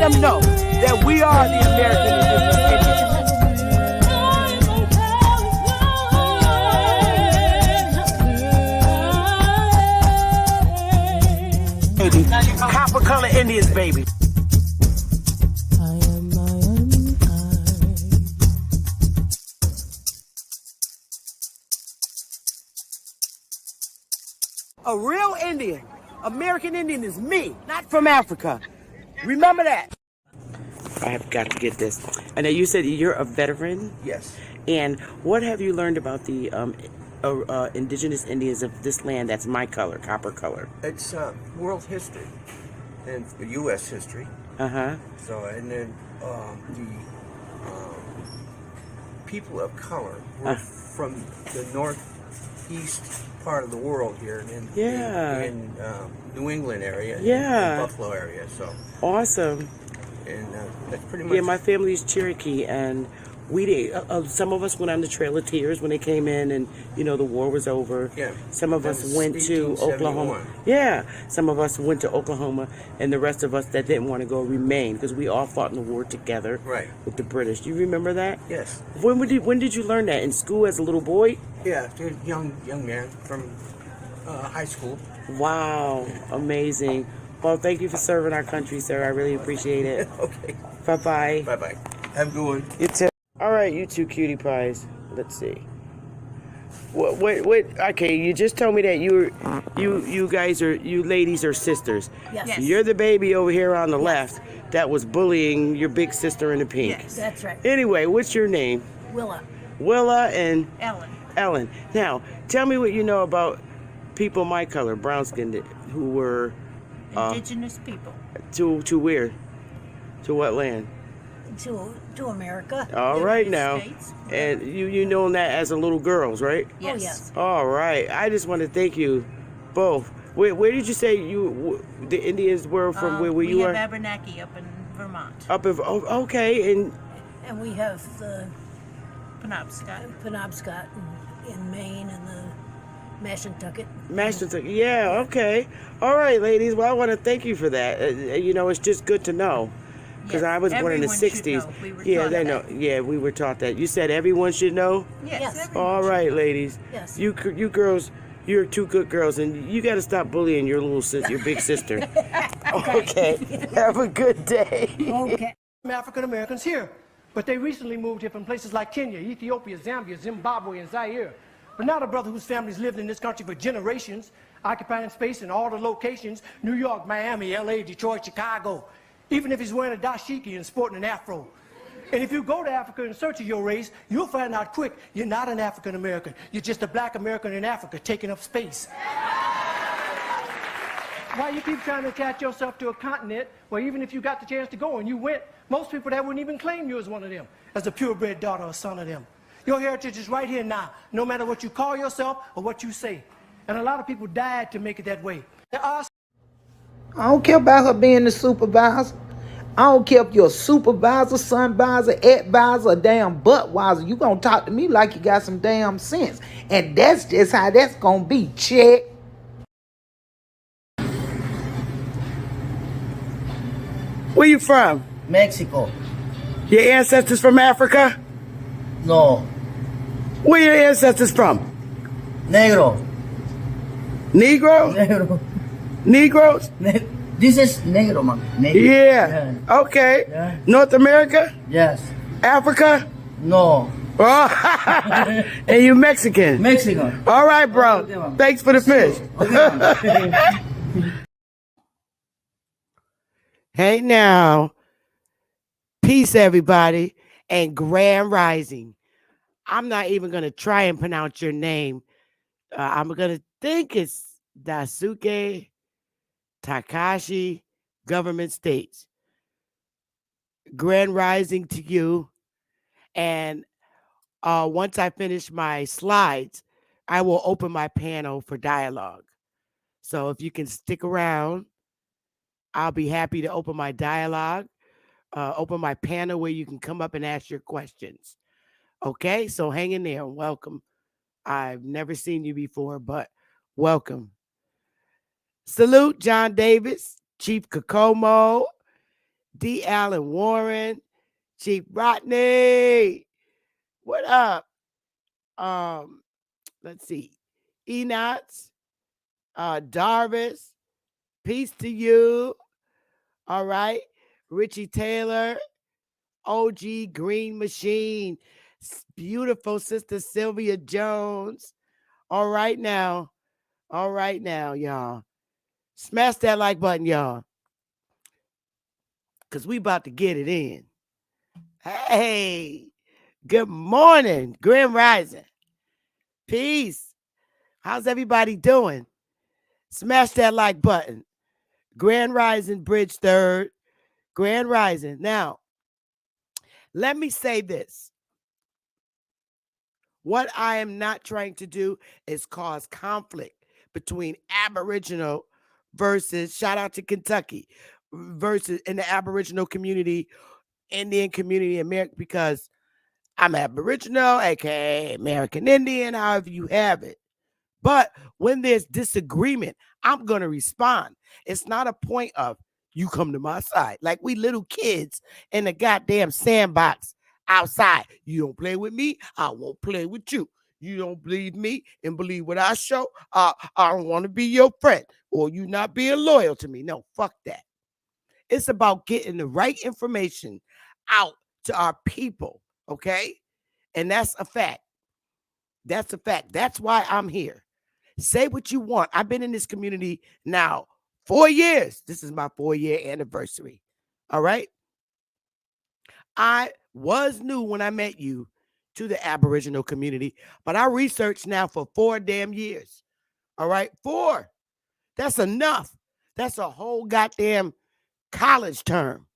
them know that we are the American Indians. Copper color Indians, baby. A real Indian, American Indian is me, not from Africa. Remember that. I have got to get this. I know you said you're a veteran. Yes. And what have you learned about the indigenous Indians of this land that's my color, copper color? It's world history and U.S. history. Uh-huh. So, and then the people of color were from the northeast part of the world here in New England area, in Buffalo area. So awesome. And that's pretty much. Yeah, my family's Cherokee, and we did. Some of us went on the Trail of Tears when they came in, and the war was over. Yeah. Some of us went to Oklahoma. Yeah. Some of us went to Oklahoma, and the rest of us that didn't want to go remained because we all fought in the war together. Right. With the British. Do you remember that? Yes. When did you learn that? In school as a little boy? Yeah, young man from high school. Wow, amazing. Well, thank you for serving our country, sir. I really appreciate it. Okay. Bye-bye. Bye-bye. Have a good one. You too. All right, you two cutie pies. Let's see. What? Okay, you just told me that you ladies are sisters. Yes. You're the baby over here on the left that was bullying your big sister in the pink. Yes, that's right. Anyway, what's your name? Willa. Willa and Ellen. Now, tell me what you know about people my color, brown skinned, who were Indigenous people. To where? To what land? To America. All right now. States. And you know that as a little girls, right? Yes. Oh, yes. All right. I just want to thank you both. Where did you say the Indians were from? Where you We are? have Abenaki up in Vermont. Okay. And we have the Penobscot. in Maine and the Mashantucket. Yeah, okay. All right, ladies. Well, I want to thank you for that. It's just good to know. Because I was born in the 60s. They know. Yeah, we were taught that. You said everyone should know? Yes. All right, ladies. Yes. You girls, you're two good girls, and you got to stop bullying your your big sister. Okay. Have a good day. Okay. African Americans here, but they recently moved here from places like Kenya, Ethiopia, Zambia, Zimbabwe, and Zaire. But now the brother whose family's lived in this country for generations, occupying space in all the locations, New York, Miami, LA, Detroit, Chicago, even if he's wearing a dashiki and sporting an afro. And if you go to Africa in search of your race, you'll find out quick you're not an African American. You're just a black American in Africa taking up space. Why you keep trying to attach yourself to a continent where even if you got the chance to go and you went, most people that wouldn't even claim you as one of them, as a purebred daughter or son of them. Your heritage is right here now, no matter what you call yourself or what you say. And a lot of people died to make it that way. I don't care about her being the supervisor. I don't care if you're a supervisor, sunvisor, advisor, or damn buttwiser. You gonna talk to me like you got some damn sense. And that's just how that's gonna be. Check. Where you from? Mexico. Your ancestors from Africa? No. Where your ancestors from? Negro. Negro? Negro. Negroes? This is negro, man. Negro. Yeah. Okay. Yeah. North America? Yes. Africa? No. Oh. And you Mexican? Mexican. All right, bro. Okay, thanks for the fish. Okay, Hey now. Peace, everybody, and grand rising. I'm not even going to try and pronounce your name. I'm going to think it's Daisuke Takashi Government States. Grand rising to you. And once I finish my slides, I will open my panel for dialogue. So if you can stick around, I'll be happy to open my dialogue, open my panel where you can come up and ask your questions. Okay, so hang in there and welcome. I've never seen you before, but welcome. Salute John Davis, Chief Kokomo, D. Allen Warren, Chief Rodney. What up? Let's see. Enots, Darvis, peace to you. All right. Richie Taylor, OG Green Machine, beautiful sister Sylvia Jones. All right now. All right now, y'all. Smash that like button, y'all. Because we about to get it in. Hey, good morning, Grim Rising. Peace. How's everybody doing? Smash that like button. Grand Rising, Bridge Third. Grand Rising. Now, let me say this. What I am not trying to do is cause conflict between Aboriginal versus, shout out to Kentucky, versus in the Aboriginal community, Indian community, America, because I'm Aboriginal, aka American Indian, however you have it. But when there's disagreement, I'm going to respond. It's not a point of you come to my side. Like we little kids in the goddamn sandbox outside. You don't play with me, I won't play with you. You don't believe me and believe what I show. I don't want to be your friend or you not being loyal to me. No, fuck that. It's about getting the right information out to our people, okay? And that's a fact. That's a fact. That's why I'm here. Say what you want. I've been in this community now 4 years. This is my 4-year anniversary. All right. I was new when I met you to the Aboriginal community, but I researched now for 4 damn years. All right. 4. That's enough. That's a whole goddamn college term.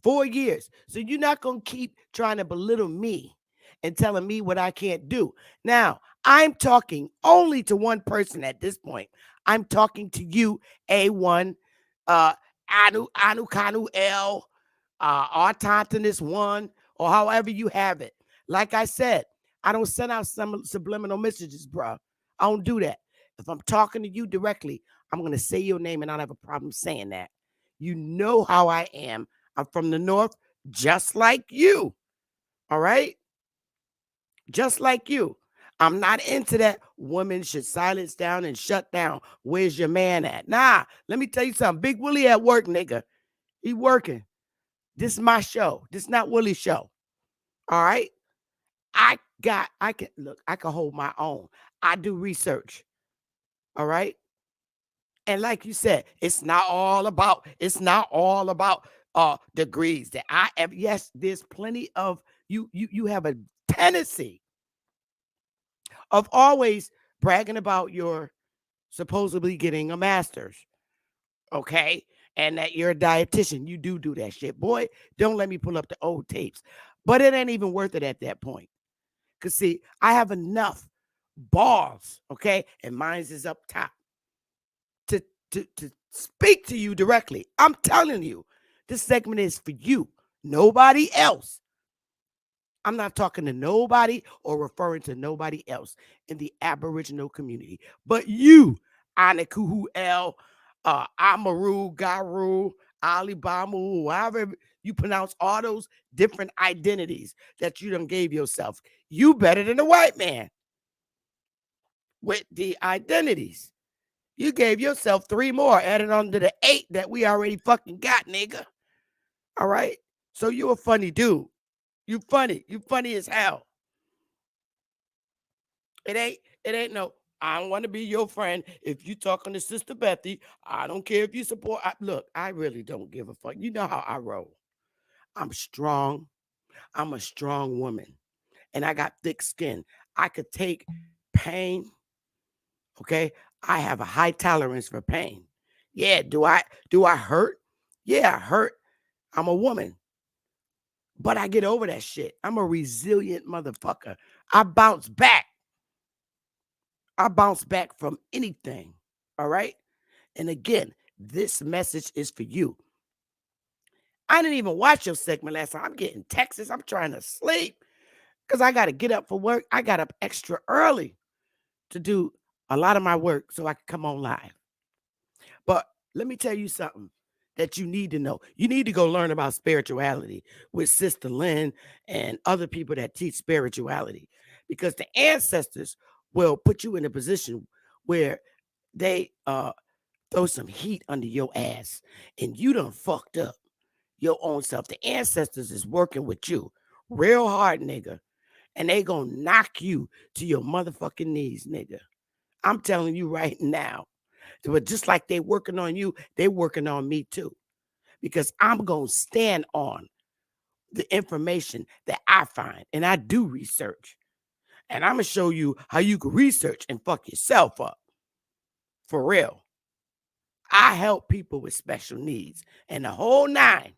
4 years. So you're not going to keep trying to belittle me and telling me what I can't do. Now, I'm talking only to one person at this point. I'm talking to you, A1, Anu Kanu L, Artantanus 1, or however you have it. Like I said, I don't send out some subliminal messages, bro. I don't do that. If I'm talking to you directly, I'm going to say your name and I don't have a problem saying that. You know how I am. I'm from the North, just like you. All right? Just like you. I'm not into that women should silence down and shut down. Where's your man at? Nah, let me tell you something. Big Willie at work, nigga. He working. This is my show. This is not Willie's show. All right? I can hold my own. I do research. All right? And like you said, it's not all about degrees that I have. Yes, there's plenty of you have a tendency of always bragging about your supposedly getting a master's, okay? And that you're a dietitian. You do that shit. Boy, don't let me pull up the old tapes. But it ain't even worth it at that point. Because, see, I have enough balls, okay? And mine's is up top to speak to you directly. I'm telling you, this segment is for you, nobody else. I'm not talking to nobody or referring to nobody else in the Aboriginal community, but you, Anakuhu L, Amaru, Garu, Alibamu, however you pronounce all those different identities that you done gave yourself. You better than the white man with the identities. You gave yourself 3 more added on to the 8 that we already fucking got, nigga. All right? So you a funny dude. You funny. You funny as hell. It ain't no, I don't want to be your friend. If you talking to Sister Bethy, I don't care if you support. Look, I really don't give a fuck. You know how I roll. I'm strong. I'm a strong woman. And I got thick skin. I could take pain. Okay. I have a high tolerance for pain. Yeah. Do I hurt? Yeah, I hurt. I'm a woman. But I get over that shit. I'm a resilient motherfucker. I bounce back. I bounce back from anything. All right. And again, this message is for you. I didn't even watch your segment last time. I'm getting texts. I'm trying to sleep because I got to get up for work. I got up extra early to do a lot of my work so I can come on live. But let me tell you something. that you need to know. You need to go learn about spirituality with Sister Lynn and other people that teach spirituality, because the ancestors will put you in a position where they throw some heat under your ass and you done fucked up your own self. The ancestors is working with you real hard, nigga, and they gonna knock you to your motherfucking knees, nigga. I'm telling you right now. But just like they working on you, they working on me too, because I'm going to stand on the information that I find, and I do research. And I'm going to show you how you can research and fuck yourself up. For real. I help people with special needs and the whole nine.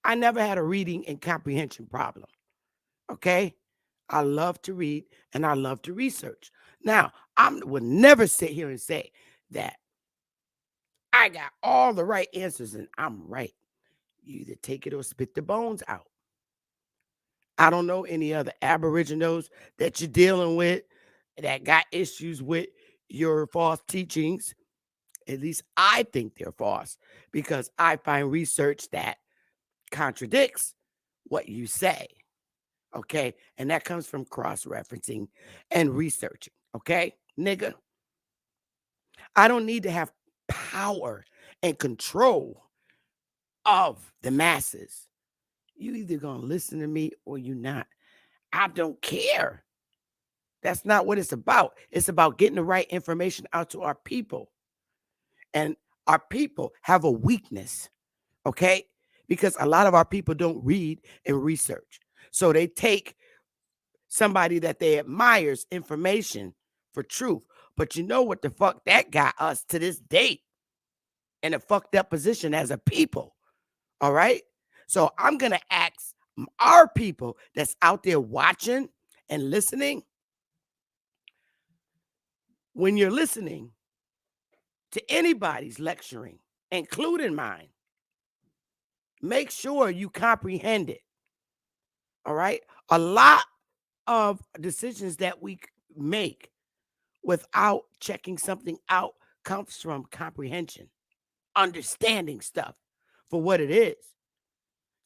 I never had a reading and comprehension problem. Okay? I love to read and I love to research. Now, I would never sit here and say that I got all the right answers and I'm right. You either take it or spit the bones out. I don't know any other Aboriginals that you're dealing with that got issues with your false teachings. At least I think they're false, because I find research that contradicts what you say. Okay? And that comes from cross-referencing and researching. Okay, nigga? I don't need to have power and control of the masses. You either gonna listen to me or you not. I don't care. That's not what it's about. It's about getting the right information out to our people. And our people have a weakness, okay? Because a lot of our people don't read and research. So they take somebody that they admire's information for truth. But you know what the fuck that got us to this date in a fucked up position as a people, all right? So I'm going to ask our people that's out there watching and listening, when you're listening to anybody's lecturing, including mine, make sure you comprehend it. All right? A lot of decisions that we make without checking something out comes from comprehension, understanding stuff for what it is.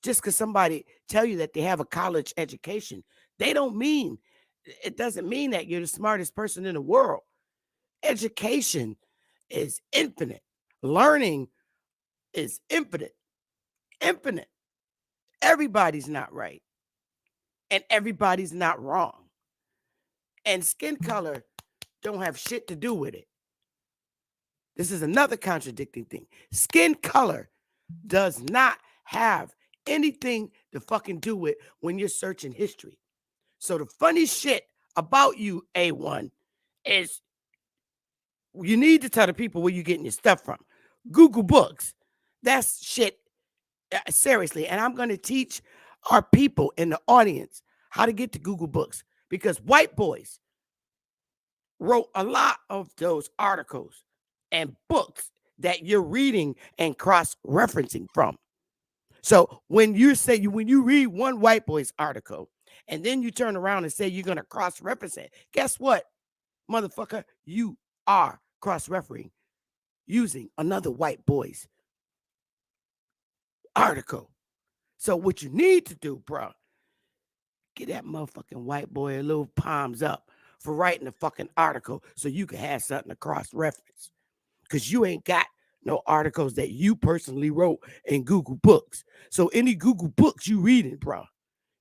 Just because somebody tell you that they have a college education, it doesn't mean that you're the smartest person in the world. Education is infinite. Learning is infinite. Infinite. Everybody's not right. And everybody's not wrong. And skin color don't have shit to do with it. This is another contradicting thing. Skin color does not have anything to fucking do with when you're searching history. So the funny shit about you, A1, is you need to tell the people where you're getting your stuff from. Google Books. That's shit. Seriously. And I'm going to teach our people in the audience how to get to Google Books, because white boys wrote a lot of those articles and books that you're reading and cross-referencing from. So when you read one white boy's article and then you turn around and say you're going to cross-reference it, guess what, motherfucker? You are cross-referencing using another white boy's article. So what you need to do, bro, get that motherfucking white boy a little palms up for writing a fucking article so you can have something to cross-reference. Because you ain't got no articles that you personally wrote in Google Books. So any Google Books you reading, bro,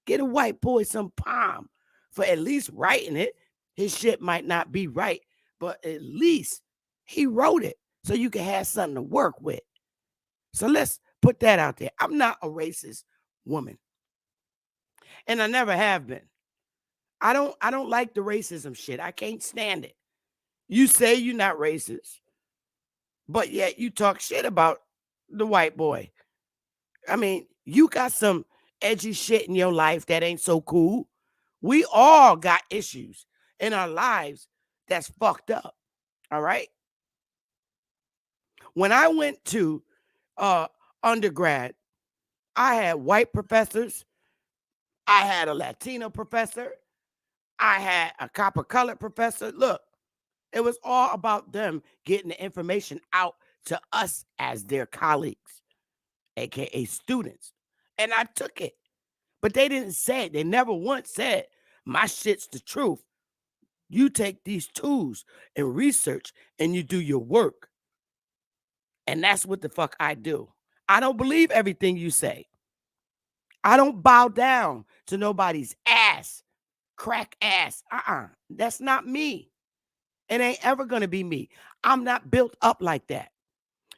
get a white boy some palm for at least writing it. His shit might not be right, but at least he wrote it so you can have something to work with. So let's put that out there. I'm not a racist woman. And I never have been. I don't like the racism shit. I can't stand it. You say you're not racist, but yet you talk shit about the white boy. I mean, you got some edgy shit in your life that ain't so cool. We all got issues in our lives that's fucked up. All right. When I went to undergrad, I had white professors. I had a Latino professor. I had a copper colored professor. Look, it was all about them getting the information out to us as their colleagues, aka students. And I took it. But they didn't say it. They never once said, my shit's the truth. You take these tools and research and you do your work. And that's what the fuck I do. I don't believe everything you say. I don't bow down to nobody's ass, crack ass. That's not me. It ain't ever going to be me. I'm not built up like that.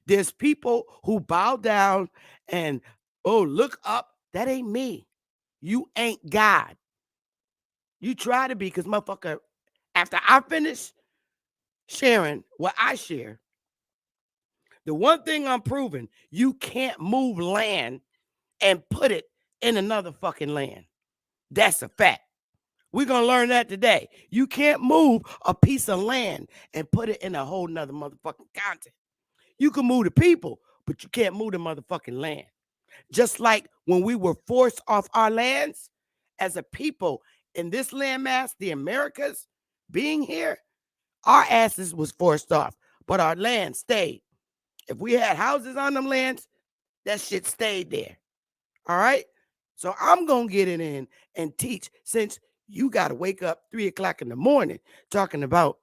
There's people who bow down and, oh, look up. That ain't me. You ain't God. You try to be, because motherfucker, after I finish sharing what I share, the one thing I'm proving, you can't move land and put it in another fucking land. That's a fact. We're going to learn that today. You can't move a piece of land and put it in a whole nother motherfucking continent. You can move the people, but you can't move the motherfucking land. Just like when we were forced off our lands as a people in this landmass, the Americas being here, our asses was forced off, but our land stayed. If we had houses on them lands, that shit stayed there. All right? So I'm going to get it in and teach, since you got to wake up 3 o'clock in the morning talking about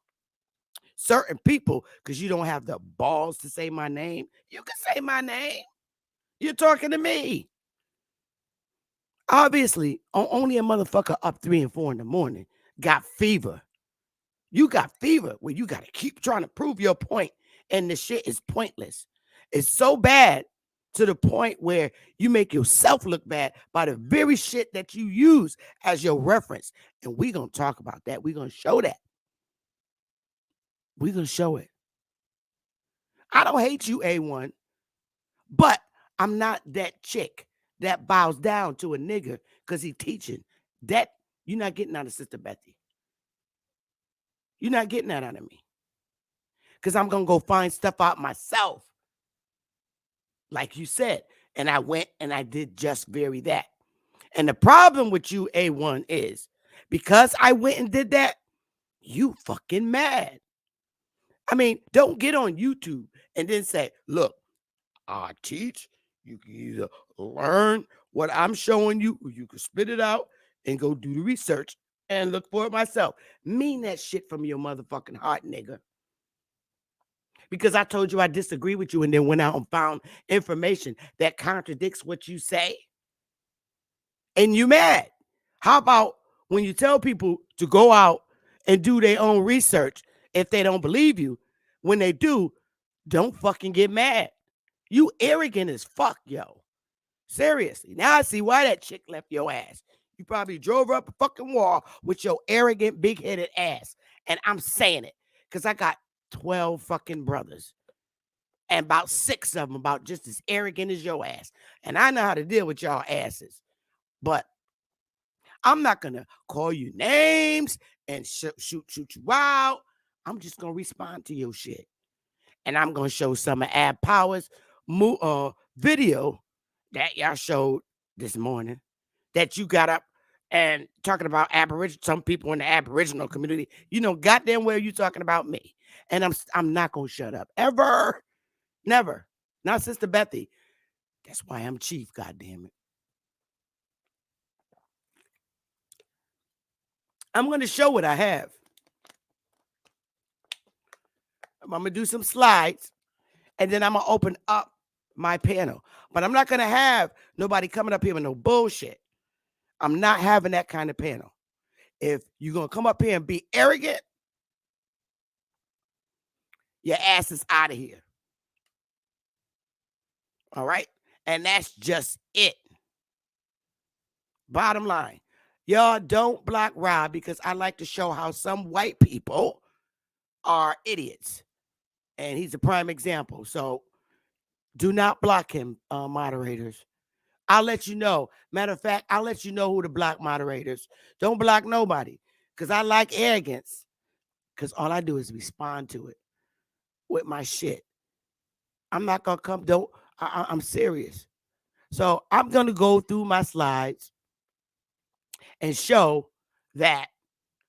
certain people because you don't have the balls to say my name. You can say my name. You're talking to me. Obviously, only a motherfucker up 3 and 4 in the morning got fever. You got fever where you got to keep trying to prove your point, and the shit is pointless. It's so bad to the point where you make yourself look bad by the very shit that you use as your reference. And we're going to talk about that. We're going to show that. We're going to show it. I don't hate you, A1, but I'm not that chick that bows down to a nigga because he teaching. That you're not getting out of Sister Bethy. You're not getting that out of me. Because I'm going to go find stuff out myself. Like you said. And I went and I did just very that. And the problem with you, A1, is because I went and did that, you fucking mad. I mean, don't get on YouTube and then say, look, I teach. You can either learn what I'm showing you, or you can spit it out and go do the research and look for it myself. Mean that shit from your motherfucking heart, nigga. Because I told you I disagree with you and then went out and found information that contradicts what you say. And you mad. How about when you tell people to go out and do their own research if they don't believe you? When they do, don't fucking get mad. You arrogant as fuck, yo. Seriously. Now I see why that chick left your ass. You probably drove up a fucking wall with your arrogant, big-headed ass. And I'm saying it because I got 12 fucking brothers. And about 6 of them about just as arrogant as your ass. And I know how to deal with y'all asses. But I'm not going to call you names and shoot you out. I'm just going to respond to your shit. And I'm going to show some of Ab Power's video that y'all showed this morning that you got up and talking about Aboriginal, some people in the Aboriginal community. You know, goddamn well you talking about me. And I'm not going to shut up. Ever. Never. Not Sister Bethy. That's why I'm chief, goddamn it. I'm going to show what I have. I'm going to do some slides, and then I'm going to open up my panel. But I'm not going to have nobody coming up here with no bullshit. I'm not having that kind of panel. If you're going to come up here and be arrogant, your ass is out of here. All right? And that's just it. Bottom line. Y'all don't block Rob because I like to show how some white people are idiots. And he's a prime example. So do not block him, moderators. I'll let you know. Matter of fact, I'll let you know who to block, moderators. Don't block nobody because I like arrogance because all I do is respond to it with my shit. I'm not going to come. I'm serious. So I'm going to go through my slides and show that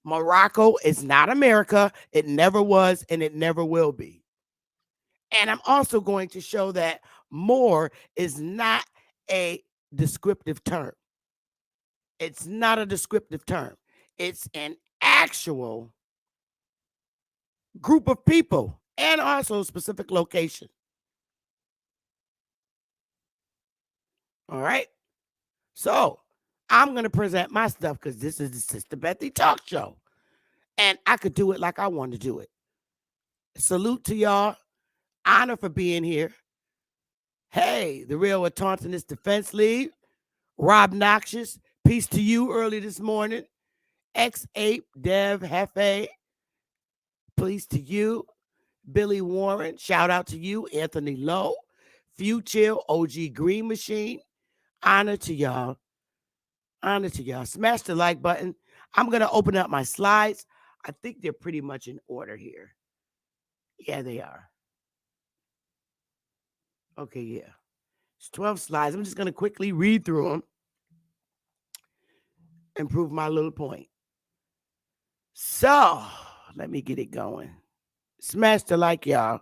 Morocco is not America. It never was, and it never will be. And I'm also going to show that Moor is not a descriptive term. It's not a descriptive term. It's an actual group of people and also a specific location. All right. So I'm going to present my stuff because this is the Sister Bethy Talk Show. And I could do it like I want to do it. Salute to y'all. Honor for being here. Hey, the real Tauntonist Defense League. Rob Noxious. Peace to you early this morning. X8 Dev Hefe. Peace to you. Billy Warren. Shout out to you. Anthony Lowe. Future OG Green Machine. Honor to y'all. Honor to y'all. Smash the like button. I'm going to open up my slides. I think they're pretty much in order here. Yeah, they are. Okay, yeah. It's 12 slides. I'm just going to quickly read through them and prove my little point. So, let me get it going. Smash the like, y'all,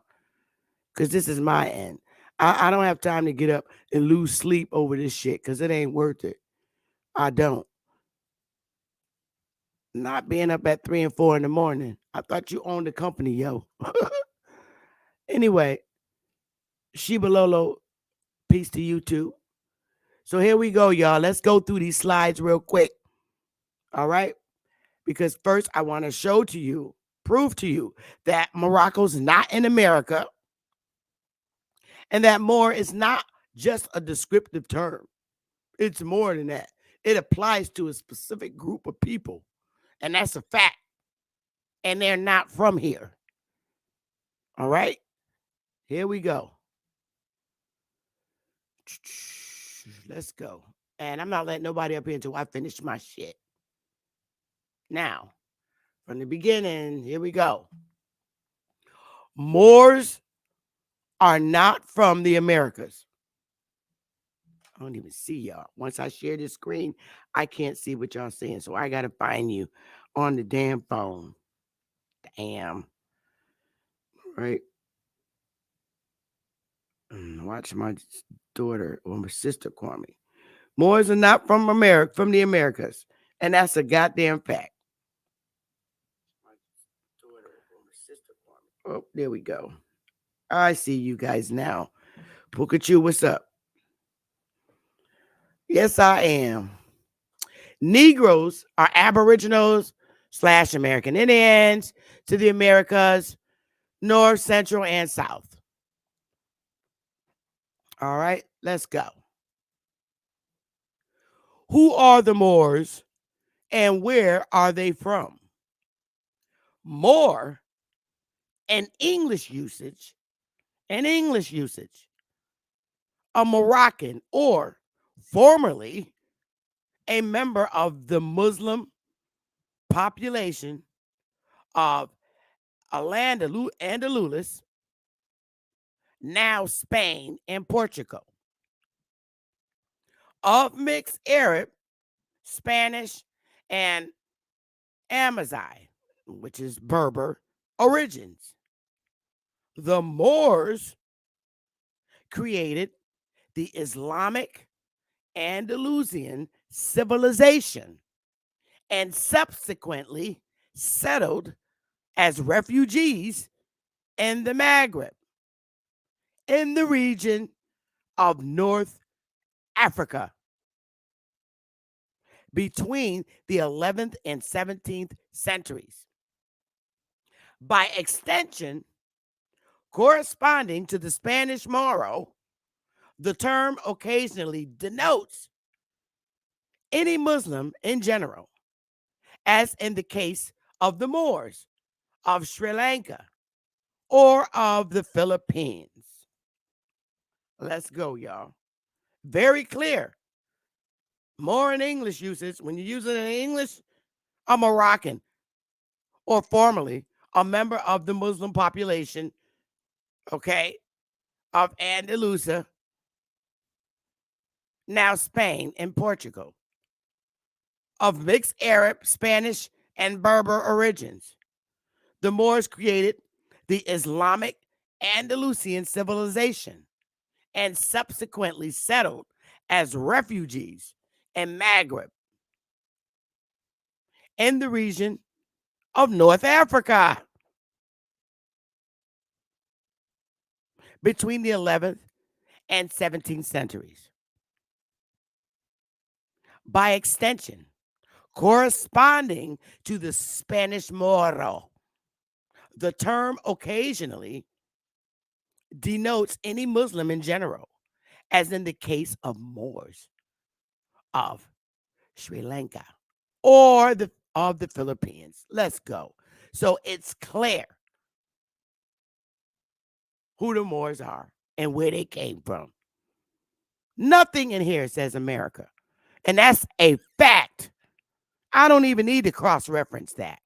because this is my end. I don't have time to get up and lose sleep over this shit because it ain't worth it. I don't. Not being up at 3 and 4 in the morning. I thought you owned the company, yo. Anyway, Sheba Lolo, peace to you too. So here we go, y'all. Let's go through these slides real quick. All right? Because first I want to show to you, prove to you that Morocco's not in America and that Moor is not just a descriptive term. It's more than that. It applies to a specific group of people, and that's a fact. And they're not from here. All right? Here we go. Let's go. And I'm not letting nobody up here until I finish my shit. Now, from the beginning, here we go. Moors are not from the Americas. I don't even see y'all. Once I share this screen, I can't see what y'all saying. So I got to find you on the damn phone. Damn. Right? Watch my daughter or my sister call me. Moors are not from America, from the Americas. And that's a goddamn fact. Oh, there we go. I see you guys now. Pikachu, what's up? Yes, I am. Negroes are Aboriginals / American Indians to the Americas, North, Central, and South. All right, let's go. Who are the Moors and where are they from? Moor, an English usage, a Moroccan or formerly a member of the Muslim population of Al-Andalus, now Spain and Portugal, of mixed Arab, Spanish, and Amazigh, which is Berber, origins. The Moors created the Islamic Andalusian civilization and subsequently settled as refugees in the Maghreb, in the region of North Africa, between the 11th and 17th centuries. By extension, corresponding to the Spanish Moro, the term occasionally denotes any Muslim in general, as in the case of the Moors of Sri Lanka or of the Philippines. Let's go, y'all. Very clear. More in English usage. When you use it in English, a Moroccan or formerly a member of the Muslim population, okay, of Andalusia, now Spain and Portugal, of mixed Arab, Spanish, and Berber origins. The Moors created the Islamic Andalusian civilization and subsequently settled as refugees in Maghreb in the region of North Africa between the 11th and 17th centuries. By extension, corresponding to the Spanish Moro, the term occasionally denotes any Muslim in general, as in the case of Moors of Sri Lanka or of the Philippines. Let's go. So it's clear who the Moors are and where they came from. Nothing in here says America. And that's a fact. I don't even need to cross-reference that.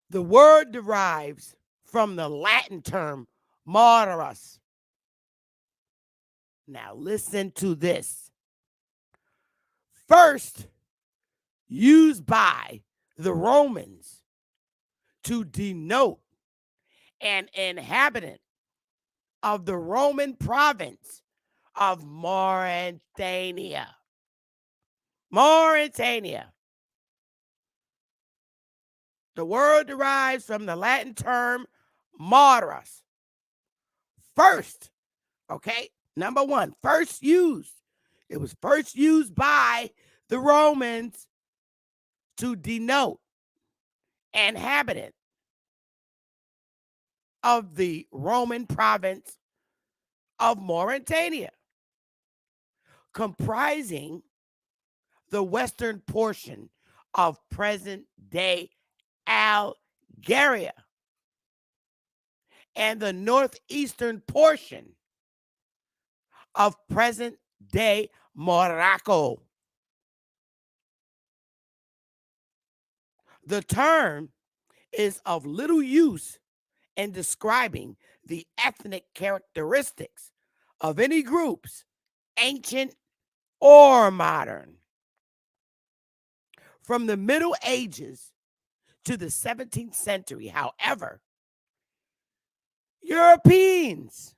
The word derives from the Latin term martyrus. Now listen to this. First used by the Romans to denote an inhabitant of the Roman province of Mauritania. Mauritania. The word derives from the Latin term martyrus. First, okay, number one, first used. It was first used by the Romans to denote an inhabitant of the Roman province of Mauritania, comprising the western portion of present-day Algeria and the northeastern portion of present-day Morocco. The term is of little use in describing the ethnic characteristics of any groups, ancient or modern. From the Middle Ages to the 17th century, however, Europeans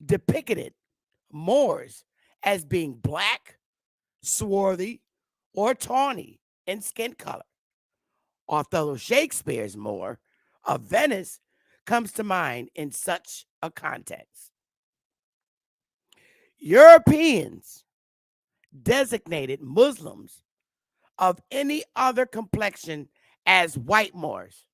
depicted Moors as being black, swarthy, or tawny in skin color. Othello Shakespeare's Moor of Venice comes to mind in such a context. Europeans designated Muslims of any other complexion as white Moors.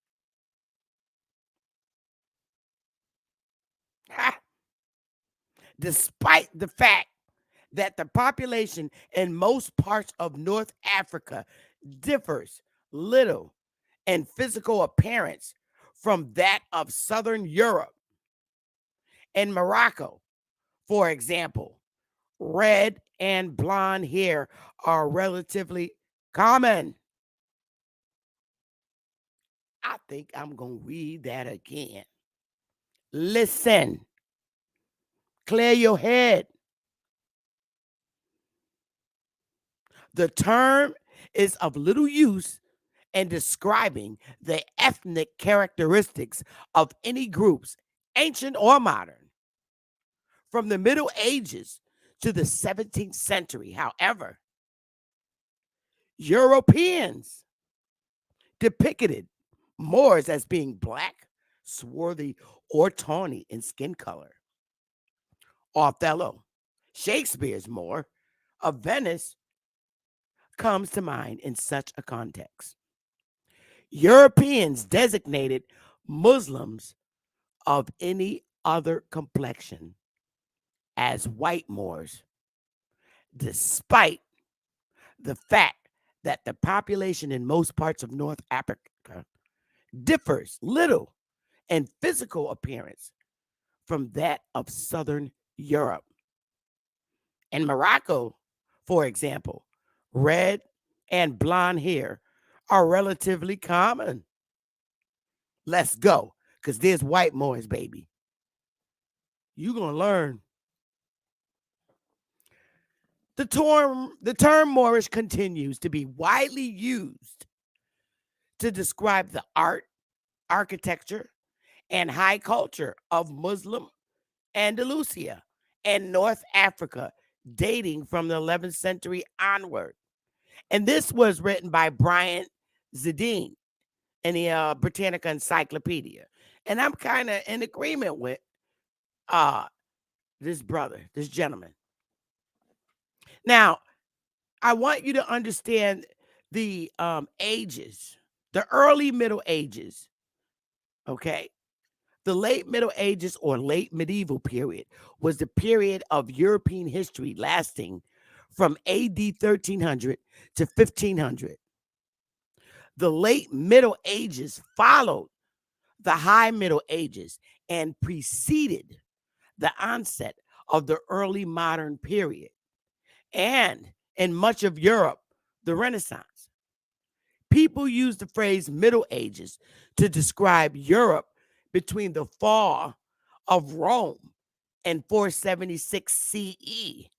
Despite the fact that the population in most parts of North Africa differs little in physical appearance from that of Southern Europe. In Morocco, for example, red and blonde hair are relatively common. I think I'm going to read that again. Listen. Clear your head. The term is of little use in describing the ethnic characteristics of any groups, ancient or modern. From the Middle Ages to the 17th century, however, Europeans depicted Moors as being black, swarthy, or tawny in skin color. Othello, Shakespeare's Moor of Venice, comes to mind in such a context. Europeans designated Muslims of any other complexion as white Moors, despite the fact that the population in most parts of North Africa differs little in physical appearance from that of Southern Europe. In Morocco, for example, red and blonde hair are relatively common. Let's go, because there's white Moors, baby. You're going to learn. The term Moorish continues to be widely used to describe the art, architecture, and high culture of Muslim Andalusia and North Africa, dating from the 11th century onward. And this was written by Brian Zidane in the Britannica Encyclopedia. And I'm kind of in agreement with this brother, this gentleman. Now, I want you to understand the ages, the early Middle Ages, okay? The late Middle Ages or late medieval period was the period of European history lasting from AD 1300 to 1500. The late Middle Ages followed the High Middle Ages and preceded the onset of the early modern period, and in much of Europe, the Renaissance. People use the phrase Middle Ages to describe Europe between the fall of Rome in 476 CE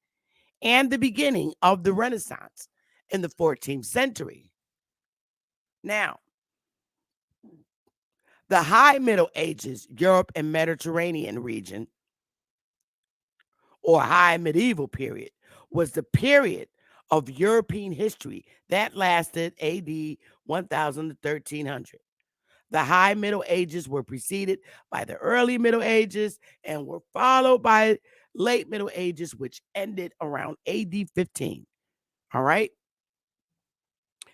and the beginning of the Renaissance in the 14th century. Now, the High Middle Ages, Europe and Mediterranean region, or High Medieval period, was the period of European history that lasted AD 1000 to 1300. The High Middle Ages were preceded by the Early Middle Ages and were followed by Late Middle Ages, which ended around AD 15. All right?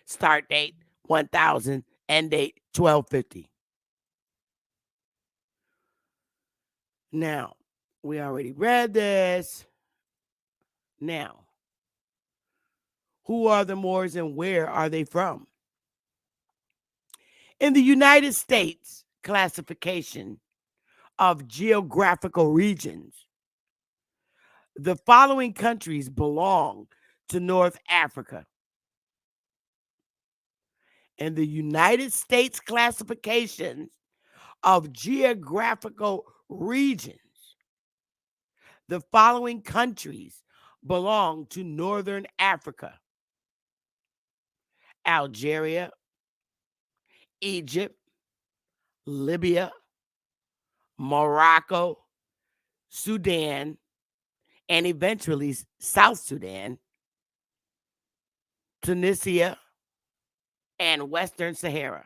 Start date 1000, end date 1250. Now, we already read this. Now, who are the Moors and where are they from? In the United States classification of geographical regions, the following countries belong to North Africa. In the United States classification of geographical regions, the following countries belong to Northern Africa: Algeria, Egypt, Libya, Morocco, Sudan, and eventually South Sudan, Tunisia, and Western Sahara.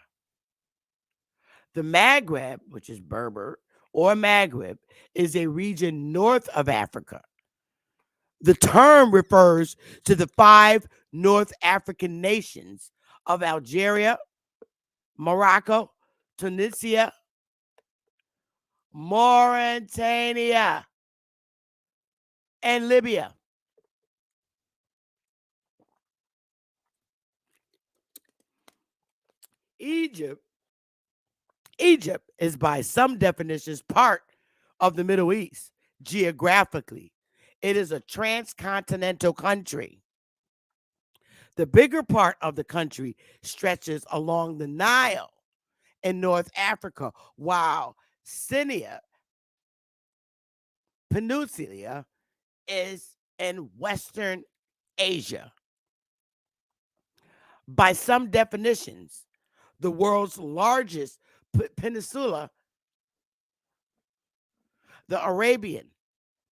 The Maghreb, which is Berber or Maghreb, is a region north of Africa. The term refers to the 5 North African nations of Algeria, Morocco, Tunisia, Mauritania, and Libya. Egypt is by some definitions part of the Middle East geographically. It is a transcontinental country. The bigger part of the country stretches along the Nile in North Africa, while Sinai Peninsula is in Western Asia. By some definitions, the world's largest peninsula, the Arabian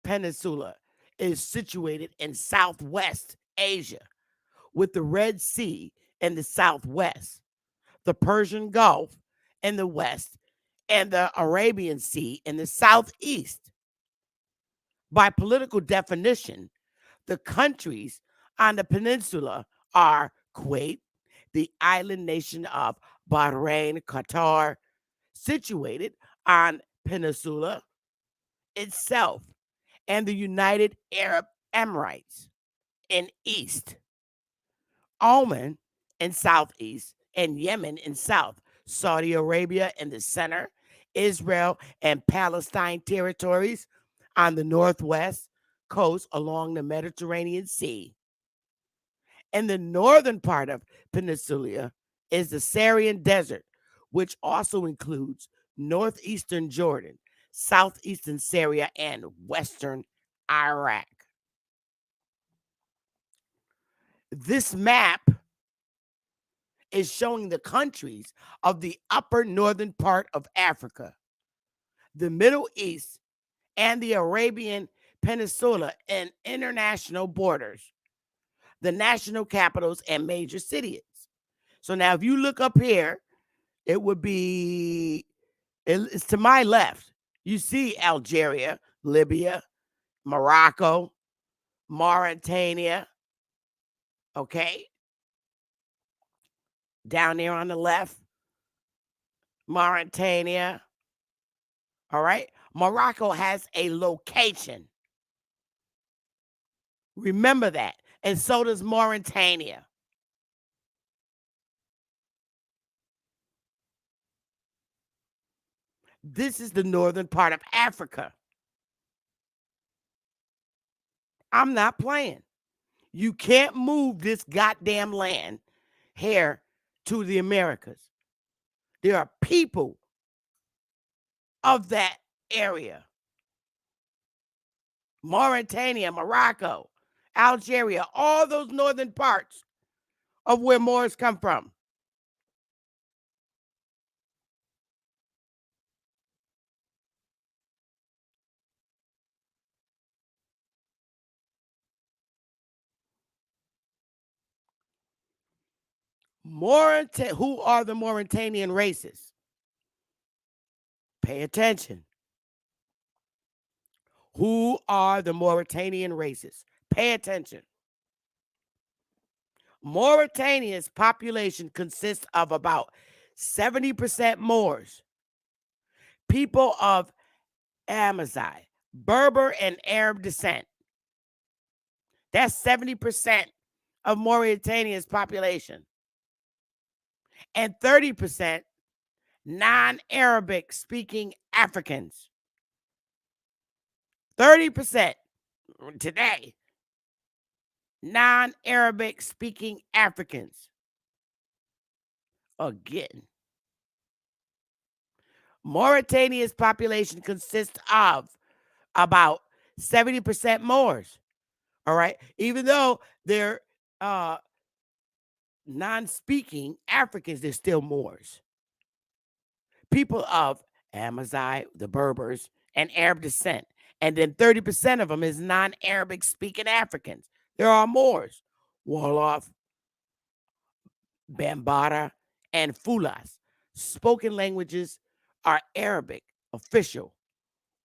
Peninsula, is situated in Southwest Asia, with the Red Sea in the southwest, the Persian Gulf in the west, and the Arabian Sea in the southeast. By political definition, the countries on the peninsula are Kuwait, the island nation of Bahrain, Qatar, situated on peninsula itself, and the United Arab Emirates in east, Oman in southeast, and Yemen in south, Saudi Arabia in the center, Israel and Palestine territories on the northwest coast along the Mediterranean Sea. In the northern part of Peninsula is the Syrian Desert, which also includes northeastern Jordan, southeastern Syria, and western Iraq. This map is showing the countries of the upper northern part of Africa, the Middle East, and the Arabian Peninsula and international borders, the national capitals, and major cities. So now if you look up here, it would be, it's to my left. You see Algeria, Libya, Morocco, Mauritania, okay? Down there on the left, Mauritania, all right? Morocco has a location. Remember that. And so does Mauritania. This is the northern part of Africa. I'm not playing. You can't move this goddamn land here to the Americas. There are people of that area. Mauritania, Morocco, Algeria, all those northern parts of where Moors come from. Who are the Mauritanian races? Pay attention. Who are the Mauritanian races? Pay attention. Mauritania's population consists of about 70% Moors, people of Amazigh, Berber, and Arab descent. That's 70% of Mauritania's population. And 30% non-Arabic speaking Africans. 30% today, non-Arabic speaking Africans. Again, Mauritania's population consists of about 70% Moors. All right. Even though they're non-speaking Africans, they're still Moors. People of Amazigh, the Berbers, and Arab descent. And then 30% of them is non-Arabic speaking Africans. There are Moors, Wolof, Bambara, and Fulas. Spoken languages are Arabic, official,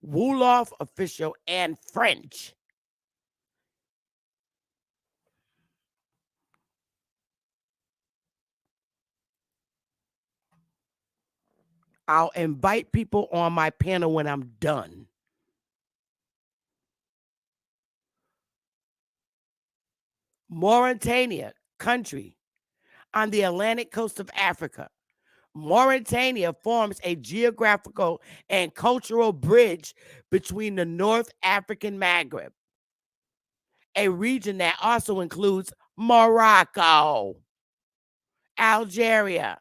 Wolof, official, and French. I'll invite people on my panel when I'm done. Mauritania, country on the Atlantic coast of Africa. Mauritania forms a geographical and cultural bridge between the North African Maghreb, a region that also includes Morocco, Algeria,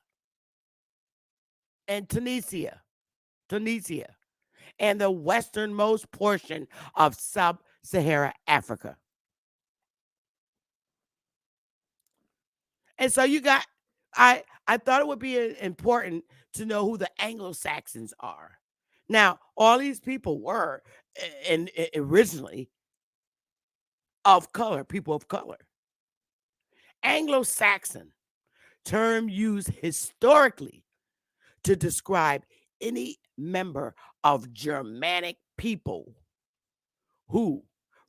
and Tunisia, and the westernmost portion of sub-Saharan Africa. And so you got, I thought it would be important to know who the Anglo-Saxons are. Now, all these people were originally of color, people of color. Anglo-Saxon, term used historically to describe any member of Germanic people who,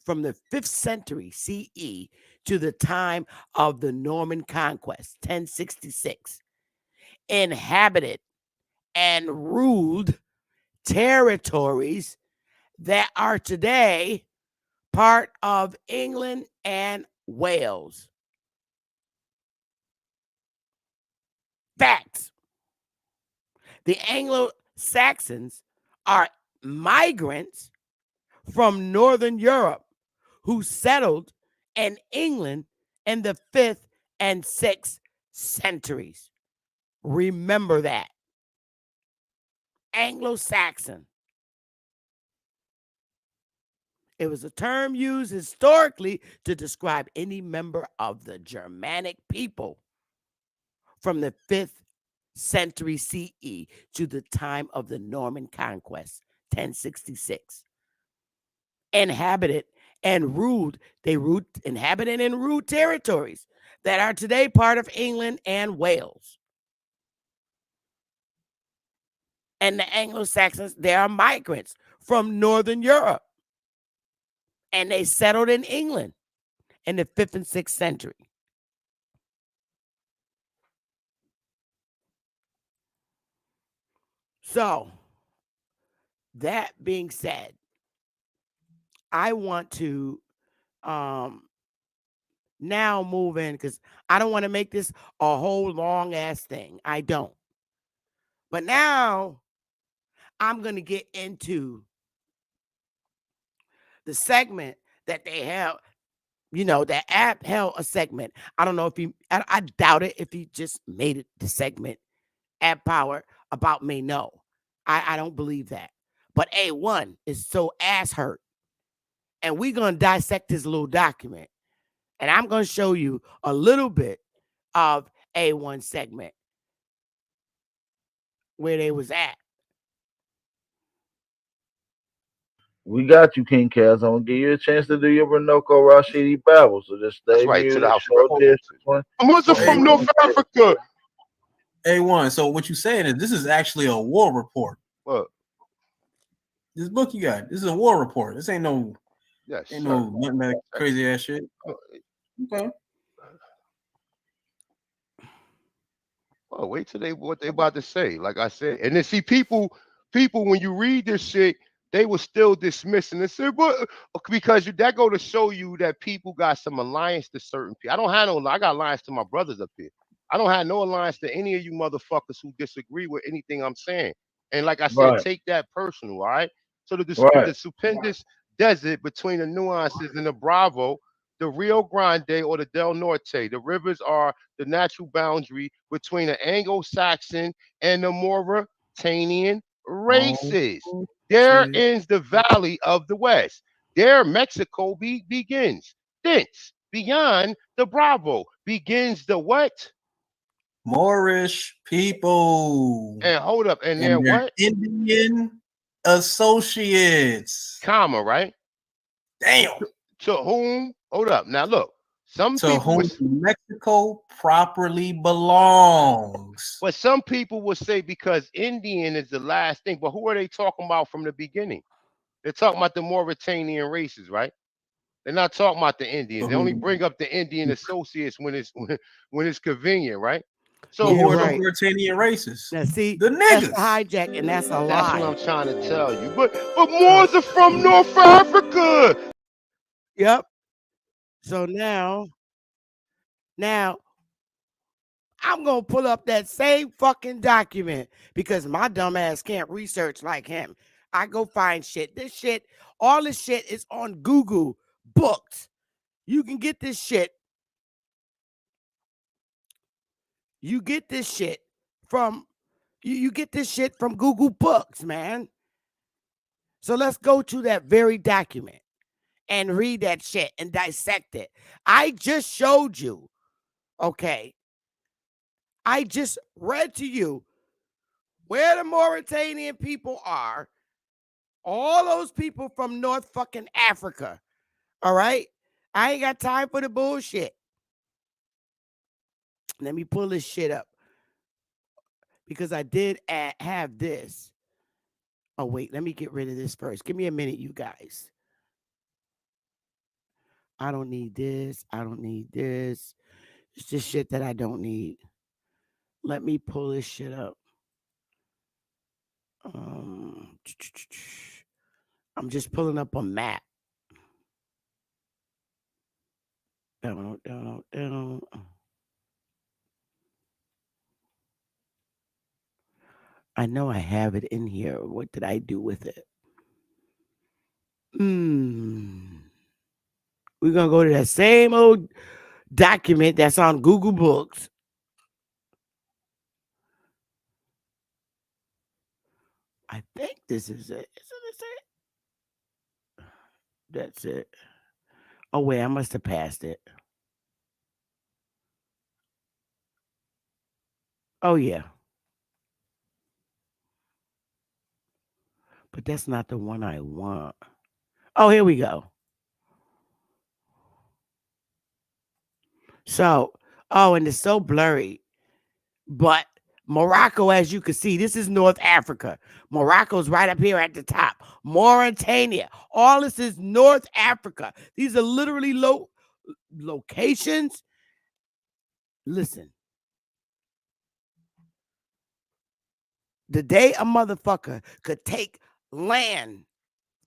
from the 5th century CE to the time of the Norman Conquest, 1066, inhabited and ruled territories that are today part of England and Wales. Facts. The Anglo-Saxons are migrants from Northern Europe who settled in England in the 5th and 6th centuries. Remember that. Anglo-Saxon. It was a term used historically to describe any member of the Germanic people from the 5th century CE to the time of the Norman conquest, 1066. Inhabited and ruled, inhabited and ruled territories that are today part of England and Wales. And the Anglo-Saxons, they are migrants from Northern Europe. And they settled in England in the 5th and 6th century. So, that being said, I want to now move in because I don't want to make this a whole long ass thing. I don't. But now I'm going to get into the segment that they have. You know, that app held a segment. I don't know if I doubt it if he just made it the segment, App Power, about me. No, I don't believe that. But A1 is so ass hurt. And we're going to dissect this little document. And I'm going to show you a little bit of A1 segment where they was at. We got you, King Kaz. I'm gonna give you a chance to do your Renoko Rashidi Bible. So just That's stay right, to the muted, House of show Representatives. discipline. Mother Don't from do North anything. Africa. A1. So what you saying is this is actually a war report. What? This book you got, this is a war report. This ain't no, Yes, ain't sir. no nothing that crazy ass shit. Okay. Well, wait till what they about to say. Like I said, and then see people when you read this shit, they will still dismiss and say, "What?" Because that go to show you that people got some alliance to certain people. I don't have no. I got alliance to my brothers up here. I don't have no alliance to any of you motherfuckers who disagree with anything I'm saying. And like I said, Right, take that personal. All right. So the right. stupendous desert between the nuances and the Bravo, the Rio Grande or the Del Norte. The rivers are the natural boundary between the Anglo-Saxon and the Mauritanian Oh, races. There shit. ends the valley of the West. There Mexico begins. Thence, beyond the Bravo, begins the what? Moorish people And hold up, and they're and their what? Indian associates. Comma, right? Damn. To whom? Hold up. Now look, some To people whom would, Mexico properly belongs. but some people would say because Indian is the last thing. But who are they talking about from the beginning? They're talking about the Mauritanian races, right? They're not talking about the Indians. But They only who, bring up the Indian associates when it's when it's convenient, right? but So Yeah, who are the right. Mauritanian races? Now, see, The that's the niggas. hijack, and that's a that's what lie. I'm trying to tell you. But So, Moors are from North Africa. yep. So now I'm going to pull up that same fucking document because my dumb ass can't research like him. I go find shit. All this shit is on Google Books. You can get this shit. You get this shit from you get this shit from Google Books, man. So let's go to that very document and read that shit and dissect it. I just showed you, okay? I just read to you where the Mauritanian people are. All those people from North fucking Africa. All right? I ain't got time for the bullshit. Let me pull this shit up because I did have this. Oh, wait, let me get rid of this first. Give me a minute, you guys. I don't need this. I don't need this. It's just shit that I don't need. Let me pull this shit up. Um, I'm just pulling up a map. Down. I know I have it in here. What did I do with it? We're going to go to that same old document that's on Google Books. I think this is it. Isn't this it? That's it. Oh, wait, I must have passed it. Oh, yeah. But that's not the one I want. Oh, here we go. So, oh, and it's so blurry. But Morocco, as you can see, this is North Africa. Morocco's right up here at the top. Mauritania. All this is North Africa. These are literally locations. Listen, the day a motherfucker could take land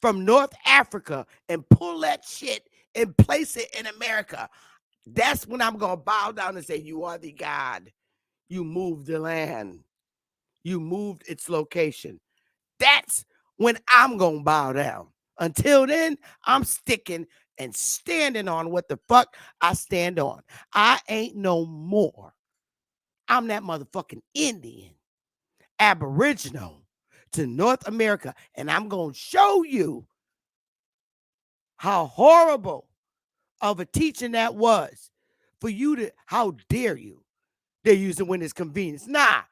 from North Africa and pull that shit and place it in America, that's when I'm going to bow down and say, you are the God. You moved the land. You moved its location. That's when I'm going to bow down. Until then, I'm sticking and standing on what the fuck I stand on. I ain't no more. I'm that motherfucking Indian, Aboriginal to North America. And I'm going to show you how horrible of a teaching that was for you to, how dare you? They use it when it's convenient. Nah,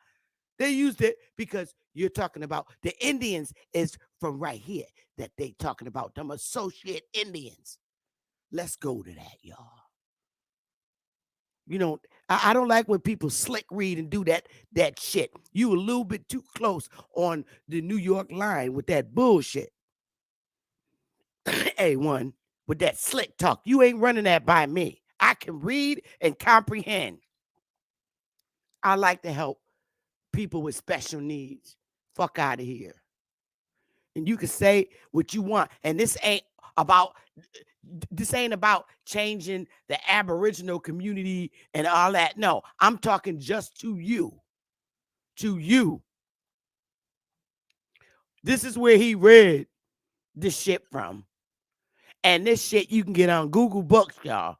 they used it because you're talking about the Indians is from right here that they talking about, them associate Indians. Let's go to that, y'all. You know, I don't like when people slick read and do that shit. You a little bit too close on the New York line with that bullshit. A1, with that slick talk. You ain't running that by me. I can read and comprehend. I like to help people with special needs. Fuck out of here. And you can say what you want. And this ain't about changing the Aboriginal community and all that. No, I'm talking just to you. To you. This is where he read this shit from. And this shit you can get on Google Books, y'all.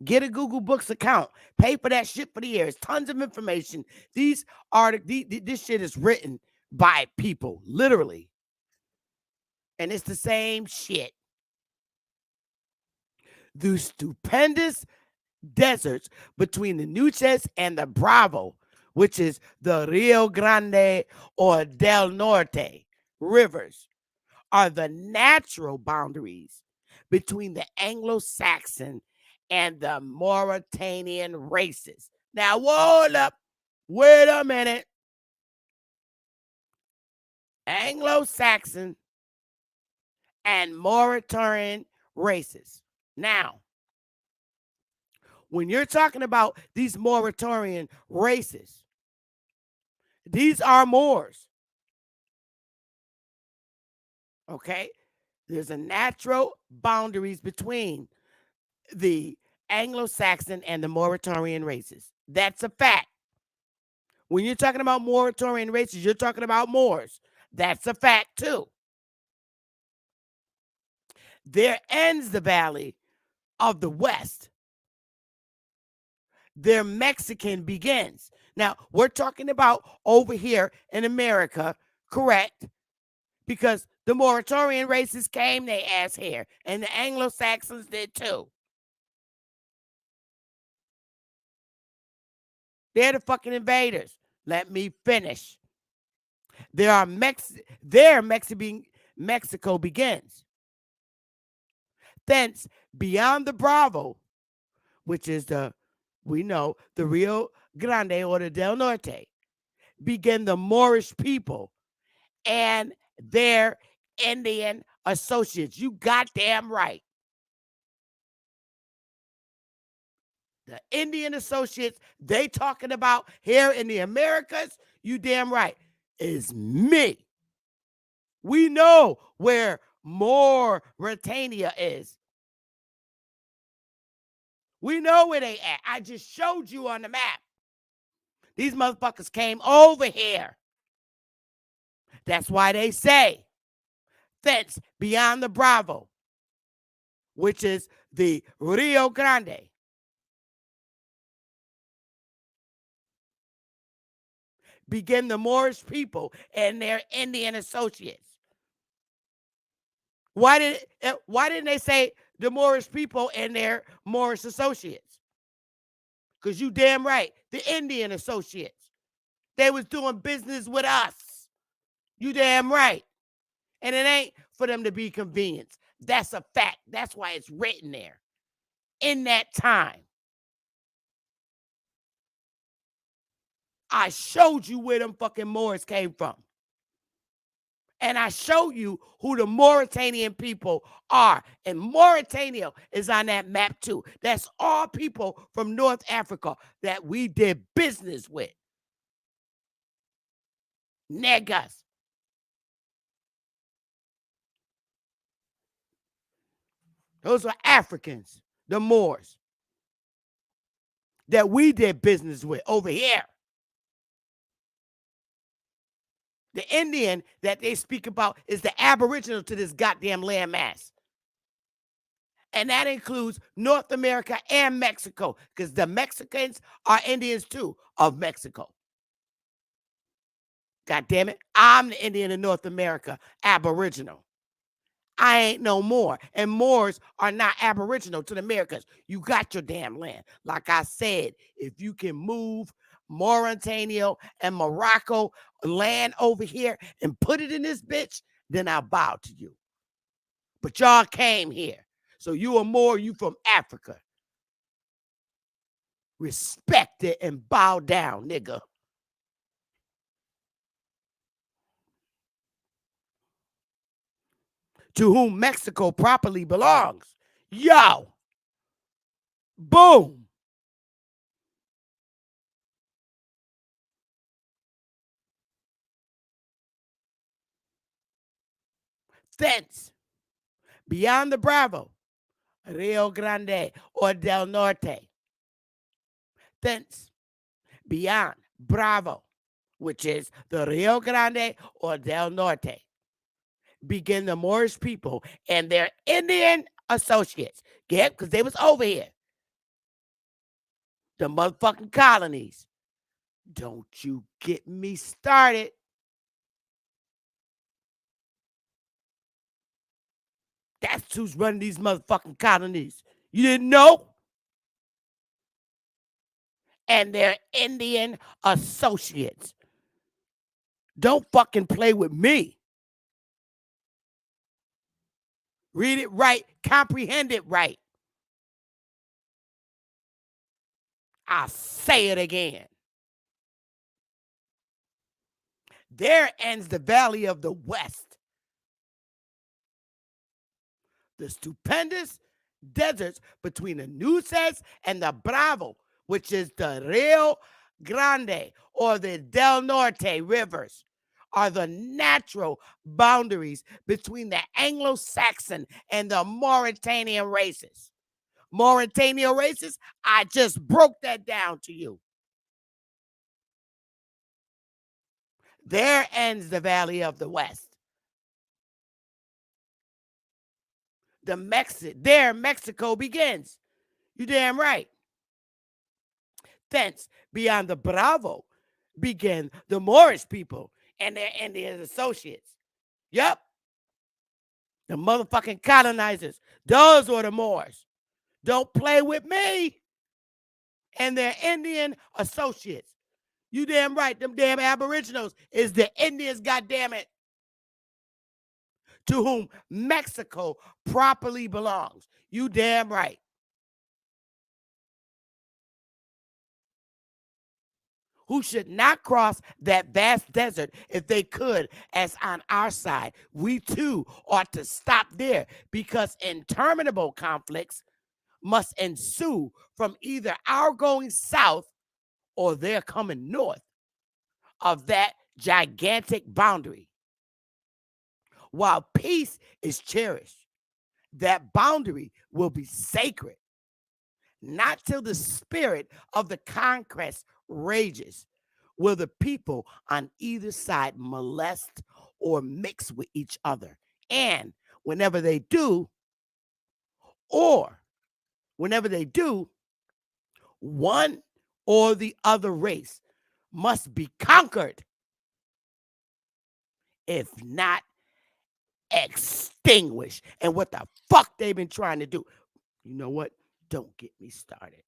Get a Google Books account. Pay for that shit for the years. Tons of information. This shit is written by people, literally. And it's the same shit. The stupendous deserts between the Nueces and the Bravo, which is the Rio Grande or Del Norte rivers, are the natural boundaries between the Anglo-Saxon and the Mauritanian races. Now, hold up. Wait a minute. Anglo-Saxon and Mauritanian races. Now, when you're talking about these Mauritanian races, these are Moors. Okay? There's a natural boundaries between the Anglo-Saxon and the Mauritanian races. That's a fact. When you're talking about Mauritanian races, you're talking about Moors. That's a fact too. There ends the valley of the West. Their Mexican begins. Now, we're talking about over here in America, correct? Because the Mauritanian races came their ass here, and the Anglo-Saxons did too. They're the fucking invaders. Let me finish. Mexico begins. Thence, beyond the Bravo, which is the Rio Grande or the Del Norte, begin the Moorish people and their Indian associates. You goddamn right. The Indian associates they talking about here in the Americas, you damn right, is me. We know where Mauritania is. We know where they at. I just showed you on the map. These motherfuckers came over here. That's why they say thence beyond the Bravo, which is the Rio Grande, begin the Moorish people and their Indian associates. Why didn't they say the Moorish people and their Moorish associates? Because you damn right, the Indian associates. They was doing business with us. You damn right. And it ain't for them to be convenienced. That's a fact. That's why it's written there. In that time, I showed you where them fucking Moors came from. And I show you who the Mauritanian people are. And Mauritania is on that map too. That's all people from North Africa that we did business with. Niggas. Those are Africans, the Moors, that we did business with over here. The Indian that they speak about is the Aboriginal to this goddamn landmass. And that includes North America and Mexico, because the Mexicans are Indians too of Mexico. God damn it. I'm the Indian in North America, Aboriginal. I ain't no Moor. And Moors are not Aboriginal to the Americas. You got your damn land. Like I said, if you can move Mauritania and Morocco land over here and put it in this bitch, then I'll bow to you. But y'all came here. So you are Moor, you from Africa. Respect it and bow down, nigga. To whom Mexico properly belongs. Yo. Boom. Thence, beyond the Bravo, Rio Grande or Del Norte. Thence, beyond Bravo, which is the Rio Grande or Del Norte, begin the Moorish people and their Indian associates. Get? Because they was over here. The motherfucking colonies. Don't you get me started. That's who's running these motherfucking colonies. You didn't know? And their Indian associates. Don't fucking play with me. Read it right. Comprehend it right. I'll say it again. There ends the Valley of the West. The stupendous deserts between the Nueces and the Bravo, which is the Rio Grande or the Del Norte rivers, are the natural boundaries between the Anglo-Saxon and the Mauritanian races. Mauritanian races, I just broke that down to you. There ends the Valley of the West. There Mexico begins. You damn right. Thence, beyond the Bravo, began the Moorish people and their Indian associates. Yup. The motherfucking colonizers. Those were the Moors. Don't play with me and their Indian associates. You damn right. Them damn Aboriginals is the Indians, goddammit, to whom Mexico properly belongs. You damn right. Who should not cross that vast desert if they could, as on our side. We too ought to stop there, because interminable conflicts must ensue from either our going south or their coming north of that gigantic boundary. While peace is cherished, that boundary will be sacred. Not till the spirit of the conquest rages will the people on either side molest or mix with each other. And whenever they do, one or the other race must be conquered, if not extinguished. And what the fuck they've been trying to do. You know what? Don't get me started.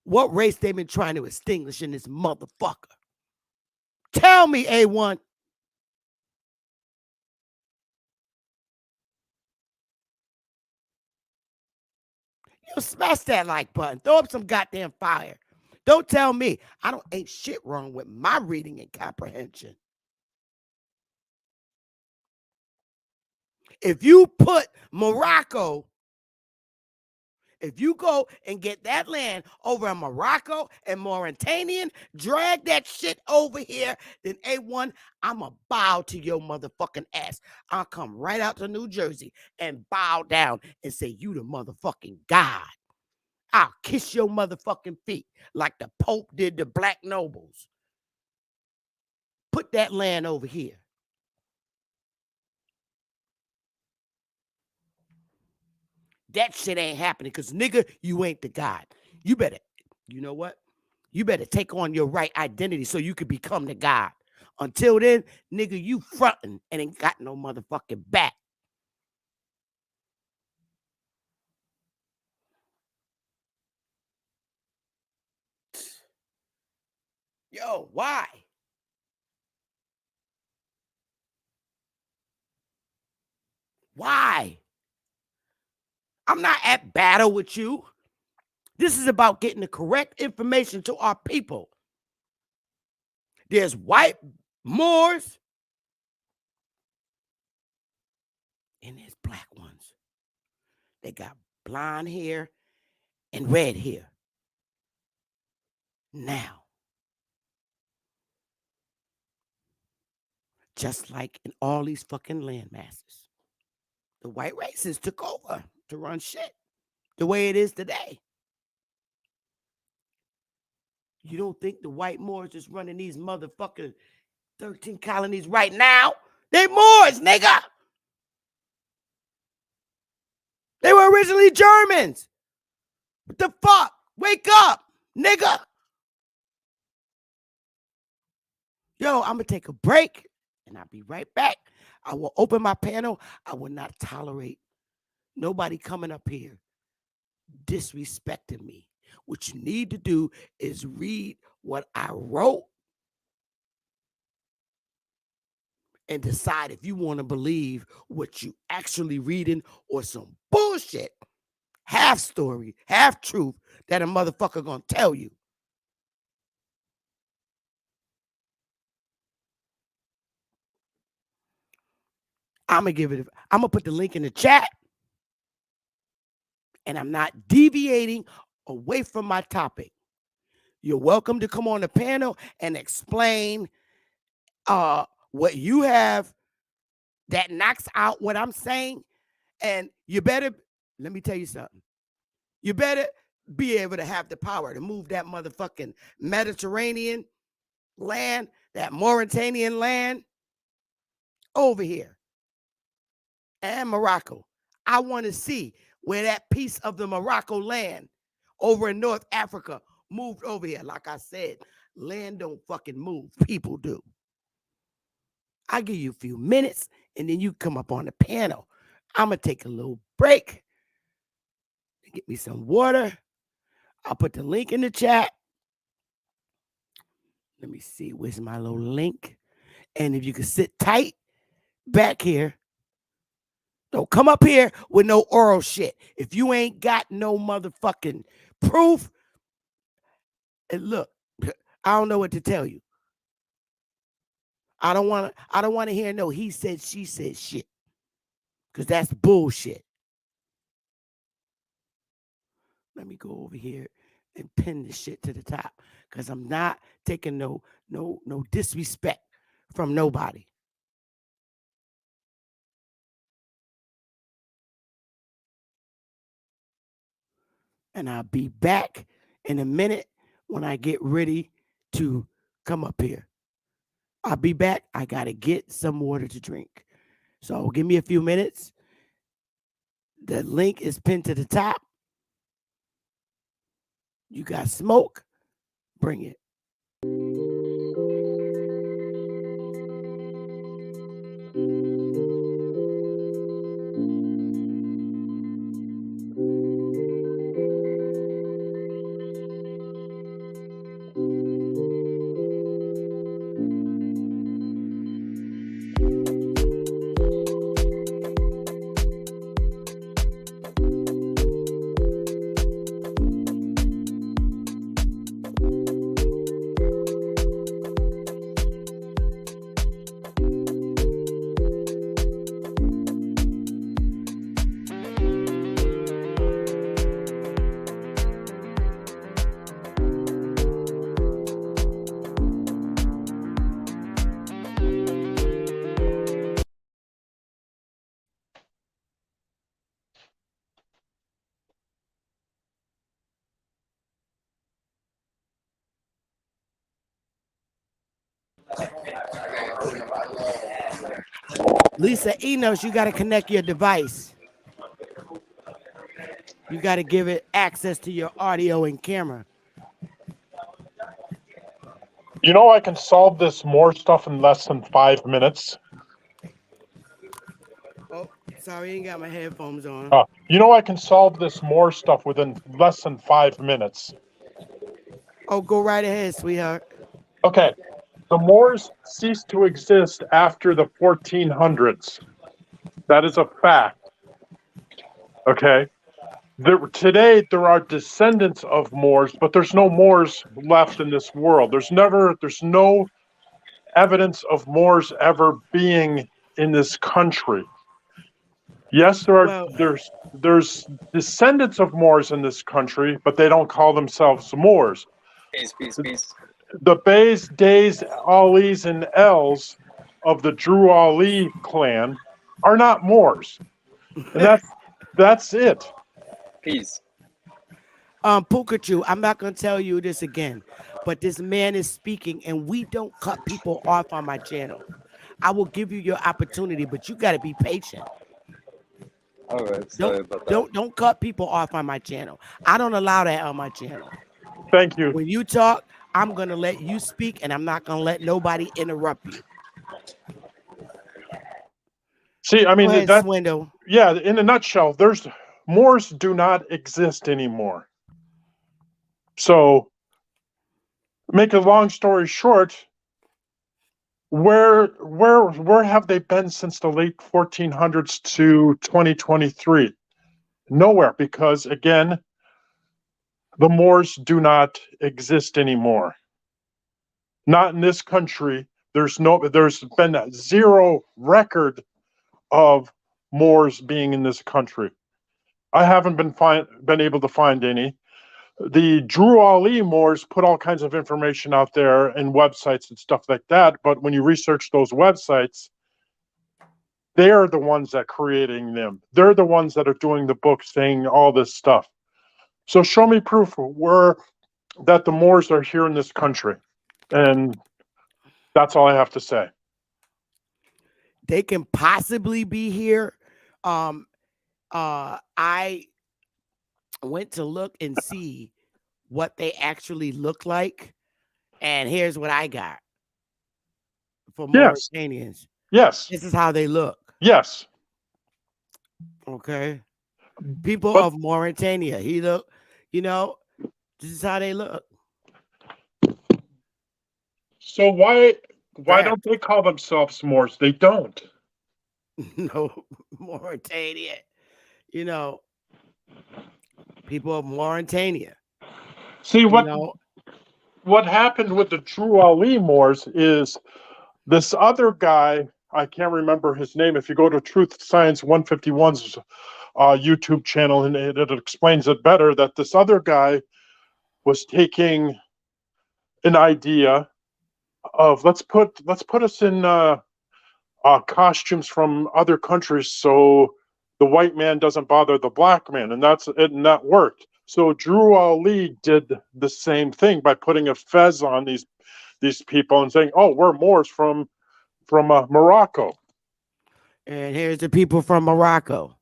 What race they been trying to extinguish in this motherfucker? Tell me, A1. You smash that like button. Throw up some goddamn fire. Don't tell me ain't shit wrong with my reading and comprehension. If you put Morocco, if you go and get that land over in Morocco and Mauritanian, drag that shit over here, then A1, I'ma bow to your motherfucking ass. I'll come right out to New Jersey and bow down and say, you the motherfucking God. I'll kiss your motherfucking feet like the Pope did the black nobles. Put that land over here. That shit ain't happening because, nigga, you ain't the God. You better, you know what? You better take on your right identity so you can become the God. Until then, nigga, you fronting and ain't got no motherfucking back. Yo, why? Why? I'm not at battle with you. This is about getting the correct information to our people. There's white Moors and there's black ones. They got blonde hair and red hair. Now, just like in all these fucking land masses, the white races took over to run shit the way it is today. You don't think the white Moors is running these motherfucking 13 colonies right now? They Moors, nigga. They were originally Germans. What the fuck? Wake up, nigga. Yo, I'm going to take a break and I'll be right back. I will open my panel. I will not tolerate nobody coming up here disrespecting me. What you need to do is read what I wrote and decide if you want to believe what you actually reading or some bullshit, half story, half truth that a motherfucker gonna tell you. I'm gonna put the link in the chat, and I'm not deviating away from my topic. You're welcome to come on the panel and explain what you have that knocks out what I'm saying. And you better, let me tell you something. You better be able to have the power to move that motherfucking Mediterranean land, that Mauritanian land over here. And Morocco. I want to see where that piece of the Morocco land over in North Africa moved over here. Like I said, land don't fucking move. People do. I'll give you a few minutes and then you come up on the panel. I'm going to take a little break. Get me some water. I'll put the link in the chat. Let me see. Where's my little link? And if you can sit tight back here, don't come up here with no oral shit. If you ain't got no motherfucking proof, and look, I don't know what to tell you. I don't want to hear no he said, she said shit. Because that's bullshit. Let me go over here and pin this shit to the top. Because I'm not taking no disrespect from nobody. And I'll be back in a minute when I get ready to come up here. I'll be back. I got to get some water to drink. So give me a few minutes. The link is pinned to the top. You got smoke? Bring it. Lisa Enos, you got to connect your device. You got to give it access to your audio and camera. You know, I can solve this more stuff in less than 5 minutes. Oh, sorry, I ain't got my headphones on. You know, I can solve this more stuff within less than 5 minutes. Oh, go right ahead, sweetheart. Okay. The Moors ceased to exist after the 1400s. That is a fact. Okay. Today, there are descendants of Moors, but there's no Moors left in this world. There's no evidence of Moors ever being in this country. Yes, there's descendants of Moors in this country, but they don't call themselves Moors. Peace. The Bays, Days, Alis, and Els of the Drew Ali clan are not Moors. And that's it. Peace. Pikachu, I'm not gonna tell you this again, but this man is speaking, and we don't cut people off on my channel. I will give you your opportunity, but you got to be patient. All right, sorry about that. Don't cut people off on my channel. I don't allow that on my channel. Thank you. When you talk, I'm gonna let you speak, and I'm not gonna let nobody interrupt you. See, I mean, go ahead, Swindle. Yeah, in a nutshell, Moors do not exist anymore. So, make a long story short, where have they been since the late 1400s to 2023? Nowhere, because again, the Moors do not exist anymore. Not in this country. There's been zero record of Moors being in this country. I haven't been able to find any. The Drew Ali Moors put all kinds of information out there and websites and stuff like that, but when you research those websites, they're the ones that are creating them. They're the ones that are doing the book saying all this stuff. So show me proof that the Moors are here in this country. And that's all I have to say. They can possibly be here. I went to look and see what they actually look like, and here's what I got for Mauritanians. Yes. This is how they look. Yes. Okay. People of Mauritania. This is how they look. So why don't they call themselves Moors? They don't. No, Mauritania. People of Mauritania. See, what happened with the Drew Ali Moors is this other guy, I can't remember his name. If you go to Truth Science 151's YouTube channel, and it explains it better, that this other guy was taking an idea of let's put us in costumes from other countries so the white man doesn't bother the black man, and that worked. So Drew Ali did the same thing by putting a fez on these people and saying, "Oh, we're Moors from Morocco." And here's the people from Morocco.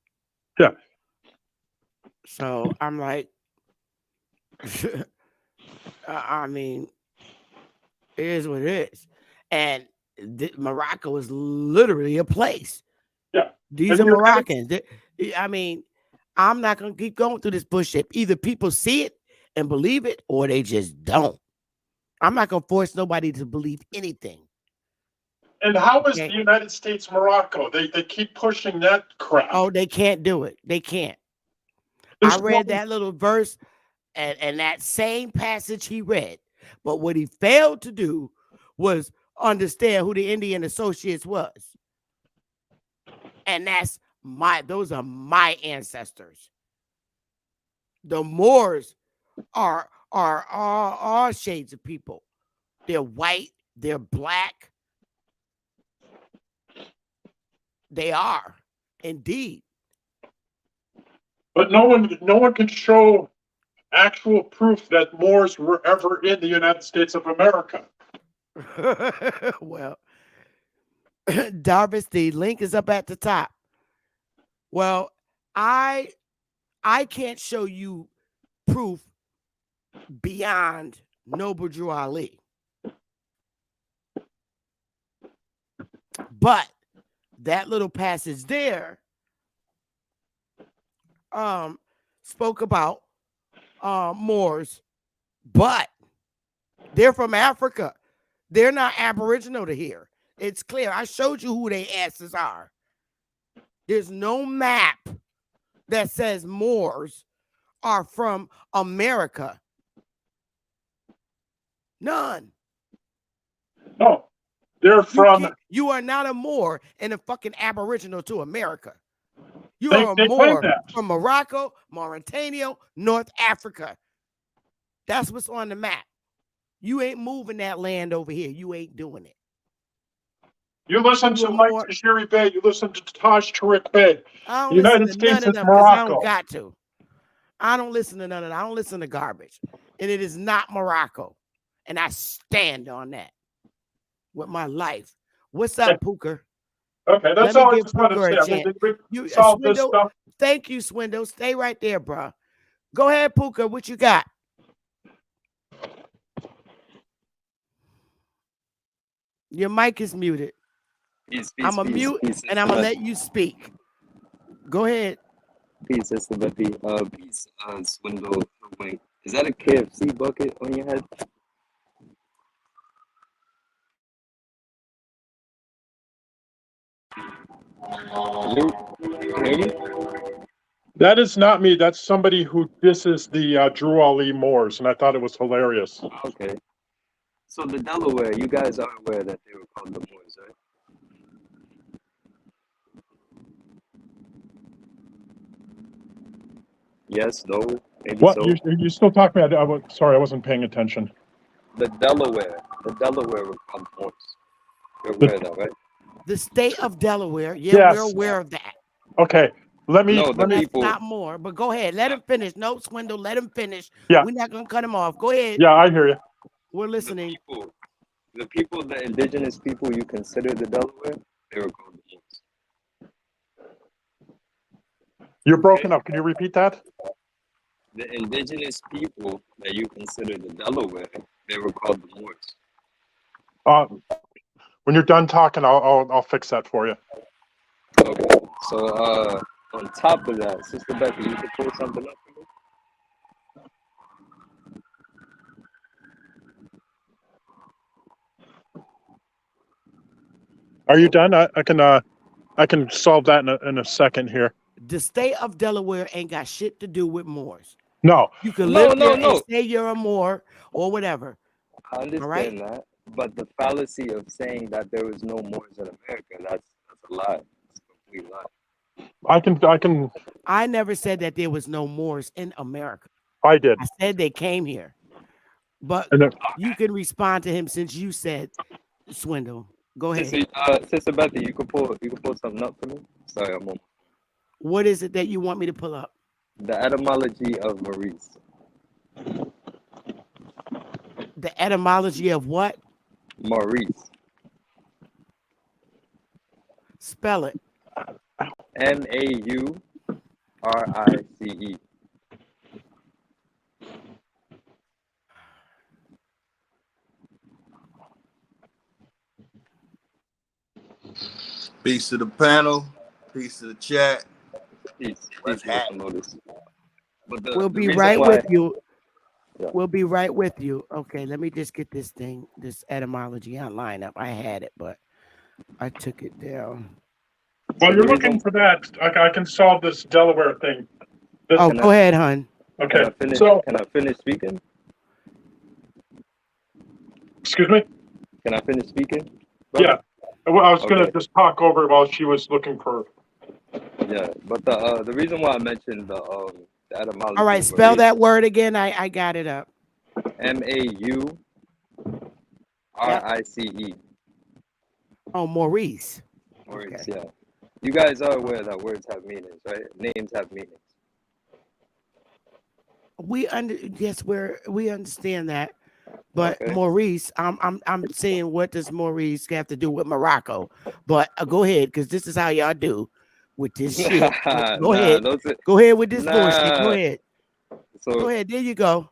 Yeah. So I'm like, I mean, it is what it is. And Morocco is literally a place. Yeah. These are Moroccans. I'm not going to keep going through this bullshit. Either people see it and believe it, or they just don't. I'm not going to force nobody to believe anything. And how is the United States Morocco? They keep pushing that crap. Oh, they can't do it. They can't. I read that little verse and that same passage he read. But what he failed to do was understand who the Indian Associates was. And those are my ancestors. The Moors are all shades of people. They're white, they're black. They are, indeed. But no one can show actual proof that Moors were ever in the United States of America. Well, Darvis, the link is up at the top. Well, I can't show you proof beyond Noble Drew Ali. But that little passage there spoke about Moors, but they're from Africa. They're not aboriginal to here. It's clear. I showed you who their asses are. There's no map that says Moors are from America. None. No, they're from. You are not a Moor and a fucking aboriginal to America. You They are a claim Moor that. from Morocco, Mauritania, North Africa. That's what's on the map. You ain't moving that land over here. You ain't doing it. You listen to Mike Tashiri Bey. You listen to Taj Tariq Bey. I don't The listen United to States none of is them because I Morocco. don't got to. I don't listen to none of that. I don't listen to garbage. And it is not Morocco. And I stand on that with my life. What's up, Pooker? Okay, that's all I just wanted to say. I mean, we solved this stuff. Thank you, Swindle. Stay right there, bro. Go ahead, Pooker. What you got? Your mic is muted. I'm going to mute and I'm going to let you speak. Go ahead. Peace, Sister Bethy. Peace, Swindle. Wait, is that a KFC bucket on your head? That is not me. That's somebody who disses the Drew Ali Moors, and I thought it was hilarious. Okay. So the Delaware, you guys are aware that they were called the Moors, right? Yes, no, maybe What? so. You still talking about? Sorry, I wasn't paying attention. The Delaware were called Moors. You're aware of that, right? The state of Delaware. Yeah, we're aware of that. Okay. Let me. Not more, but go ahead. Let him finish. No, Swindle. Let him finish. Yeah. We're not going to cut him off. Go ahead. Yeah, I hear you. We're listening. The indigenous people you consider the Delaware, they were called the Moors. You're broken up. Can you repeat that? The indigenous people that you consider the Delaware, they were called the Moors. When you're done talking, I'll fix that for you. Okay. So on top of that, Sister Bethy, you could pull something up for me. Are you done? I can solve that in a second here. The state of Delaware ain't got shit to do with Moors. No. You can live there and say you're a Moor or whatever. I understand that, but the fallacy of saying that there was no Moors in America, that's a lie. It's a complete lie. I can. I never said that there was no Moors in America. I did. I said they came here. But you can respond to him since you said Swindle. Go ahead. Sister Bethy, you could pull something up for me. Sorry, I'm on. What is it that you want me to pull up? The etymology of Maurice. The etymology of what? Maurice. Spell it. Maurice. Peace to the panel. Peace to the chat. Peace. We'll be right with you. Yeah. We'll be right with you. Okay, let me just get this etymology online up. I had it, but I took it down. While you're looking for that, I can solve this Delaware thing. Go ahead, hon. Okay. Can I finish speaking? Excuse me? Can I finish speaking? Yeah. Well, I was going to just talk over it while she was looking for. Yeah, but the reason why I mentioned the etymology. All right, spell that word again. I got it up. Maurice. Oh, Maurice. Maurice, okay. Yeah. You guys are aware that words have meanings, right? Names have meanings. We understand that. But Okay. Maurice, I'm saying, what does Maurice have to do with Morocco? But go ahead, because this is how y'all do with this shit. Go Nah, ahead. those are, Go ahead with this bullshit. Go nah. ahead. Go So ahead. There you go.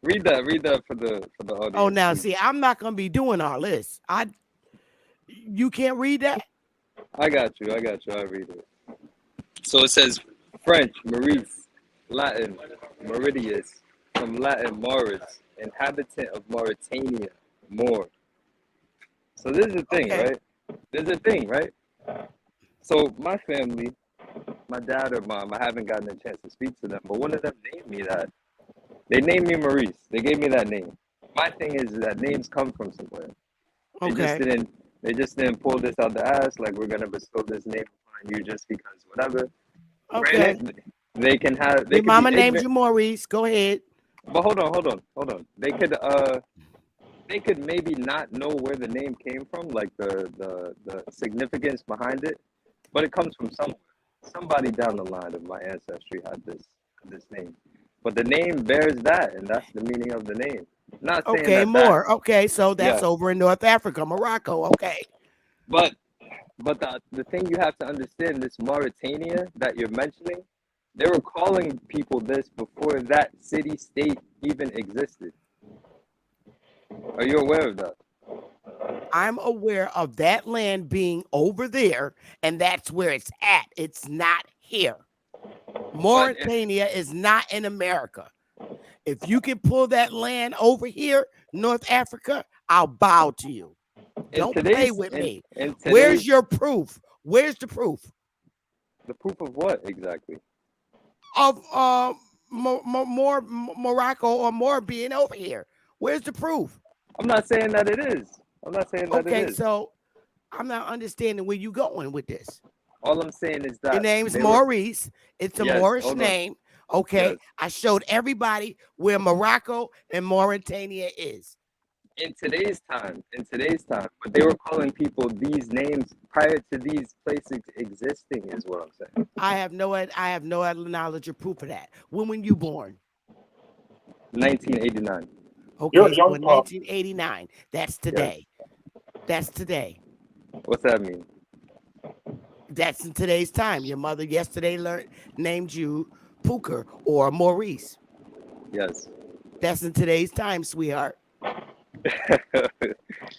read that for the Oh, audience, now please. see, I'm not gonna be doing all this. You can't read that? I got you. I'll read it. So it says French, Maurice, Latin, Mauritius, from Latin Maurits, inhabitant of Mauritania, Moor. So this is the thing, Okay. right? There's a thing, right? So my family, my dad or mom, I haven't gotten a chance to speak to them, but one of them named me that. They named me Maurice. They gave me that name. My thing is that names come from somewhere. Okay. They just didn't pull this out the ass like we're gonna bestow this name upon you just because whatever. Okay. Granted, they Your could be mama named ignorant. you Maurice. Go ahead. But hold on. They could maybe not know where the name came from, like the significance behind it, but it comes from somewhere. Somebody down the line of my ancestry had this name. But the name bears that, and that's the meaning of the name. Not saying Okay, that more. Okay, so that's yes. over in North Africa, Morocco. Okay. But the thing you have to understand, this Mauritania that you're mentioning, they were calling people this before that city state even existed. Are you aware of that? I'm aware of that land being over there, and that's where it's at. It's not here. Mauritania is not in America. If you can pull that land over here, North Africa, I'll bow to you. Don't play with me. Where's your proof? Where's the proof? The proof of what exactly? Of more Morocco or more being over here. Where's the proof? I'm not saying that it is. I'm not saying that it Okay, is. so I'm not understanding where you going with this. All I'm saying is that Your name's Maurice. It's a yes, Moorish hold on. name. Okay. Yes. I showed everybody where Morocco and Mauritania is. In today's time, but they were calling people these names prior to these places existing, is what I'm saying. I have no other knowledge or proof of that. When were you born? 1989. Okay, so in 1989, that's today. Yes. That's today. What's that mean? That's in today's time. Your mother yesterday named you Pooker or Maurice. Yes. That's in today's time, sweetheart.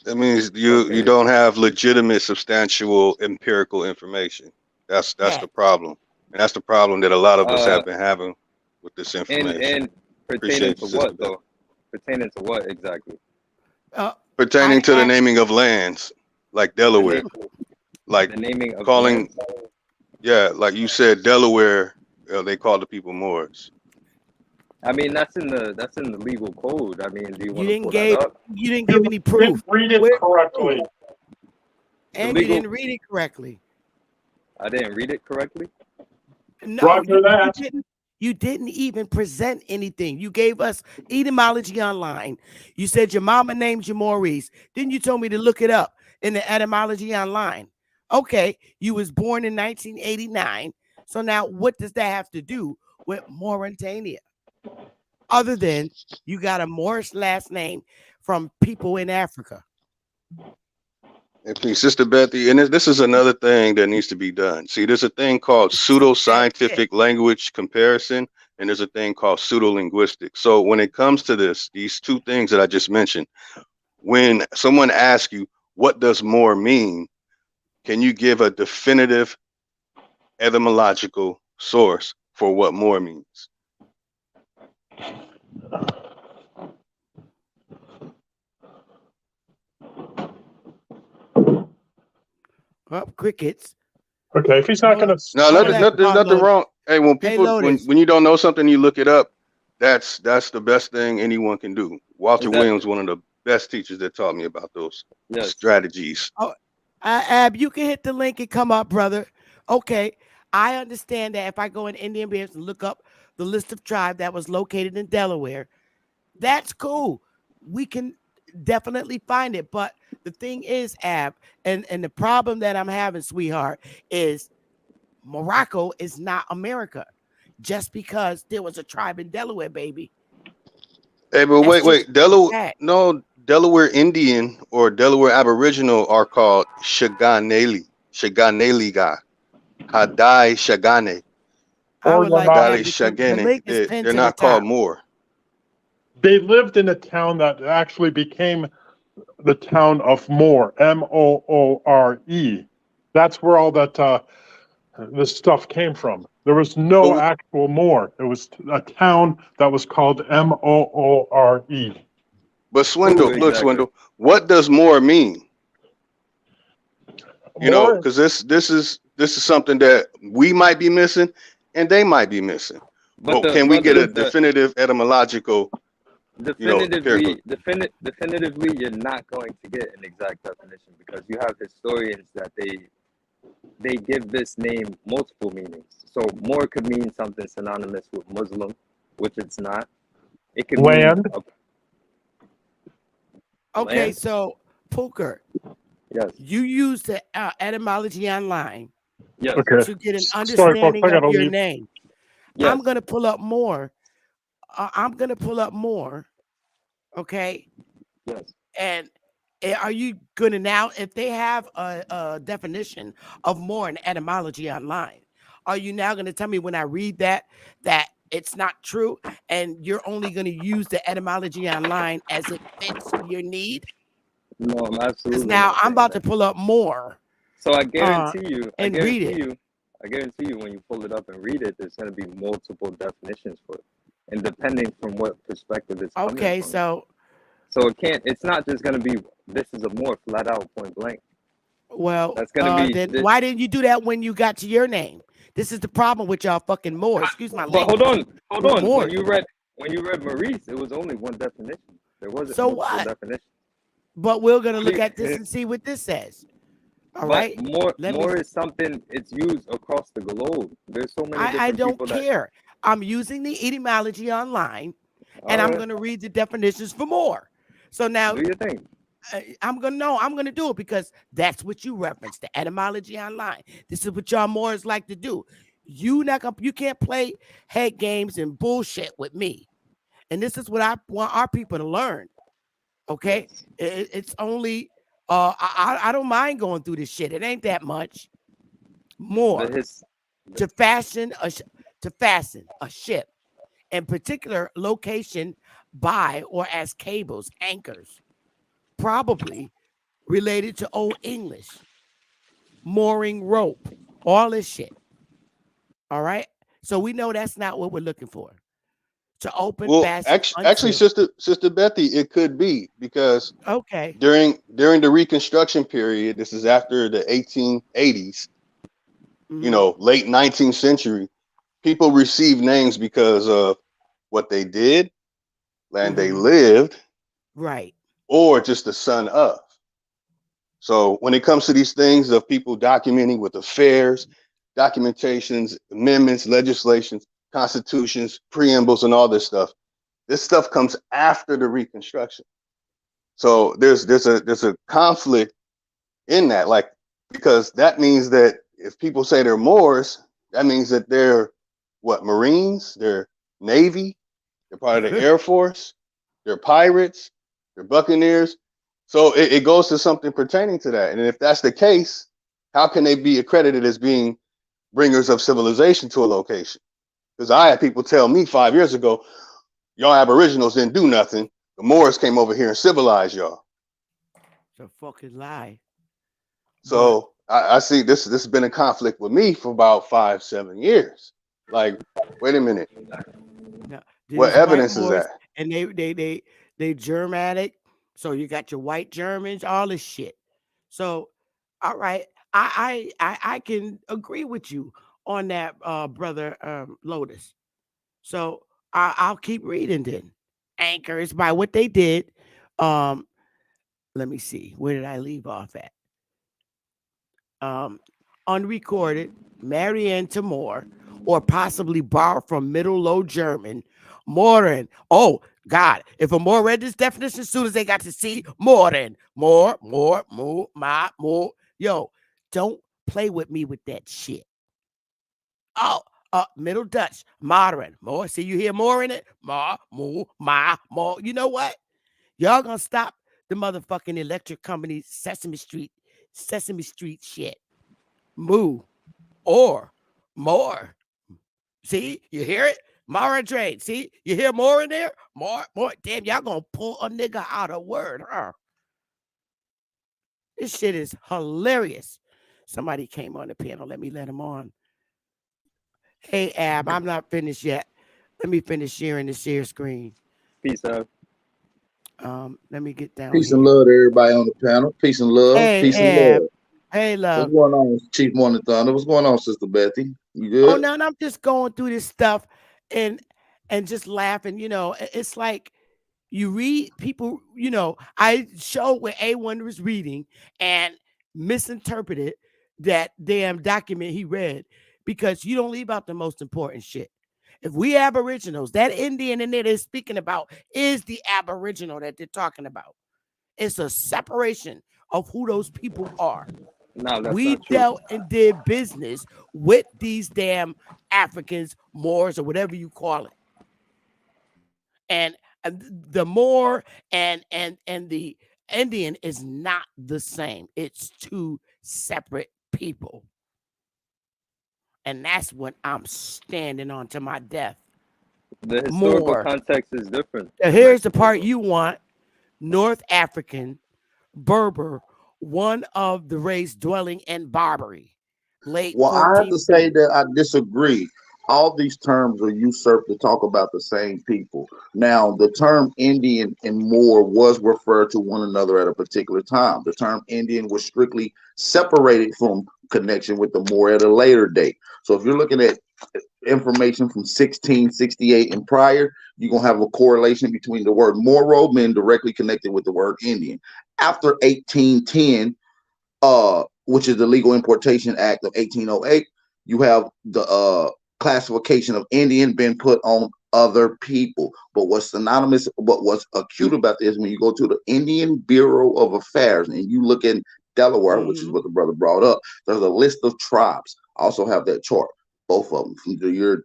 That means you don't have legitimate, substantial, empirical information. That's the problem, and that's the problem that a lot of us have been having with this information. And pertaining to what though? Pertaining to what exactly? Pertaining to the naming of lands, like Delaware, like the naming of calling. lands? Yeah, like you said, Delaware. They call the people Moors. I mean, that's in the legal code. I mean, do you want to pull that up? You didn't give any proof. Read it correctly. And you didn't read it correctly. I didn't read it correctly? No, you didn't even present anything. You gave us etymology online. You said your mama named you Maurice. Then you told me to look it up in the etymology online. Okay, you was born in 1989. So now what does that have to do with Mauritania? Other than you got a Moorish last name from people in Africa. And please, Sister Bethy, and this is another thing that needs to be done. See, there's a thing called pseudoscientific language comparison, and there's a thing called pseudolinguistics. So when it comes to these two things that I just mentioned, when someone asks you, what does more mean? Can you give a definitive etymological source for what more means? Crickets. Okay, if he's not going to. No, there's nothing wrong. Hey, when people when you don't know something, you look it up. That's the best thing anyone can do. Walter Williams, one of the best teachers that taught me about those strategies. Oh, Ab, you can hit the link and come up, brother. Okay, I understand that if I go in Indian Bears and look up the list of tribes that was located in Delaware, that's cool. We can definitely find it. But the thing is, Ab, and the problem that I'm having, sweetheart, is Morocco is not America. Just because there was a tribe in Delaware, baby. Hey, but That's just wait. a Delaware, fact. no, Delaware Indian or Delaware Aboriginal are called Shaganeli. Shaganeli guy. Hadai Shagane. I Or would like Lenape. that Hadali because the Shagane. link is pinned They're to the not called top. Moor. They lived in a town that actually became the town of Moore, Moore. That's where all that this stuff came from. There was no But actual Moore. It was a town that was called Moore. Swindle, look, Exactly. Swindle. What does Moor mean? You know, Moore, because this is something that we might be missing, and they might be missing. But But the can we but get a the definitive etymological, character? definitively, you're not going to get an exact definition because you have historians that they give this name multiple meanings. So more could mean something synonymous with Muslim, which it's not. It could mean land. a Okay, land. so Pooker, Yes. you use the etymology online Yes. Okay. to get an Sorry, folks. I understanding of gotta your leave. name. Yes. I'm gonna pull up more. I'm gonna pull up more. Okay, Yes. and are you gonna now? If they have a definition of more in etymology online, are you now gonna tell me when I read that it's not true, and you're only gonna use the etymology online as it fits your need? No, I'm Because absolutely now not I'm saying about to that. pull up more So I and read it. guarantee you when you pull it up and read it, there's going to be multiple definitions for it. And depending from what perspective it's coming Okay, from. so So it's not just going to be, this is a more flat out point blank. well, That's going to be, then why didn't you do that when you got to your name? This is the problem with y'all fucking Moors. Excuse my but language. hold With on. Moors. When you read Maurice, it was only one definition. There wasn't So multiple what? definitions. But we're gonna look at this and see what this says. All But right. more is something it's used across the globe. There's so many I different don't people that. care. I'm using the etymology online, and All I'm right, gonna read the definitions for more. So now do your thing. I'm gonna do it because that's what you reference, the etymology online. This is what y'all Moors like to do. You can't play head games and bullshit with me. And this is what I want our people to learn. Okay, Yes. it's only I don't mind going through this shit. It ain't that much The more his to fasten a ship, in particular location by or as cables, anchors, probably related to Old English, mooring rope, all this shit. All right, so we know that's not what we're looking for. To open, Well, fasten, actually, until. sister Bethy, it could be because Okay. during the Reconstruction period, this is after the 1880s, Mm-hmm. late 19th century, people received names because of what they did, land they Mm-hmm. lived, Right. or just the son of. So when it comes to these things of people documenting with affairs, documentations, amendments, legislations, constitutions, preambles, and all this stuff comes after the Reconstruction. So there's a conflict in that, like, because that means that if people say they're Moors, that means that they're what, Marines, they're Navy, they're part of the Air Force, they're pirates, they're Buccaneers. So it goes to something pertaining to that. And if that's the case, how can they be accredited as being bringers of civilization to a location? Because I had people tell me 5 years ago, y'all Aboriginals didn't do nothing. The Moors came over here and civilized y'all. It's a fucking lie. But So I see this has been a conflict with me for about 5-7 years. Like, wait a minute, no, what these white evidence is Moors, that? and they Germanic. So you got your white Germans, all this shit. So, all right, I can agree with you on that, brother, Lotus. So I'll keep reading then. Anchors by what they did. Um, Let me see. Where did I leave off at? Um, Unrecorded, Marianne to Moore, or possibly borrowed from Middle Low German, Morin. Oh God! If a Moor read this definition, as soon as they got to see Morin, more, more. Yo, don't play with me with that shit. Oh, Middle Dutch, modern, more. See, you hear more in it? Ma, moo, ma, more. You know what? Y'all gonna stop the motherfucking electric company Sesame Street shit. Moo or more. See, you hear it? Mara Drain. See, you hear more in there? More. Damn, y'all gonna pull a nigga out of word, huh? This shit is hilarious. Somebody came on the panel. Let me let him on. Hey, Ab, I'm not finished yet. Let me finish sharing the share screen. Peace out. Let me get down Peace and here. love to everybody on the panel. Peace and love. Hey, Peace and Ab. love. Hey, What's love. going on, Chief Morning Thunder? What's going on, Sister Bethy? You Oh, good? no, I'm just going through this stuff and just laughing. You know, it's like you read people, you know, I showed where A1 was reading and misinterpreted that damn document he read because you don't leave out the most important shit. If we Aboriginals, that Indian in there they're speaking about is the Aboriginal that they're talking about. It's a separation of who those people are. No, that's We not true. dealt and did business with these damn Africans, Moors, or whatever you call it. And the Moor and the Indian is not the same. It's two separate people. And that's what I'm standing on to my death. The historical More. context is different. Now, here's the part you want. North African, Berber, one of the race dwelling in Barbary, late Well, I have 14th to say century. that I disagree. All these terms are usurped to talk about the same people. Now, the term Indian and Moor was referred to one another at a particular time. The term Indian was strictly separated from connection with the Moor at a later date. So if you're looking at information from 1668 and prior, you're going to have a correlation between the word Moro being directly connected with the word Indian. After 1810, which is the Legal Importation Act of 1808, you have the classification of Indian being put on other people. But what's synonymous, but what's acute about this, when you go to the Indian Bureau of Affairs and you look in Delaware, which is what the brother brought up, there's a list of tribes. I also have that chart, both of them, from the year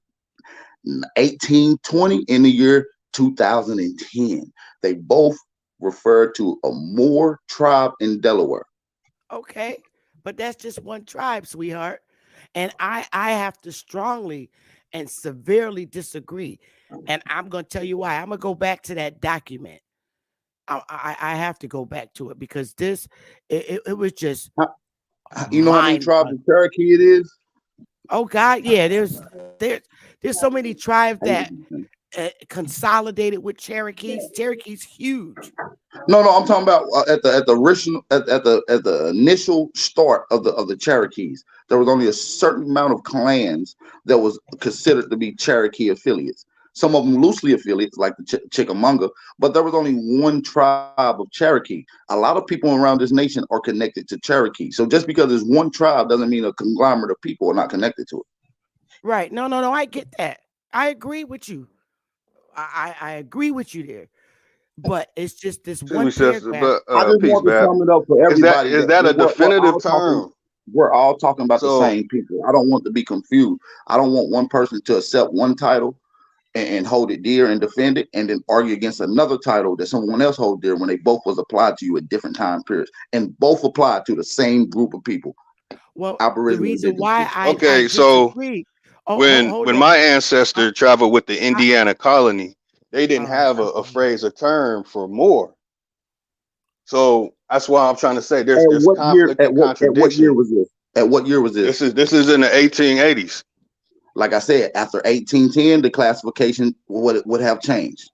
1820 and the year 2010. They both refer to a Moor tribe in Delaware. Okay, but that's just one tribe, sweetheart. And I have to strongly and severely disagree. And I'm going to tell you why. I'm going to go back to that document. I have to go back to it because it was just You know how many mind. tribes in Cherokee it is? Oh God, yeah. There's so many tribes that consolidated with Cherokees. Cherokees huge. No, I'm talking about at the original at the initial start of the Cherokees. There was only a certain amount of clans that was considered to be Cherokee affiliates. Some of them loosely affiliates, like the Chickamauga, but there was only one tribe of Cherokee. A lot of people around this nation are connected to Cherokee. So just because there's one tribe doesn't mean a conglomerate of people are not connected to it. Right. No. I get that. I agree with you. I agree with you there. But it's just this one paragraph. I just Peace, want to Bab. sum it up for Is that everybody that a definitive term? we're all talking about the So same people. I don't want to be confused. I don't want one person to accept one title and hold it dear and defend it, and then argue against another title that someone else holds dear when they both was applied to you at different time periods and both applied to the same group of people. Well, the Aboriginal reason indigenous why people. I okay, so disagree. Oh, hold when on. my ancestor traveled with the Indiana colony, they didn't Oh, have a phrase, a term for Moor. So that's why I'm trying to say At there's what year? conflict and At what year contradiction. was this? At what year was this? This is in the 1880s. Like I said, after 1810, the classification would have changed.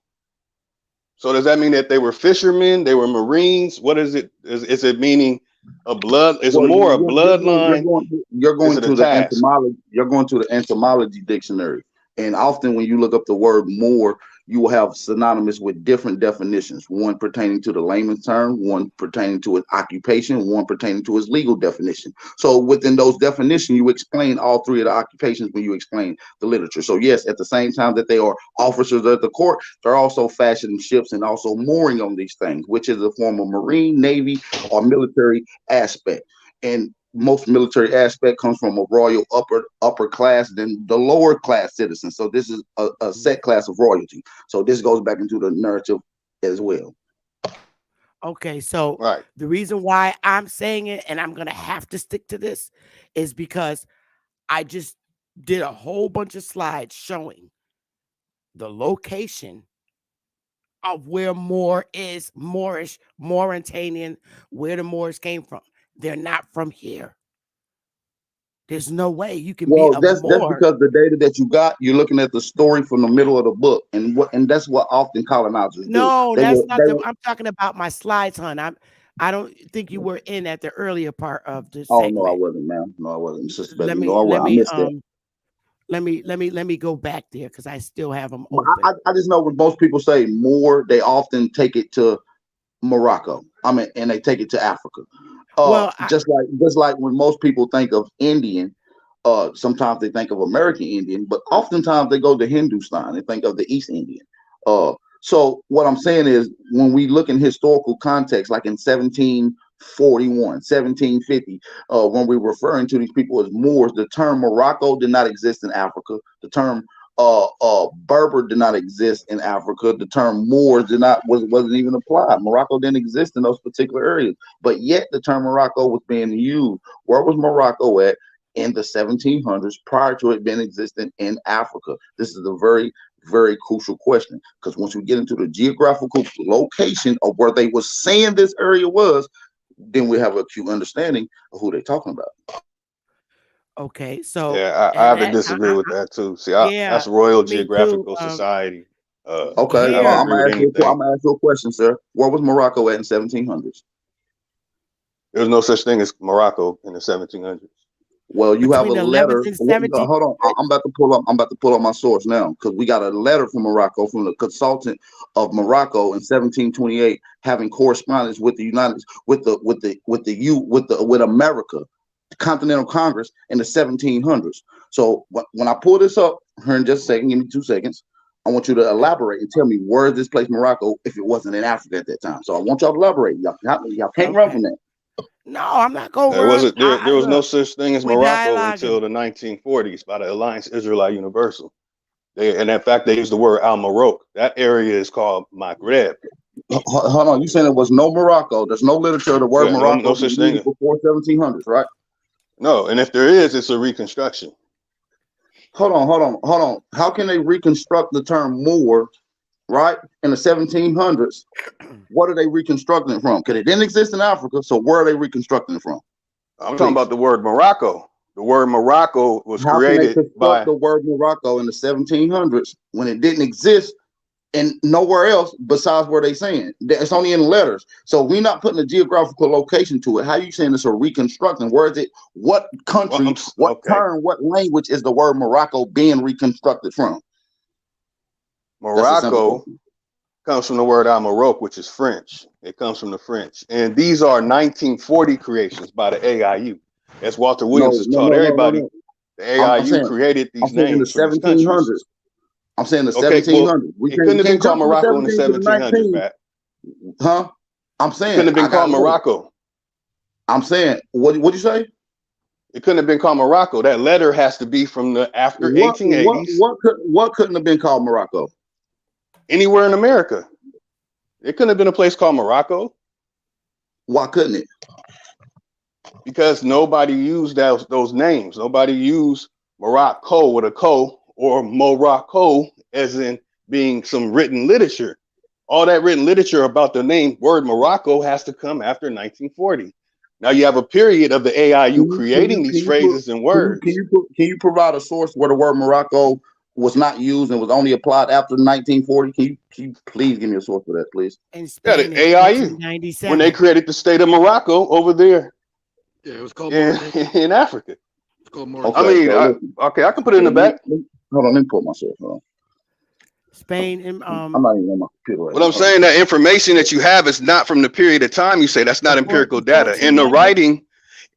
So does that mean that they were fishermen? They were Marines? What is it? Is it meaning a blood? Is Well, more a bloodline? you're Is going it a to the task? entomology. You're going to the entomology dictionary, and often when you look up the word Moor, you will have synonymous with different definitions. One pertaining to the layman's term, one pertaining to his occupation, one pertaining to his legal definition. So within those definitions, you explain all three of the occupations when you explain the literature. So yes, at the same time that they are officers at the court, they're also fashioning ships and also mooring on these things, which is a form of marine, navy, or military aspect. And most military aspect comes from a royal upper class than the lower class citizens. So this is a set class of royalty. So this goes back into the narrative as well. Okay, so Right. the reason why I'm saying it, and I'm gonna have to stick to this, is because I just did a whole bunch of slides showing the location of where Moor is, Moorish, Mauritanian, where the Moors came from. They're not from here. There's no way you can be Well, a that's Moor. because the data that you got, you're looking at the story from the middle of the book, and that's what often colonizers do. No, They that's will not they the. will, I'm talking about my slides, hon. I don't think you were in at the earlier part of the oh no, I segment. wasn't, ma'am. No, I wasn't. Sister Betty, Let no, me I, let wasn't. I me missed that. let me go back there because I still have them But open. I just know when most people say more, they often take it to Morocco. I mean, and they take it to Africa. Well, Just like when most people think of Indian, sometimes they think of American Indian, but oftentimes they go to Hindustan and think of the East Indian. So what I'm saying is when we look in historical context, like in 1741, 1750, when we're referring to these people as Moors, the term Morocco did not exist in Africa. The term Berber did not exist in Africa. The term Moors wasn't even applied. Morocco didn't exist in those particular areas, but yet the term Morocco was being used. Where was Morocco at in the 1700s prior to it being existent in Africa? This is a very, very crucial question, because once we get into the geographical location of where they were saying this area was, then we have a acute understanding of who they're talking about. okay, so Yeah, I and have to that disagree with that too. See, yeah, that's Royal me too. Geographical Society. Okay, I don't Here, I'm agree with anything. gonna ask you a question, sir. Where was Morocco at in 1700s? There was no such thing as Morocco in the 1700s. Well, you have between a the 11th letter. and 17th. Hold on, I'm about to pull up. I'm about to pull up my source now, because we got a letter from Morocco from the consultant of Morocco in 1728, having correspondence with the with America, the Continental Congress in the 1700s. So when I pull this up here in just a second, give me 2 seconds. I want you to elaborate and tell me where is this place Morocco if it wasn't in Africa at that time. So I want y'all to elaborate. Y'all can't run Okay. from that. No, I'm not gonna There run. wasn't there was no Look, such thing as we Morocco until dialoguing. the 1940s by the Alliance Israelite Universal. And in fact, they use the word Al Maroc. That area is called Maghreb. Hold on, you saying there was no Morocco? There's no literature of the word Yeah, no Morocco being such thing. used before 1700s, right? No, and if there is, it's a reconstruction. Hold on. How can they reconstruct the term Moor, right, in the 1700s? What are they reconstructing it from? Because it didn't exist in Africa, so where are they reconstructing it from? I'm talking Please. about the word Morocco. The word Morocco was How can they created construct by the word Morocco in the 1700s when it didn't exist and nowhere else besides where they saying? It's only in letters. So we're not putting a geographical location to it. How you saying it's a reconstruction? Where is it? What country, what okay. term, what language is the word Morocco being reconstructed from? Morocco comes from the word Al Maroc, which is French. It comes from the French. And these are 1940 creations by the AIU. As Walter Williams has taught everybody, the AIU created these in the names for these countries. 1700s. I'm saying the Okay, 1700s. well, it couldn't have been called Morocco in the 1700s, Pat. Huh? I'm saying it couldn't have been called Morocco. I'm saying, what'd you say? It couldn't have been called Morocco. That letter has to be from the after 1880s. What couldn't have been called Morocco? Anywhere in America. It couldn't have been a place called Morocco. Why couldn't it? Because nobody used those names. Nobody used Morocco with a co or Morocco as in being some written literature. All that written literature about the name word Morocco has to come after 1940. Now you have a period of the AIU creating these phrases and words. Can you provide a source where the word Morocco was not used and was only applied after 1940? Can you please give me a source for that, please? In Spain, the AIU, when they created the state of Morocco over there. Yeah, it was called in Africa. It's called Okay, I can put it in the back. Hold on, let me pull my source. Hold on. Spain and I'm not even on my computer right What I'm saying, that information that you have is not from the period of time you say. That's not empirical data. In the writing,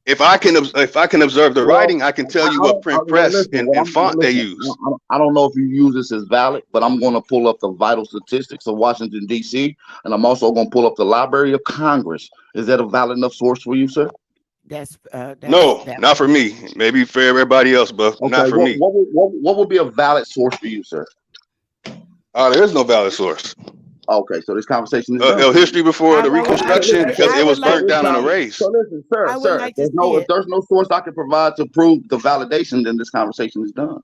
if I can observe the writing, I can tell you what print press and font they use. I don't know if you use this as valid, but I'm going to pull up the vital statistics of Washington, D.C., and I'm also going to pull up the Library of Congress. Is that a valid enough source for you, sir? No, not for me. Maybe for everybody else, but Okay, not for me. what would be a valid source for you, sir? There is no valid source. Okay, so this conversation is done. History before the Reconstruction, Listen, because it was burnt down in a race. So listen, sir, if there's no source I can provide to prove the validation, then this conversation is done.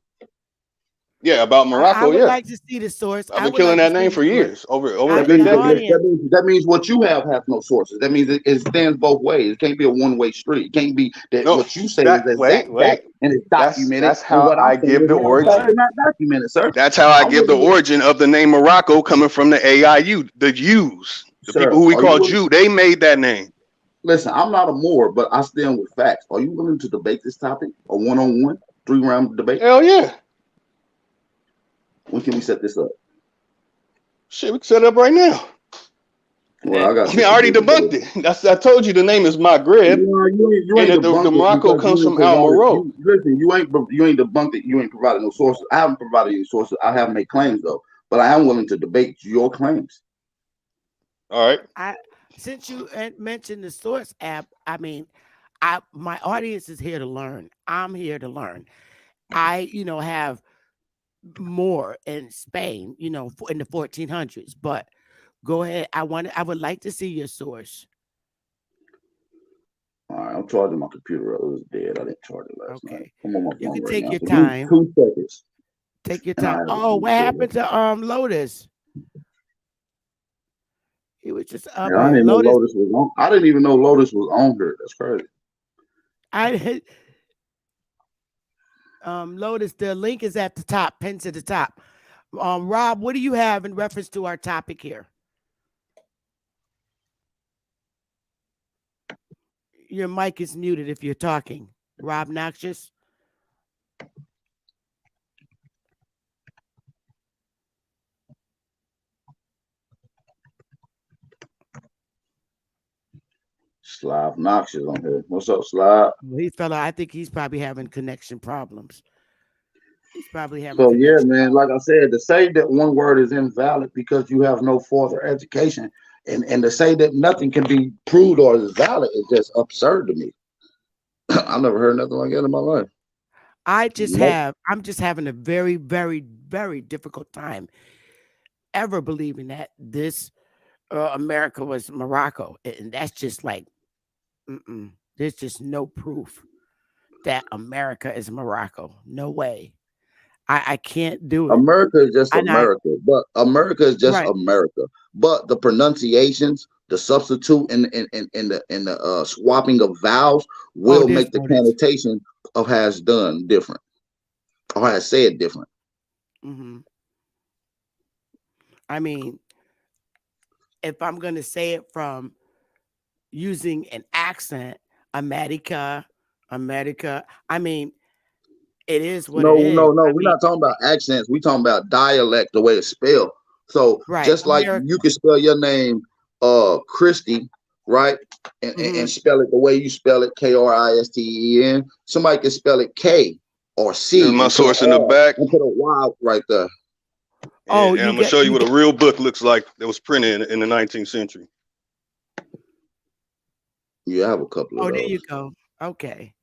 Yeah, about Morocco. I would Yeah, like to see the source. I've been killing that name for years, over a in the decade. audience. That means what you have has no sources. That means it stands both ways. It can't be a one-way street. It can't be that what you say is exact fact and it's documented. That's how and what I I'm saying give the is origin. not documented, sir. That's how I give the origin of the name Morocco coming from the AIU, the Jews, the people who we call Jew. They made that name. Listen, I'm not a Moor, but I stand with facts. Are you willing to debate this topic? A one-on-one, 3-round debate? Hell yeah. When can we set this up? Shit, we can set it up right now. Well, I already debunked it. I told you the name is Maghreb. You ain't and the Morocco comes from Al Morocco. Listen, you ain't debunked it. You ain't provided no sources. I haven't provided any sources. I haven't made claims though, but I am willing to debate your claims. All right. Since you mentioned the source app, I mean, my audience is here to learn. I'm here to learn. I have more in Spain, in the 1400s, but go ahead. I would like to see your source. All right, I'm charging my computer. It was dead. I didn't charge it last night. I'm on my phone You can right take now. your time. 2 seconds. Take your time. Oh, what happened to Lotus? He was just up. I didn't know Lotus was on. I didn't even know Lotus was on here. That's crazy. Lotus, the link is at the top, pinned to the top. Rob, what do you have in reference to our topic here? Your mic is muted if you're talking. Rob Noxious. Slav Noxious on here. What's up, Slav? I think he's probably having connection problems. He's probably having. So yeah, man. Like I said, to say that one word is invalid because you have no further education, and to say that nothing can be proved or is valid is just absurd to me. I never heard nothing like that in my life. I'm just having a very, very, very difficult time ever believing that this America was Morocco, and that's just like, there's just no proof that America is Morocco. No way. I can't do it. America is just America, but America is just America. But the pronunciations, the substitute, and the swapping of vowels will make the connotation of has done different or has said different. I mean, if I'm going to say it from using an accent, America, I mean, it is what it is. No, we're not talking about accents. We're talking about dialect, the way it's spelled. So just like you can spell your name Christy, right? And spell it the way you spell it, Kristen. Somebody can spell it K or C. Here's my source in the back. And put a Y right there. And I'm gonna show you what a real book looks like that was printed in the 19th century. You have a couple of those. There you go. Okay.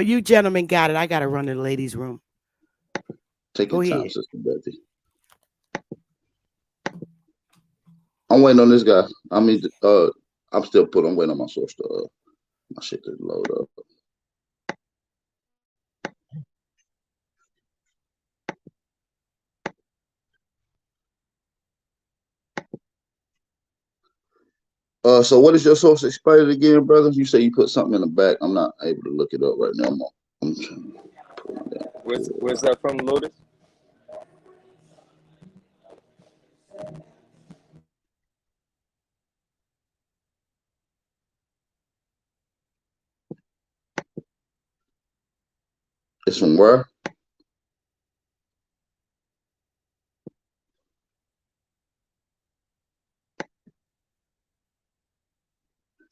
You gentlemen got it. I got to run to the ladies' room. Take your time, Sister Bethy. I'm waiting on this guy. I mean, I'm waiting on my source to my shit to load up. So what is your source? Explain it again, brother. You say you put something in the back. I'm not able to look it up right now. I'm trying to pull it down. Where's that from, Lotus? It's from where?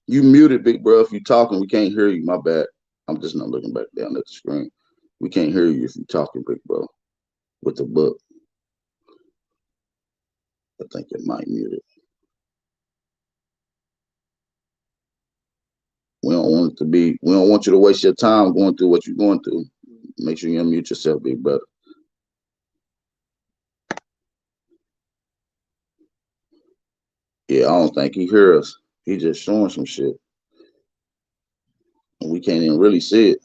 You muted, big bro. If you're talking, we can't hear you. My bad. I'm just not looking back down at the screen. We can't hear you if you're talking, big bro. With the book. I think it might mute it. We don't want it to be. We don't want you to waste your time going through what you're going through. Make sure you unmute yourself, big brother. Yeah, I don't think he hear us. He just showing some shit, and we can't even really see it.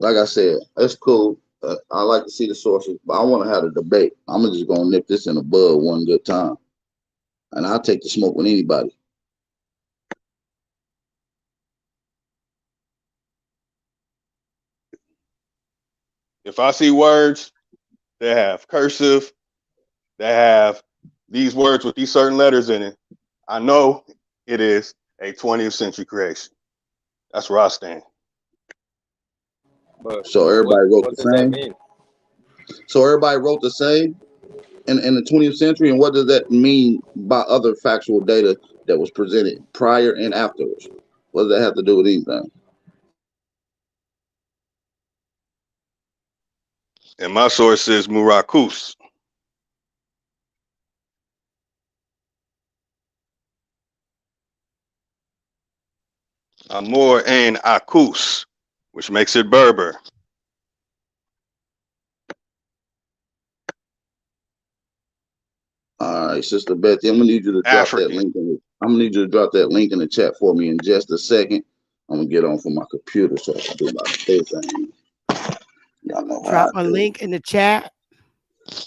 Like I said, that's cool. I like to see the sources, but I want to have a debate. I'm just gonna nip this in the bud one good time, and I'll take the smoke with anybody. If I see words that have cursive, that have these words with these certain letters in it, I know it is a 20th century creation. That's where I stand. So everybody wrote what the does that same. mean? So everybody wrote the same in the 20th century, and what does that mean by other factual data that was presented prior and afterwards? What does that have to do with anything? And my source is Murakus. Amor and Akus, which makes it Berber. All right, Sister Bethy, I'm gonna need you to drop African. that link. I'm gonna need you to drop that link in the chat for me in just a second. I'm gonna get on from my computer so I can do my thing. Y'all know how Drop I a do. link in the chat.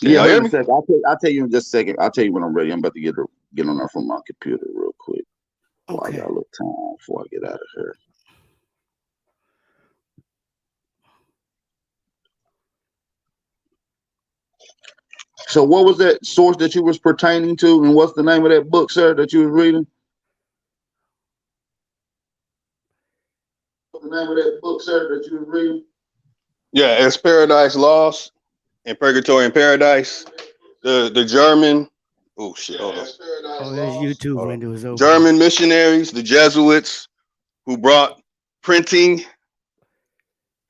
Yeah, hold on a second. I'll tell you in just a second. I'll tell you when I'm ready. I'm about to get on there from my computer real quick. Okay. I got a little time before I get out of here. So what was that source that you was pertaining to, and what's the name of that book, sir, that you was reading? What's the name of that book, sir, that you was reading? Yeah, it's Paradise Lost and Purgatory in Paradise. The German, oh shit, hold on. Oh, his YouTube window is open. German missionaries, the Jesuits, who brought printing.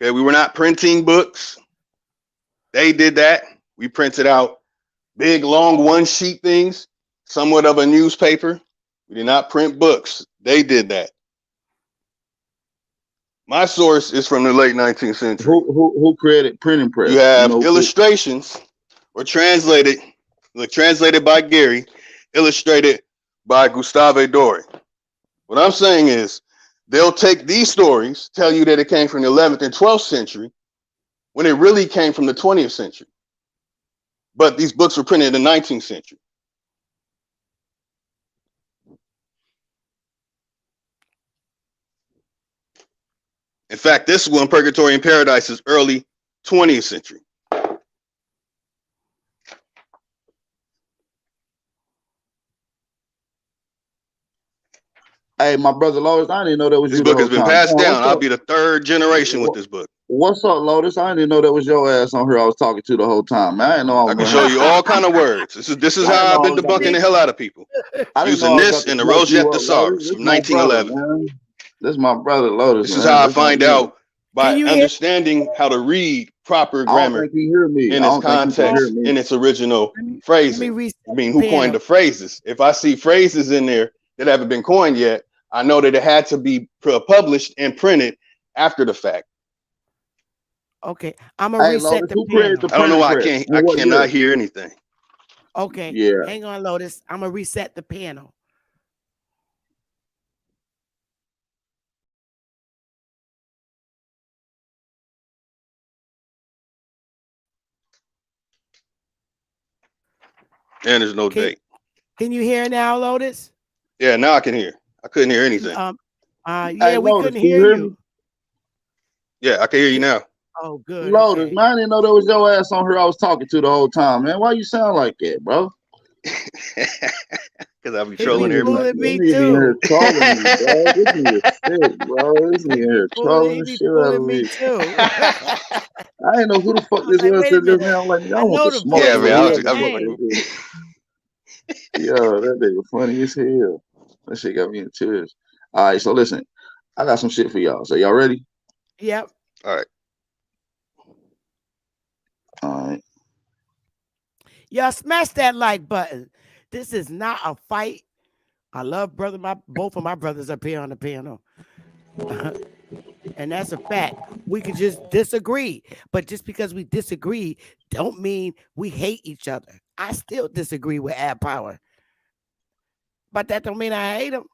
Okay, we were not printing books. They did that. We printed out big, long one-sheet things, somewhat of a newspaper. We did not print books. They did that. My source is from the late 19th century. Who created printing press? You have illustrations, or translated by Gary, illustrated by Gustave Doré. What I'm saying is, they'll take these stories, tell you that it came from the 11th and 12th century, when it really came from the 20th century. But these books were printed in the 19th century. In fact, this one, Purgatory in Paradise, is early 20th century. Hey, my brother Lotus, I didn't know that was This you book the has whole been time. passed Man, down. I'll be the third generation with this book. What's up, Lotus? I didn't know that was your ass on here I was talking to the whole time. Man, I didn't know I was I can show you all kind of words. This is how I've been debunking the hell out of people. Using this and the Rosette Thesaurus from 1911. Man. This is my brother Lotus. This is how I find out by understanding how to read proper grammar in its context, in its original phrasing. I mean, who coined the phrases? If I see phrases in there that haven't been coined yet, I know that it had to be published and printed after the fact. Okay, I'm gonna reset the panel. I don't know why I cannot hear anything. Okay, yeah. Hang on, Lotus. I'm gonna reset the panel. And there's no date. Can you hear now, Lotus? Yeah, now I can hear. I couldn't hear anything. Yeah, we couldn't hear you. Yeah, I can hear you now. Oh, good. Lotus, man, I didn't know that was your ass on here I was talking to the whole time, man. Why you sound like that, bro? Because I be trolling everybody. Me too. Trolling me, bro. This nigga sick, bro. This nigga here trolling the shit out of me. Too. I didn't know who the fuck this was till just now. I'm like, I want to smoke. Yeah, man, I was Yo, that nigga funny as hell. That shit got me in tears. All right, so listen, I got some shit for y'all. So y'all ready? Yep. All right. All right. Y'all smash that like button. This is not a fight. I love both of my brothers up here on the panel. And that's a fact. We could just disagree. But just because we disagree, don't mean we hate each other. I still disagree with Ad Power. But that don't mean I hate him.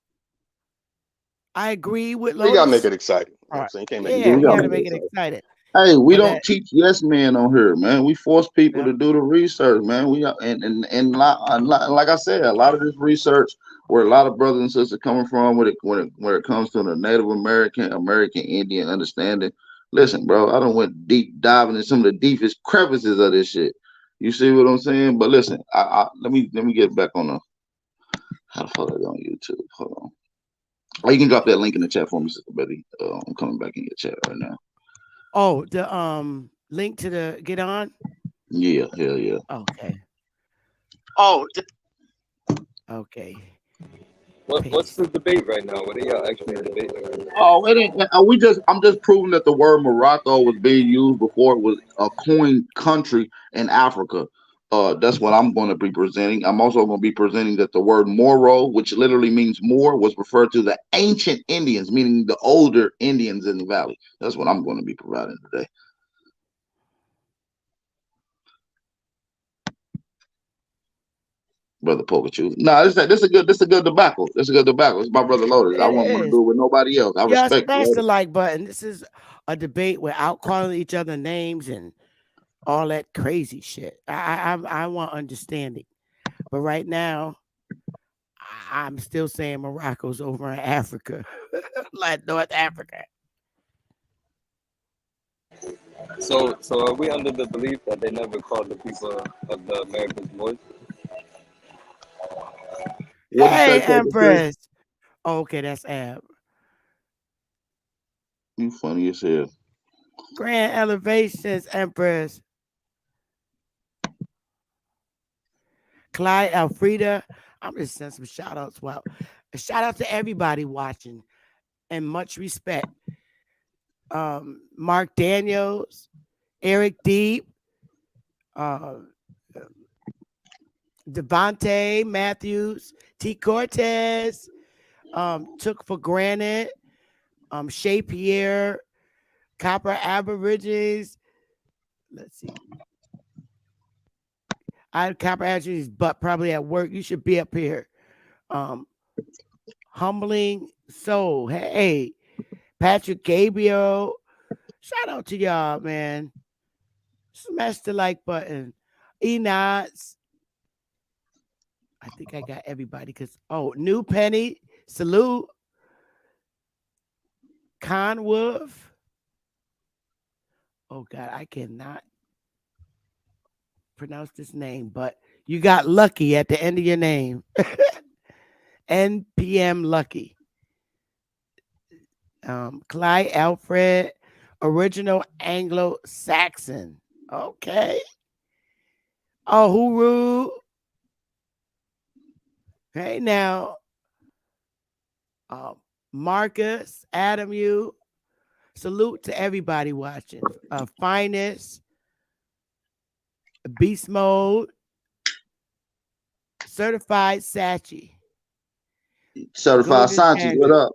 I agree with You gotta make Lotus. it exciting. You know what I'm saying? You can't make it Yeah, we difficult. gotta make it exciting. Hey, we But don't teach yes men on here, man. We force people yeah. to do the research, man. Like I said, a lot of this research, where a lot of brothers and sisters coming from, when it comes to the Native American Indian understanding. Listen, bro, I don't went deep diving in some of the deepest crevices of this shit. You see what I'm saying? But listen, let me get back on the how the fuck I get on YouTube. Hold on. Oh, you can drop that link in the chat for me, Sister Betty. I'm coming back in your chat right now. Oh, the link to the get on? Yeah, hell yeah. Okay. Oh, okay. What's the debate right now? What are y'all actually debating? Oh, it ain't. I'm just proving that the word Morocco was being used before it was a coined country in Africa. That's what I'm going to be presenting. I'm also going to be presenting that the word Moro, which literally means Moor, was referred to the ancient Indians, meaning the older Indians in the valley. That's what I'm going to be providing today. Brother Pokachu. No, this a good debacle. This a good debacle. It's my brother Lotus. I It won't want to is. do it with nobody else. I Yeah, respect smash the Lotus. like button. This is a debate without calling each other names and all that crazy shit. I want understanding. But right now, I'm still saying Morocco's over in Africa, like North Africa. So are we under the belief that they never called the people of the Americas Moors? What you Hey, say, Pokachu? Empress. Okay, that's Ab. You funny as hell. Grand Elevations, Empress. Clyde Alfreda. I'm just sending some shout outs. Wow. A shout out to everybody watching and much respect. Mark Daniels, Eric Deep, Devontae Matthews, T. Cortez, Took for Granted, Shea Pierre, Copper Aborigines. Let's see. Copper Aborigines, but probably at work. You should be up here. Humbling Soul. Hey, Patrick Gabriel. Shout out to y'all, man. Smash the like button. Enots. I think I got everybody because New Penny, salute. Conwolf. Oh God, I cannot pronounce this name, but you got Lucky at the end of your name. NPM Lucky. Clyde Alfred, original Anglo-Saxon. Okay. Oh, Huru. Hey now. Marcus, Adam, you. Salute to everybody watching. Finest, Beast Mode, Certified Sachi. Certified Golden Sanchez, what Standard. up?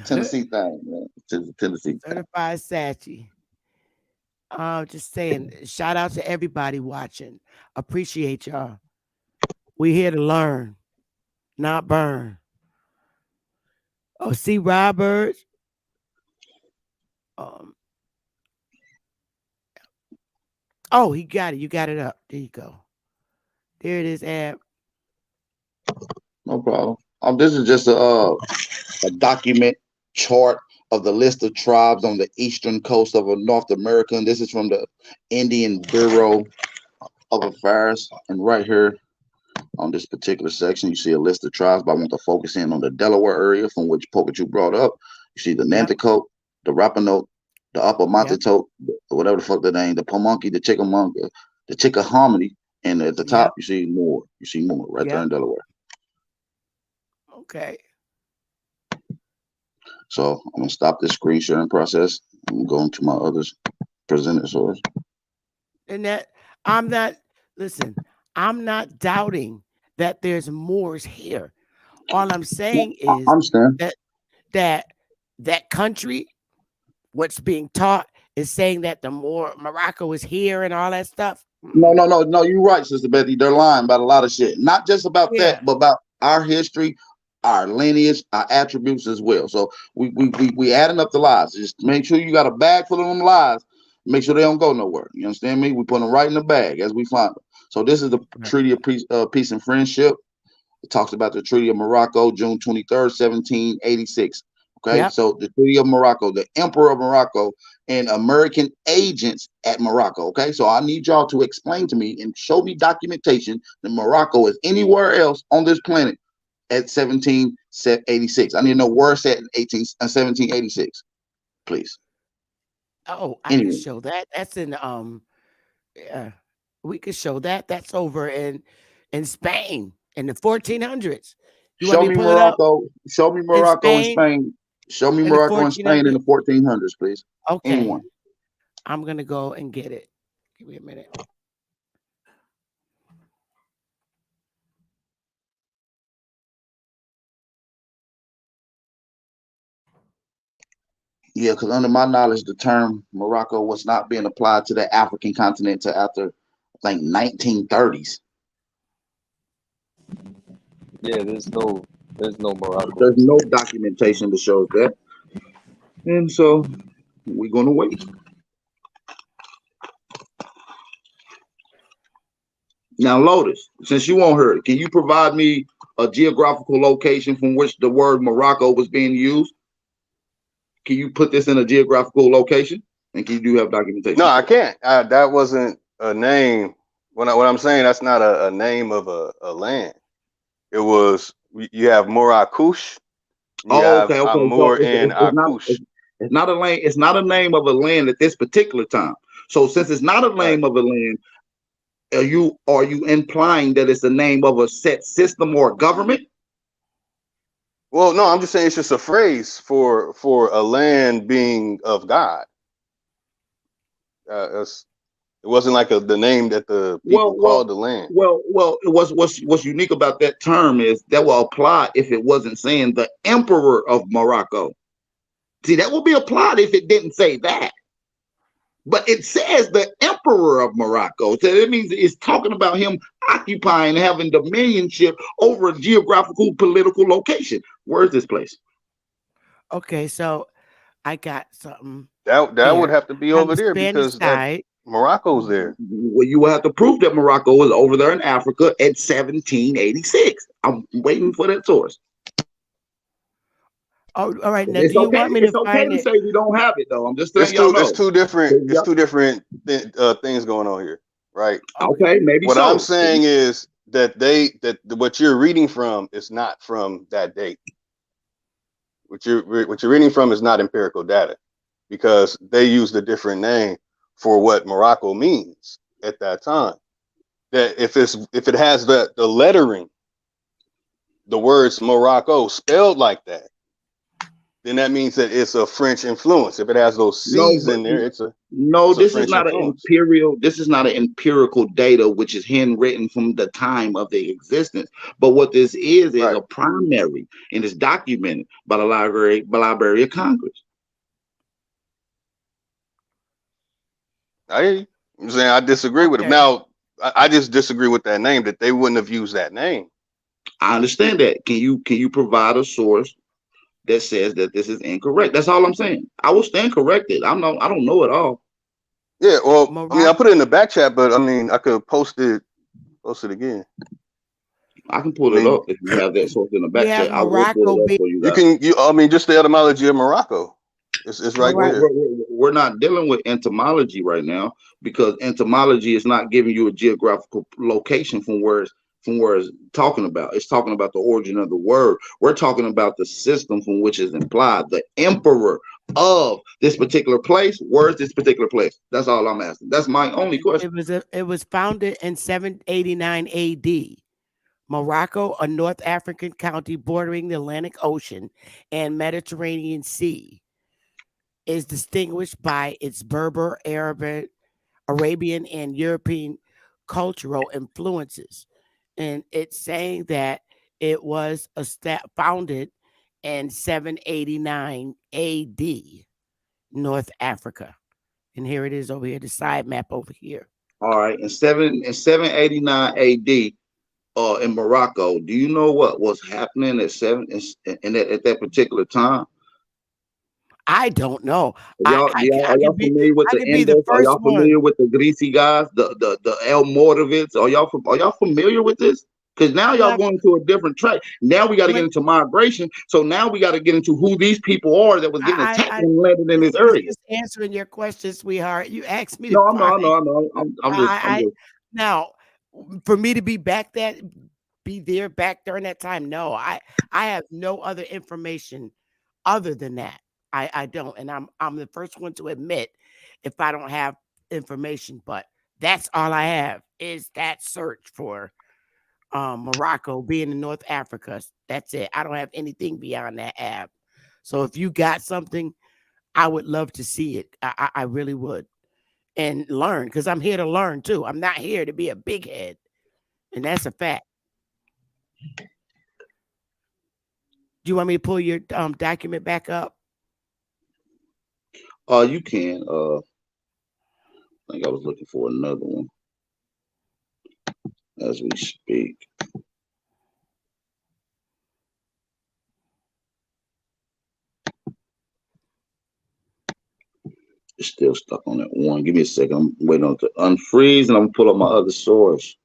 Tennessee thing, man. Tennessee thing. Certified Sachi. Just saying, shout out to everybody watching. Appreciate y'all. We here to learn, not burn. Oh, C. Roberts. Oh, he got it. You got it up. There you go. There it is, Ab. No problem. This is just a document chart of the list of tribes on the eastern coast of North America. And this is from the Indian Bureau of Affairs. And right here on this particular section, you see a list of tribes, but I want to focus in on the Delaware area from which Pokachu brought up. You see the Nanticoke, the Rapanoe, the Upper Montatoke, whatever the fuck the name, the Pamunkey, the Chickamauga, the Chickahominy, and at the top you see more. You see more right there in Delaware. Okay. So I'm gonna stop this screen sharing process. I'm going to my other presented source. And that I'm not. Listen, I'm not doubting that there's Moors here. All I'm saying I is understand. that that that country, what's being taught is saying that the more Morocco is here and all that stuff. No. You're right, Sister Bethy. They're lying about a lot of shit. Not just about that, Yeah. but about our history, our lineage, our attributes as well. So we adding up the lies. Just make sure you got a bag full of them lies. Make sure they don't go nowhere. You understand me? We put them right in the bag as we find them. So this is the Right. Treaty of Peace and Friendship. It talks about the Treaty of Morocco, June 23rd, 1786. Okay, Yep. so the Treaty of Morocco, the Emperor of Morocco, and American agents at Morocco. Okay, so I need y'all to explain to me and show me documentation that Morocco is anywhere else on this planet at 1786. I need to know where it's at in 1786, please. Oh, I can Anyway, show that. That's in yeah, we could show that. That's over in Spain in the 1400s. You want show me to me pull it up? Morocco. Show me In Morocco and Spain Spain. Show me in the Morocco and Spain in 1400s? the 1400s, please. Okay, Anyone. I'm gonna go and get it. Give me a minute. Yeah, because under my knowledge, the term Morocco was not being applied to the African continent until after like 1930s. Yeah, there's no Morocco There's in no Spain. documentation to show that, and so we're gonna wait. Now, Lotus, since you won't hear it, can you provide me a geographical location from which the word Morocco was being used? Can you put this in a geographical location? And can you do have No, documentation I for it? can't. That wasn't a name. What I'm saying, that's not a name of a land. It was you have Morakush, and you Oh, have okay, okay. So Amur and Akush. it's not a land. It's not a name of a land at this particular time. So since it's not a Right. name of a land, are you implying that it's the name of a set system or government? Well, no, I'm just saying it's just a phrase for a land being of God. It wasn't like the name that the people Well, well, called the land. well. What's unique about that term is that will apply if it wasn't saying the emperor of Morocco. See, that would be applied if it didn't say that. But it says the emperor of Morocco. So that means it's talking about him occupying, having dominionship over a geographical political location. Where is this place? Okay, so I got something That would here have to be on over the there Spanish because that side. Morocco's there. Well, you will have to prove that Morocco was over there in Africa at 1786. I'm waiting for that source. Oh, all right. Now, It's do you okay. want me to It's okay find to it? say we don't have it, though. I'm just letting y'all It's know. two different it's Yep. two different things going on here, right? Okay. Okay, maybe What I'm so. saying is that what you're reading from is not from that date. What you're reading from is not empirical data because they used a different name for what Morocco means at that time. That if it has the lettering, the words Morocco spelled like that, then that means that it's a French influence. If it has those No, C's but in there, no, it's a this is French not an influence. imperial. This is not an empirical data, which is handwritten from the time of the existence. But what this is Right. a primary, and it's documented by the Library of Congress. I'm saying I disagree with him. Okay. Now, I just disagree with that name, that they wouldn't have used that name. I understand that. Can you provide a source that says that this is incorrect? That's all I'm saying. I will stand corrected. I don't know it all. Yeah, well, I mean, I Morocco. put it in the back chat, but I mean, I could post it again. I can I pull it mean, up if you have that source in the We back have chat. I will pull Morocco it up being for you you guys. can, I mean, just the etymology of Morocco. It's right We're, Morocco. there. we're, we're not dealing with entomology right now because entomology is not giving you a geographical location from where it's talking about. It's talking about the origin of the word. We're talking about the system from which is implied. The emperor of this particular place. Where's this particular place? That's all I'm asking. That's my only question. It was founded in 789 A.D. Morocco, a North African country bordering the Atlantic Ocean and Mediterranean Sea, is distinguished by its Berber, Arabian, and European cultural influences. And it's saying that it was founded in 789 AD, North Africa. And here it is over here, the side map over here. All right, in 789 AD, in Morocco. Do you know what was happening at that particular time? I don't know. Are y'all familiar with I the could be the Indus? Are first y'all one. familiar with the Greasy guys, the El Mordavids? Are y'all familiar with this? Because now y'all going to a different track. Now we got to get into migration. So now we got to get into who these people are that was getting attacked and landed in this area. Just answering your question, sweetheart. You asked me to No, I find. know. I'm just. Now, for me to be back during that time. No, I have no other information other than that. I don't, and I'm the first one to admit if I don't have information. But that's all I have is that search for Morocco being in North Africa. That's it. I don't have anything beyond that app. So if you got something, I would love to see it. I really would. And learn, because I'm here to learn too. I'm not here to be a big head. And that's a fact. Do you want me to pull your document back up? You can. I think I was looking for another one as we speak. It's still stuck on that one. Give me a second. I'm waiting on it to unfreeze, and I'm gonna pull up my other source.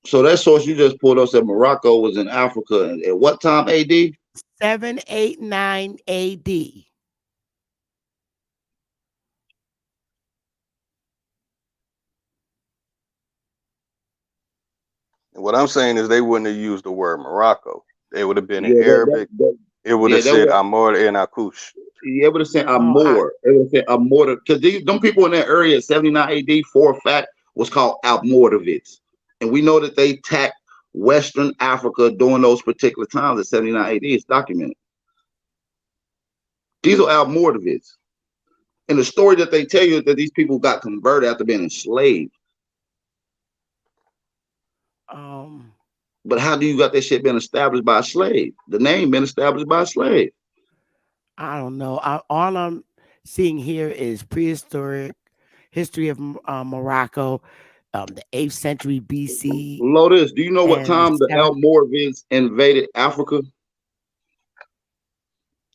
So that source you just pulled up said Morocco was in Africa at what time AD? 789 AD. What I'm saying is they wouldn't have used the word Morocco. They would have been in Arabic. It would have said Amor and Akush. Yeah, it would have said Amor. It would have said Amor, because them people in that area at 79 AD for a fact was called Almoravids. And we know that they attacked Western Africa during those particular times at 79 AD. It's documented. These are Almoravids. And the story that they tell you is that these people got converted after being enslaved. But how do you got that shit been established by a slave? The name been established by a slave. I don't know. All I'm seeing here is prehistoric history of Morocco, the 8th century BC. Lotus, do you know what time the Almoravids invaded Africa?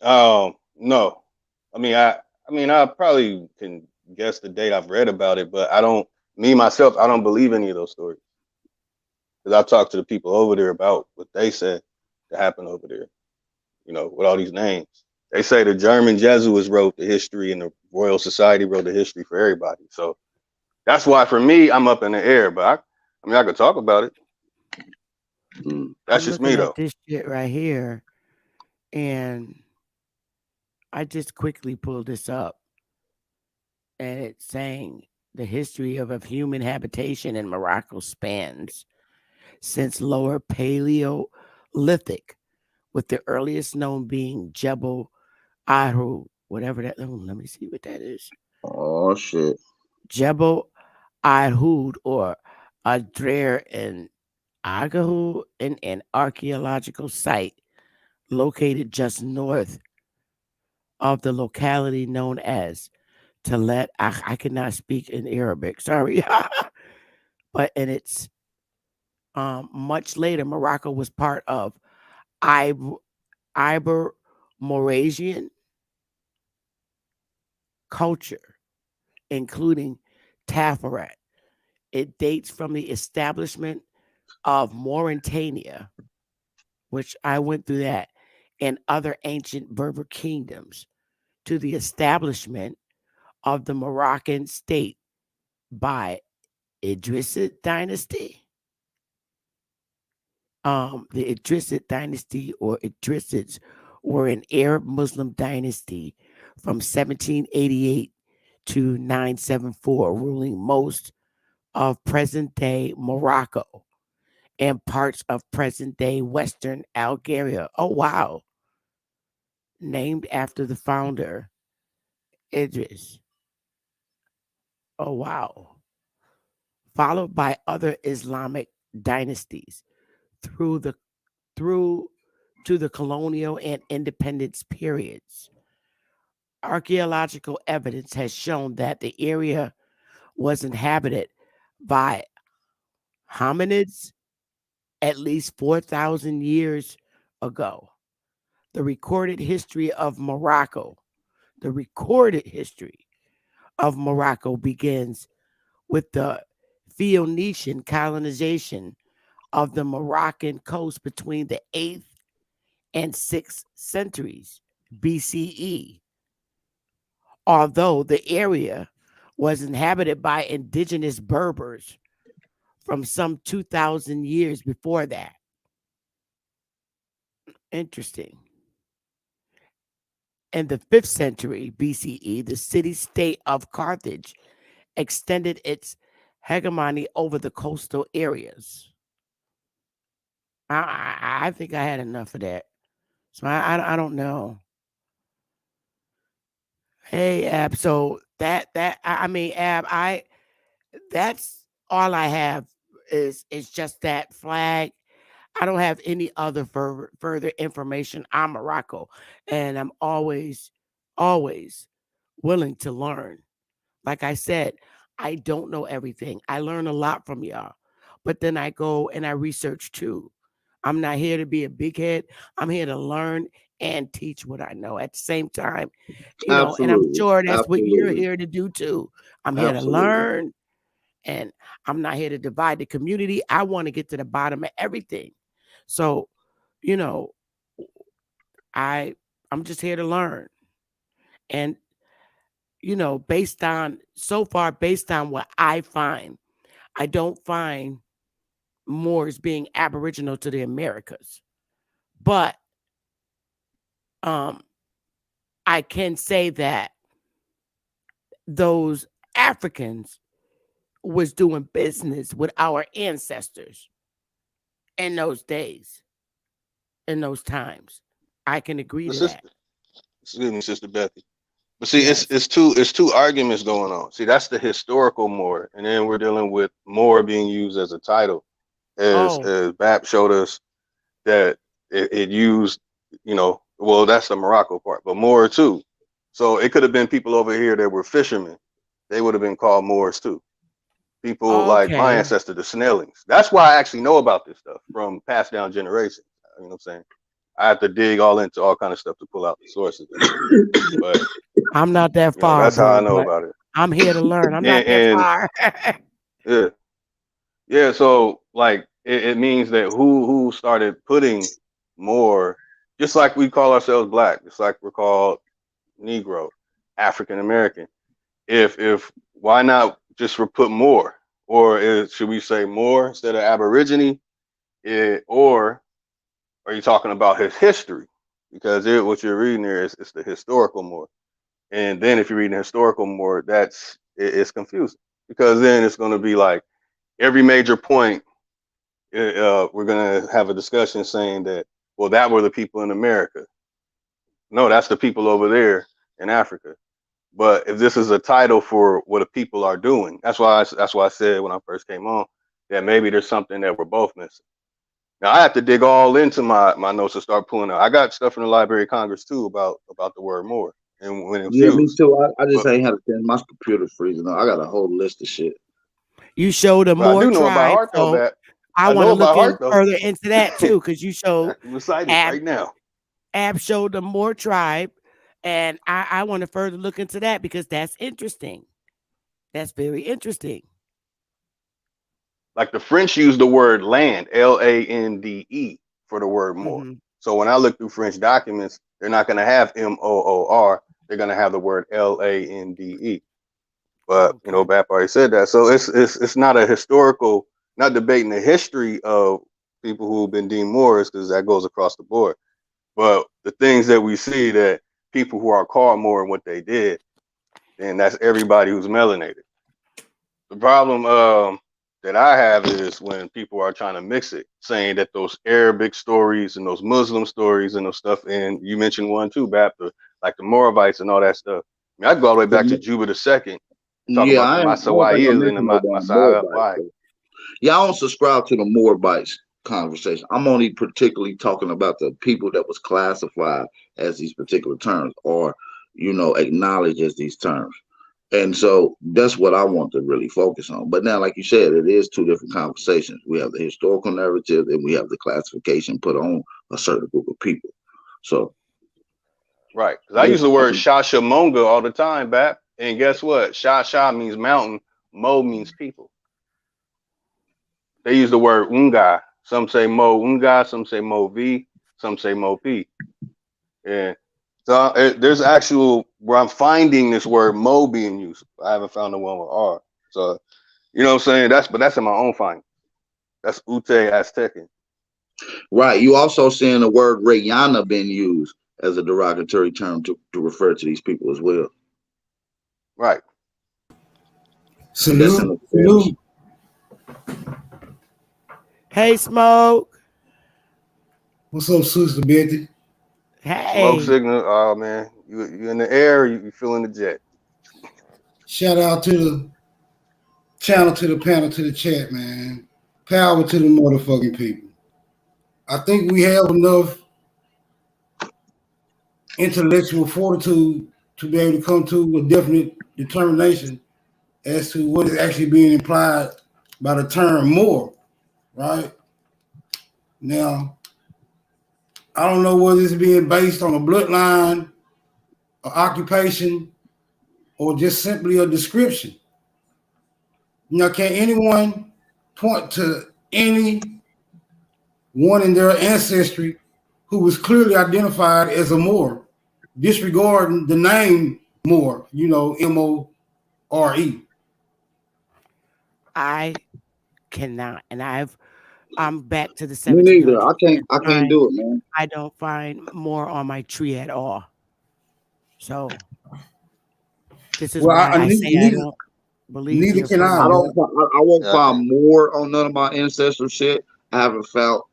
No. I mean, I probably can guess the date. I've read about it, but I don't believe any of those stories. Because I've talked to the people over there about what they said that happened over there, with all these names. They say the German Jesuits wrote the history and the Royal Society wrote the history for everybody. So that's why for me, I'm up in the air. But I could talk about it. That's just me, though. This shit right here, and I just quickly pulled this up, and it's saying the history of human habitation in Morocco spans since Lower Paleolithic, with the earliest known being Jebel Ahud, whatever that. Let me see what that is. Oh shit. Jebel Ahud or Adrer and Agahu, an archaeological site located just north of the locality known as Talet. I cannot speak in Arabic, sorry. But and it's much later, Morocco was part of Iber-Morasian culture, including Tafarat. It dates from the establishment of Mauritania, which I went through that, and other ancient Berber kingdoms, to the establishment of the Moroccan state by Idrisid dynasty. The Idrisid dynasty or Idrisids were an Arab Muslim dynasty from 1788 to 974, ruling most of present-day Morocco and parts of present-day Western Algeria. Oh, wow. Named after the founder, Idris. Oh wow. Followed by other Islamic dynasties through the through to the colonial and independence periods. Archaeological evidence has shown that the area was inhabited by hominids at least 4,000 years ago. The recorded history of Morocco, the recorded history of Morocco begins with the Phoenician colonization of the Moroccan coast between the 8th and 6th centuries BCE. Although the area was inhabited by indigenous Berbers from some 2,000 years before that. Interesting. In the 5th century BCE, the city state of Carthage extended its hegemony over the coastal areas. I think I had enough of that. So I don't know. Hey Ab, so I mean Ab, that's all I have is just that flag. I don't have any other further information on Morocco, and I'm always willing to learn. Like I said, I don't know everything. I learn a lot from y'all, but then I go and I research too. I'm not here to be a big head. I'm here to learn and teach what I know at the same time, and I'm Absolutely. sure that's what you're Absolutely. here to do too. I'm here to Absolutely. learn, and I'm not here to divide the community. I want to get to the bottom of everything. So, you know, I I'm just here to learn. And based on what I find, I don't find Moors being aboriginal to the Americas. But um I can say that those Africans was doing business with our ancestors in those days, in those times. I can agree The to that. sister, excuse me, Sister Bethy. But see, it's Yes. it's two it's two arguments going on. See, that's the historical Moor, and then we're dealing with Moor being used as a title, Oh, as Bap showed us that it used, well, that's the Morocco part, but Moor too. So it could have been people over here that were fishermen. They would have been called Moors too. People like my okay. ancestor, the Snellings. That's why I actually know about this stuff from passed down generations. You know what I'm saying? I have to dig all into all kind of stuff to pull out the sources of it. But I'm not that far, that's how I bro, know but about it. I'm here to learn. I'm not that And far. yeah, yeah. So like it means that who started putting more, just like we call ourselves black, just like we're called Negro, African American. If why not just put more, or should we say more instead of Aborigine? Or are you talking about his history? Because what you're reading there is it's the historical more. And then if you're reading the historical more, it's confusing because then it's going to be like every major point. We're going to have a discussion saying that, well, that were the people in America. No, that's the people over there in Africa. But if this is a title for what the people are doing, that's why I said when I first came on that maybe there's something that we're both missing. Now I have to dig all into my notes to start pulling out. I got stuff in the Library of Congress too about the word more and when Yeah, me infused. too. I just But ain't had a chance. My computer's freezing up. I got a whole list of shit. You showed a but I Moor do know about tribe, heart though, so Bat. I I want know to look about in heart though. further into that too, because you showed I'm excited Ab right now. Ab showed the Moor tribe, and I want to further look into that because that's interesting. That's very interesting. Like the French use the word land, Lande, for the word more. Hmm. So when I look through French documents, they're not going to have Moor. They're going to have the word Lande. But Okay. Bap already said that. So it's not a historical, not debating the history of people who've been deemed Moors because that goes across the board. But the things that we see that people who are called Moor and what they did, then that's everybody who's melanated. The problem that I have is when people are trying to mix it, saying that those Arabic stories and those Muslim stories and those stuff, and you mentioned one too, Bap, like the Moabites and all that stuff. I mean, I go all the way back to Juba II Talk Yeah, about the I don't think I Masawais and the mentioned no damn Moabites. Masai. Yeah, I don't subscribe to the Moabites conversation. I'm only particularly talking about the people that was classified as these particular terms, or acknowledged as these terms. And so that's what I want to really focus on. But now, like you said, it is two different conversations. We have the historical narrative and we have the classification put on a certain group of people. So Right. Because I use the word Shashamonga all the time, Bap. And guess what? Shasha means mountain, Mo means people. They use the word Unga. Some say Mo Unga, some say Mo V, some say Mo P. And so there's actual where I'm finding this word Mo being used. I haven't found the one with R. So you know what I'm saying? That's in my own finding. That's Ute Aztecan. right. You also seeing the word Rayana being used as a derogatory term to refer to these people as well. Right. And that's in the Salute. Hey, Smoke. What's up, Sister Bethy? Smoke Hey. signal. Oh man, you in the air, you feeling the jet. Shout out to the channel, to the panel, to the chat, man. Power to the motherfucking people. I think we have enough intellectual fortitude to be able to come to a definite determination as to what is actually being implied by the term more, right? Now, I don't know whether it's being based on a bloodline, or occupation, or just simply a description. Now, can anyone point to any one in their ancestry who was clearly identified as a Moor, disregarding the name Moor, More? I cannot, and I'm back to the Me neither. 1700s. I can't do it, man. I don't find more on my tree at all. So this is why I say I don't believe Neither the can I. I affirmative. don't. I won't find more on none of my ancestral shit. I haven't found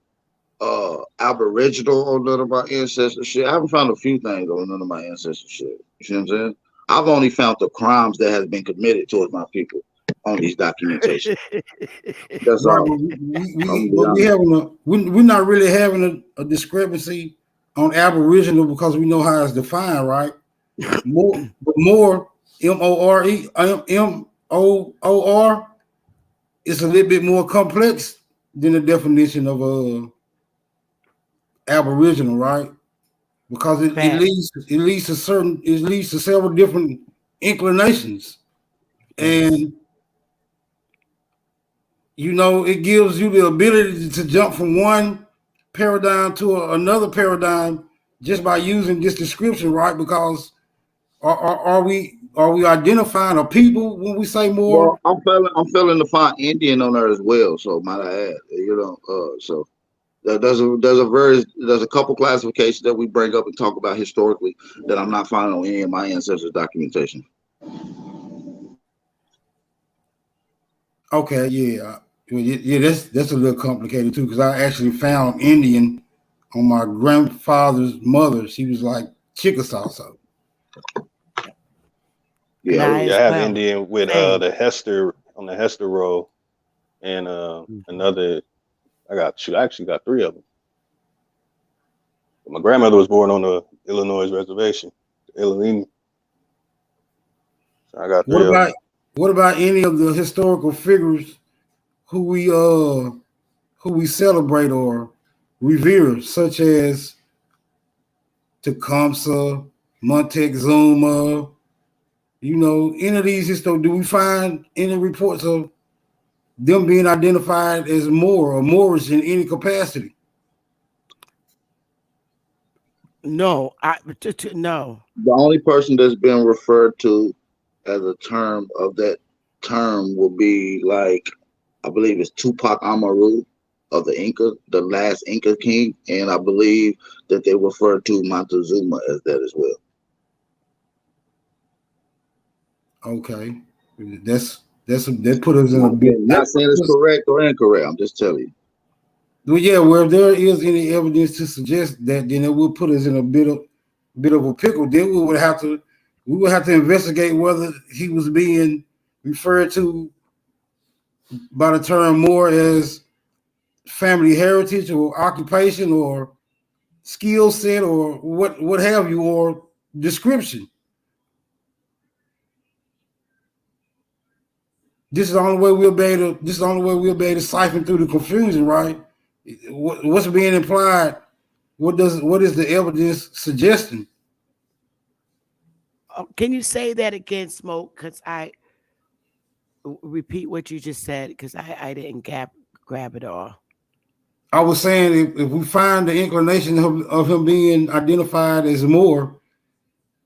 Aboriginal on none of my ancestral shit. I haven't found a few things on none of my ancestral shit. You see what I'm saying? I've only found the crimes that has been committed towards my people on these documentations. That's Right, all. we're not really having a discrepancy on Aboriginal because we know how it's defined, right? More MORE is a little bit more complex than the definition of Aboriginal, right? Because it leads to several different inclinations, and it gives you the ability to jump from one paradigm to another paradigm just by using this description, right? Because are we identifying a people when we say more? Well, I'm feeling to find Indian on there as well. So might I add, so there's a couple classifications that we bring up and talk about historically that I'm not finding on any of my ancestors' documentation. Okay, yeah. That's a little complicated too, because I actually found Indian on my grandfather's mother. She was like Chickasaw. So Yeah, I have Indian with the Hester on the Hester roll, and another. I actually got three of them. My grandmother was born on the Illinois reservation, Illinois. So I got three of them. What about any of the historical figures who we celebrate or revere, such as Tecumseh, Montezuma? Any of these do we find any reports of them being identified as Moor or Moorish in any capacity? No, no. The only person that's been referred to as a term of that term will be like, I believe it's Tupac Amaru of the Inca, the last Inca king, and I believe that they refer to Montezuma as that as well. Okay, that put us in a bit. Not saying it's correct or incorrect. I'm just telling you. Well, yeah, where if there is any evidence to suggest that, then it will put us in a bit of a pickle. Then we would have to investigate whether he was being referred to by the term Moor as family heritage or occupation or skill set or what have you, or description. This is the only way we'll be able to. This is the only way we'll be able to siphon through the confusion, right? What's being implied? What is the evidence suggesting? Can you say that again, Smoke? Because I repeat what you just said because I didn't grab it all. I was saying if we find the inclination of him being identified as Moor,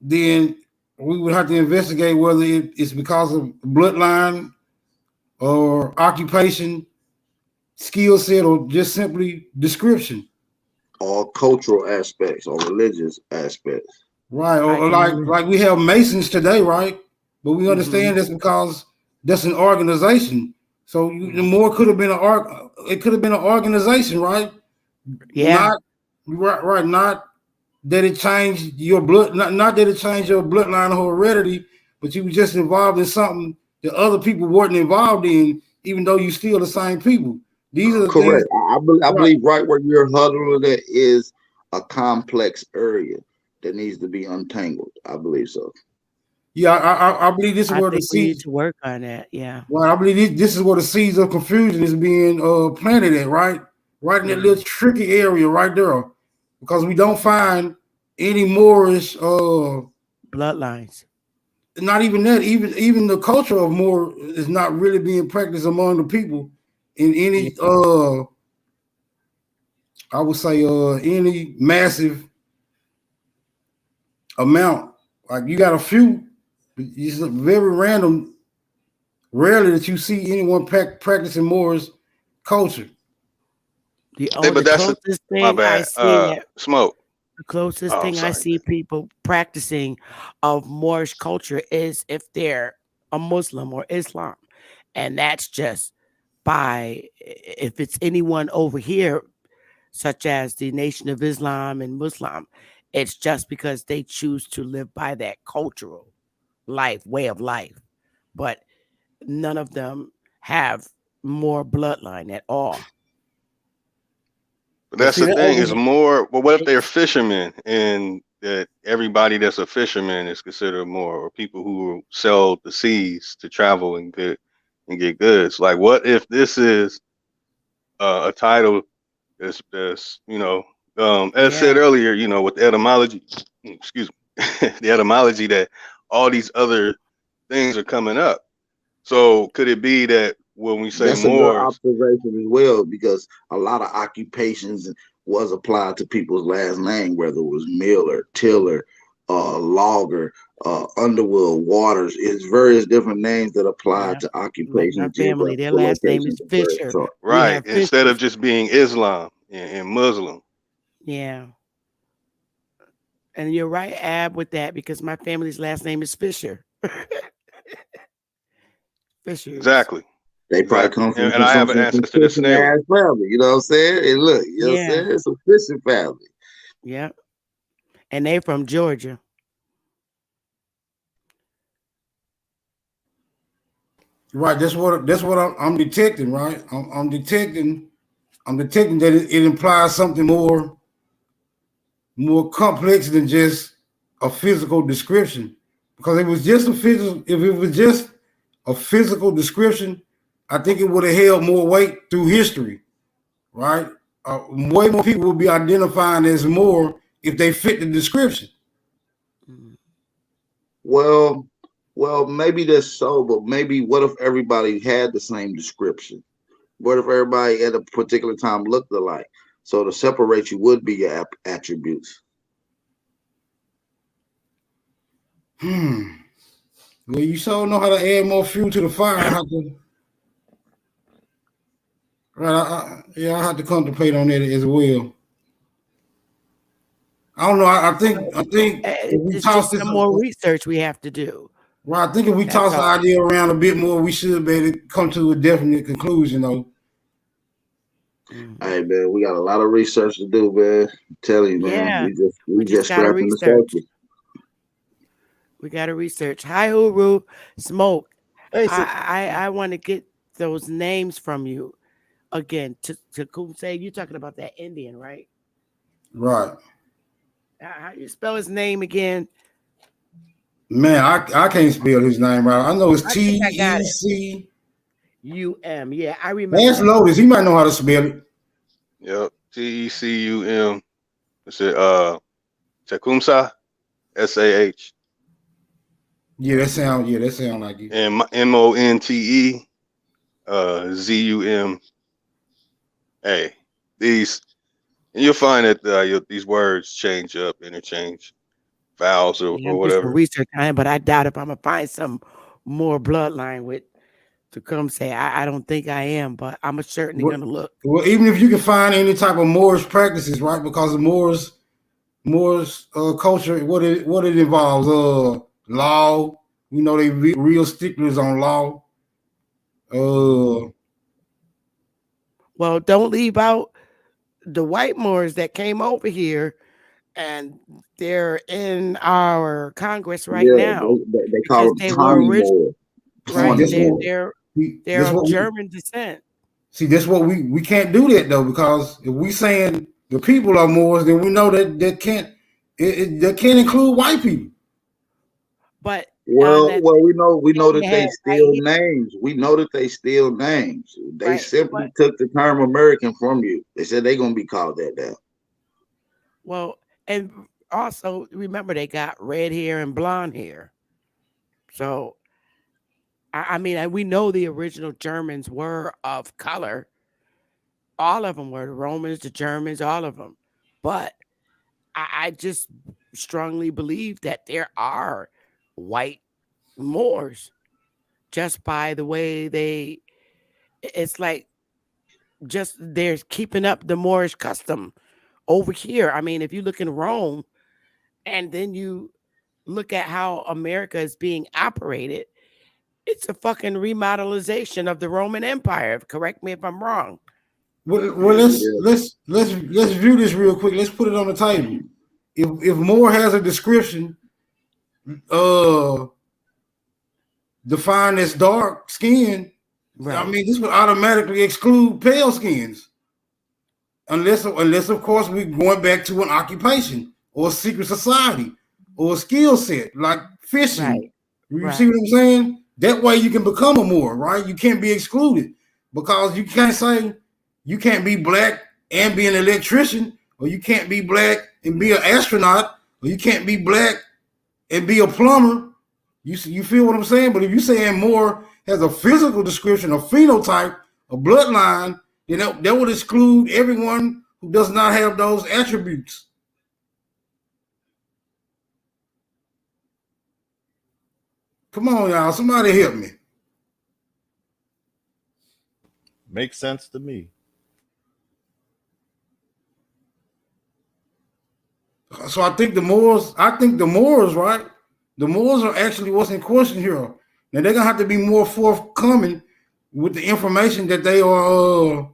then we would have to investigate whether it's because of bloodline or occupation, skill set, or just simply description. Or cultural aspects or religious aspects. Right. Or like we have Masons today, right? But we understand that's because that's an organization. So the Moor could have been it could have been an organization, right? Yeah. Right. Not that it changed your blood, not that it changed your bloodline or heredity, but you were just involved in something that other people weren't involved in, even though you still the same people. These are the correct. Things, I believe right where you're huddling at is a complex area that needs to be untangled. I believe so. Yeah, I believe this is where the we need to work on that. Yeah. Well, I believe this is where the seeds of confusion is being planted at, right? Right in that little tricky area right there. Because we don't find any Moorish bloodlines. Not even that, even the culture of Moor is not really being practiced among the people in any I would say any massive amount. Like you got a few, it's very random, rarely that you see anyone practicing Moor's culture. The closest thing I see Smoke. The closest thing I see people practicing of Moorish culture is if they're a Muslim or Islam. And that's just by, if it's anyone over here, such as the Nation of Islam and Muslim, it's just because they choose to live by that cultural way of life. But none of them have more bloodline at all. But that's the thing, is more, well, what if they're fishermen and that everybody that's a fisherman is considered Moor, or people who sell the seas to travel and get goods? Like, what if this is a title that's as said earlier, with the etymology, excuse me, the etymology that all these other things are coming up. So could it be that when we say that's Moors, a good observation as well, because a lot of occupations was applied to people's last name, whether it was Miller, Tiller, Logger, Underwood, Waters. It's various different names that apply to occupations. Like my family, their last name is Fisher. Right, instead of just being Islam and Muslim. Yeah. And you're right, Ab, with that, because my family's last name is Fisher. Fisher. Exactly. They probably come from, and I have an ancestor that's family, you know what I'm saying? And look, you know what I'm saying? It's a fishing family. Yeah. And they from Georgia. Right, that's what I'm detecting, right? I'm detecting that it implies something more complex than just a physical description. Because if it was just a physical description, I think it would have held more weight through history, right? Way more people would be identifying as Moor if they fit the description. Well, maybe that's so, but maybe what if everybody had the same description? What if everybody at a particular time looked alike? So to separate you would be your attributes. Well, you sure know how to add more fuel to the fire. I have to, I have to contemplate on that as well. I don't know. I think it's just some more research we have to do. Well, I think if we toss the idea around a bit more, we should be able to come to a definite conclusion, though. Hey man, we got a lot of research to do, man. I'm telling you, man. We just scratching the surface. We got to research. Hi, Uru, Smoke. Hey, so I want to get those names from you again. To say you're talking about that Indian, right? Right. How you spell his name again? Man, I can't spell his name right. I know it's I think I got it. Tecum. Yeah, I remember Ask that. Lotus. He might know how to spell it. Yep. Tecum. Is it Tecumseh? SAH. Yeah, that sound like it. And MONTE ZUMA. These, and you'll find that these words change up, interchange vowels or I'm just for whatever. research time, but I doubt if I'm gonna find some more bloodline with to come say. I don't think I am, but I'm certainly gonna look. Well, even if you can find any type of Moorish practices, right? Because the Moors culture, what it involves, law. You know, they real sticklers on law. Well, don't leave out the white Moors that came over here, and they're in our Congress right Yeah, now they call because them they were Tawny original. Moor. Right, Tawny they're That's of what German descent. See, that's what we can't do that though, because if we saying the people are Moors, then we know that can't that can't include white people. But Well, we know you that they had right steal here, names. We know that they steal names. They right? simply took the term American from you. They said they're gonna be called that now. Well, and also remember they got red hair and blonde hair. So I mean, we know the original Germans were of color. All of them were the Romans, the Germans, all of them. But I just strongly believe that there are white Moors just by the way it's like just they're keeping up the Moorish custom over here. I mean, if you look in Rome and then you look at how America is being operated, it's a fucking remodelization of the Roman Empire. Correct me if I'm wrong. Well, Yeah. let's view this real quick. Let's put it on the table. If Moore has a description, defined as dark skin, Right. I mean, this would automatically exclude pale skins. Unless of course we're going back to an occupation or a secret society or a skill set like fishing. Right. You see what I'm saying? That way you can become a Moor, right? You can't be excluded because you can't say you can't be black and be an electrician, or you can't be black and be an astronaut, or you can't be black and be a plumber. You feel what I'm saying? But if you're saying Moor has a physical description, a phenotype, a bloodline, then that would exclude everyone who does not have those attributes. Come on, y'all. Somebody help me. Makes sense to me. So I think the Moors, right? The Moors are actually what's in question here. Now they're gonna have to be more forthcoming with the information that they are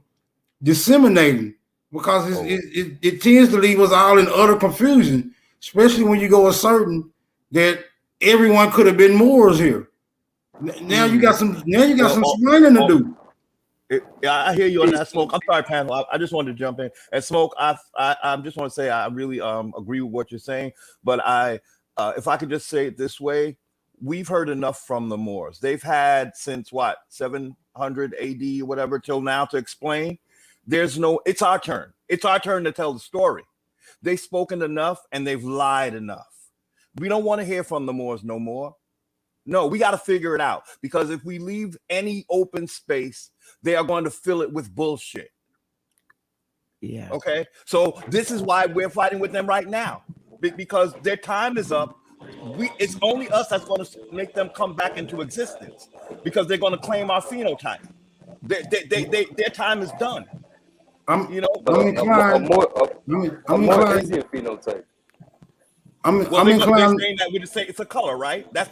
disseminating, because it tends to leave us all in utter confusion, especially when you go asserting that everyone could have been Moors here. Now you got some explaining to do. I hear you on that, Smoke. I'm sorry, panel. I just wanted to jump in. And Smoke, I just want to say I really agree with what you're saying. But if I could just say it this way, we've heard enough from the Moors. They've had since what, 700 AD or whatever till now to explain. It's our turn. It's our turn to tell the story. They've spoken enough and they've lied enough. We don't want to hear from the Moors no more. No, we got to figure it out, because if we leave any open space, they are going to fill it with bullshit. Yeah. Okay. So this is why we're fighting with them right now, because their time is up. It's only us that's going to make them come back into existence, because they're going to claim our phenotype. Their time is done. I'm inclined. A more Indian phenotype. They're saying that we just say it's a color, right? That's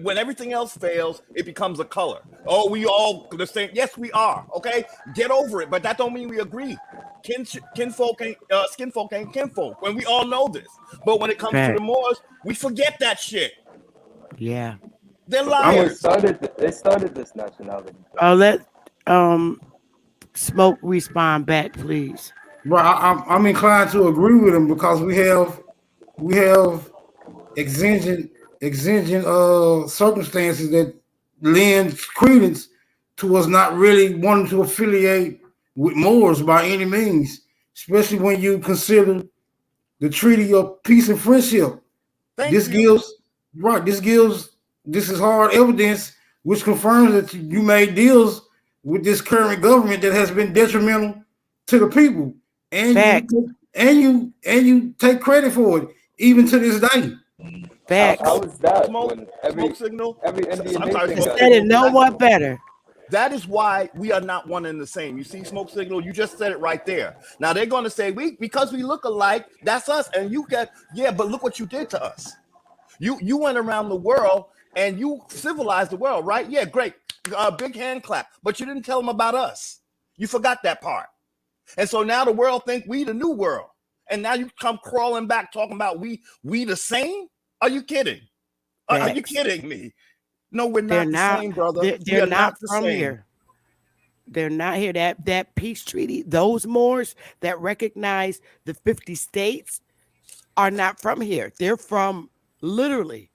when everything else fails, it becomes a color. Oh, we all the same. Yes, we are. Okay, get over it. But that don't mean we agree. Kinfolk ain't skinfolk ain't kinfolk. When we all know this, but when it comes to the Moors, we forget that shit. Yeah. They're They liars. started this nationality. Let Smoke respond back, please. Well, I'm inclined to agree with him because we have exigent circumstances that lend credence to us not really wanting to affiliate with Moors by any means, especially when you consider the Treaty of Peace and Friendship. This is hard evidence which confirms that you made deals with this current government that has been detrimental to the people, and you take credit for it even to this day. Facts. How is that? Smoke, When smoke signal. every Indian I'm sorry, nation smoke got Said it signal. no one better. That is why we are not one and the same. You see, smoke signal. You just said it right there. Now they're going to say because we look alike, that's us. And you got but look what you did to us. You went around the world and you civilized the world, right? Yeah, great, big hand clap. But you didn't tell them about us. You forgot that part. And so now the world think we the new world. And now you come crawling back talking about we the same? Are you kidding? Are you kidding me? No, we're not the same, brother. We are not the from same. here. They're not here. That peace treaty, those Moors that recognize the 50 states are not from here. They're from literally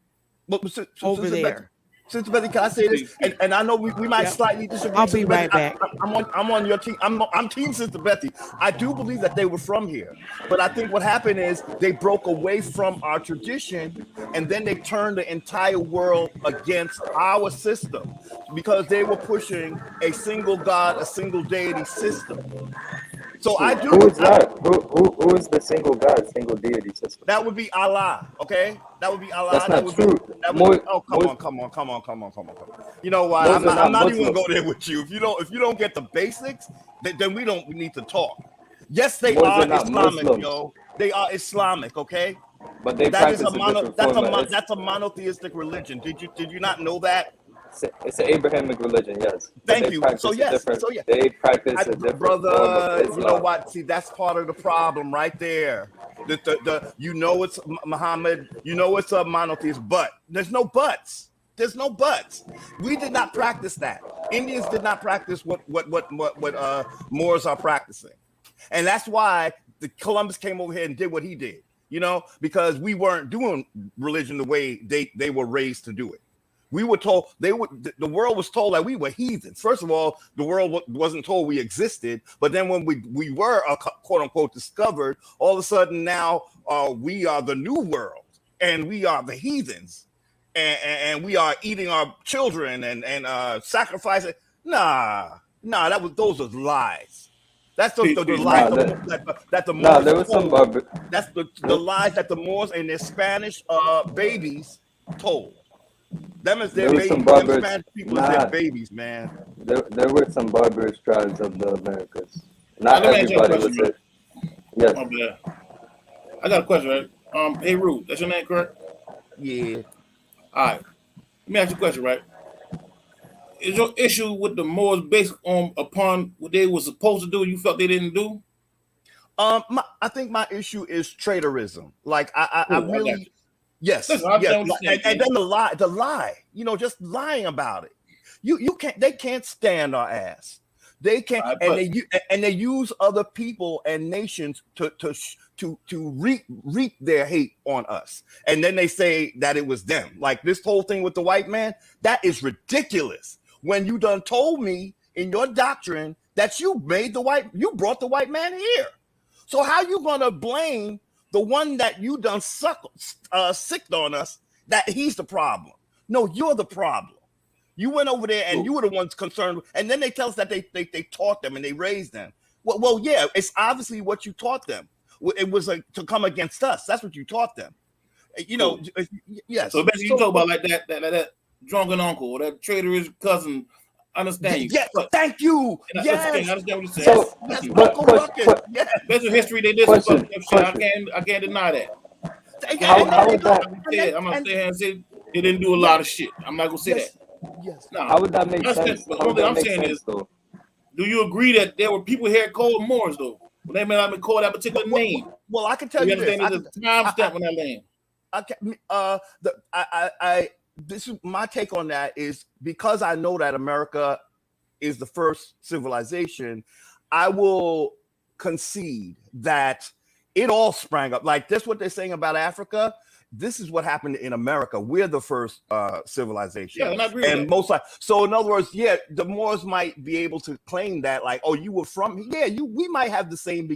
over there. Sister Bethy, can I say this? And I know we might slightly disagree. I'll be right back. I'm on your team. I'm team Sister Bethy. I do believe that they were from here, but I think what happened is they broke away from our tradition, and then they turned the entire world against our system because they were pushing a single God, a single deity system. So I do. Who is that? Who is the single God, single deity system? That would be Allah. Okay, that would be Allah. That's not true. Come on. You know why? I'm not even gonna go there with you. If you don't get the basics, then we need to talk. Yes, they are Islamic, Muslims. yo. They are Islamic. Okay, but they that's practice a monotheistic religion. Did you not know that? It's an Abrahamic religion, yes. Thank you. So yes, they practice a different brother. form of Islam. You know what? See, that's part of the problem right there. It's Muhammad. You know it's a monotheist, but there's no buts. There's no buts. We did not practice that. Indians did not practice what Moors are practicing, and that's why Columbus came over here and did what he did. You know, because we weren't doing religion the way they were raised to do it. We were told the world was told that we were heathens. First of all, the world wasn't told we existed, but then when we were quote unquote discovered, all of a sudden now we are the new world and we are the heathens, and we are eating our children and sacrificing. Nah, those are lies. That's the lies that the Moors. There was some. That's the lies that the Moors and their Spanish babies told. Them is their babies. Them Spanish people is their babies, man. There were some barbarous tribes of the Americas. Not everybody was it. Yes. I got a question, right? Hey, Rude, that's your name, correct? Yeah. All right. Let me ask you a question, right? Is your issue with the Moors based upon what they were supposed to do and you felt they didn't do? I think my issue is traitorism. Like I really. Yes, and then the lie, just lying about it. You can't. They can't stand our ass. They can't, and they use other people and nations to reap their hate on us, and then they say that it was them. Like this whole thing with the white man, that is ridiculous. When you done told me in your doctrine that you brought the white man here, so how you gonna blame the one that you done sicked on us, that he's the problem? No, you're the problem. You went over there and you were the ones concerned. And then they tell us that they taught them and they raised them. Well, yeah, it's obviously what you taught them. It was to come against us. That's what you taught them. Yes. So basically, you talk about like that drunken uncle or that traitorous cousin. I understand you. Yes, thank you. Yes. I understand what you're saying. Based on history, they did some fucked up shit. I can't deny that. I'm gonna stay here and say they didn't do a lot of shit. I'm not gonna say that. Yes. No. How would that make sense? But what I'm saying is, do you agree that there were people here called Moors though? But they may not be called that particular name. Well, I can tell you this. There's a time stamp on that name. this is my take on that is because I know that America is the first civilization, I will concede that it all sprang up. Like that's what they're saying about Africa. This is what happened in America. We're the first civilization. Yeah, and I agree with that. Most like so. In other words, yeah, the Moors might be able to claim that, like, oh, you were from we might have the same.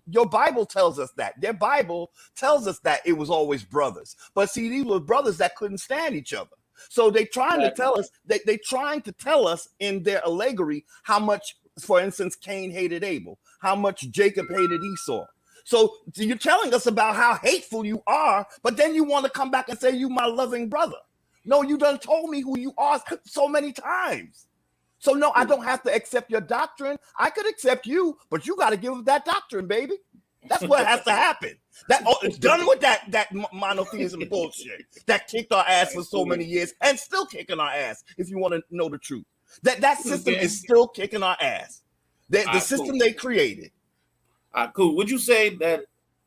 Your Bible tells us that. Their Bible tells us that it was always brothers. But see, these were brothers that couldn't stand each other. So they trying to tell us that they trying to tell us in their allegory how much, for instance, Cain hated Abel, how much Jacob hated Esau. So you're telling us about how hateful you are, but then you want to come back and say you my loving brother. No, you done told me who you are so many times. So no, I don't have to accept your doctrine. I could accept you, but you got to give up that doctrine, baby. That's what has to happen. It's done with that monotheism bullshit that kicked our ass for so many years and still kicking our ass. If you want to know the truth, that system is still kicking our ass. The system they created. Cool. Would you say that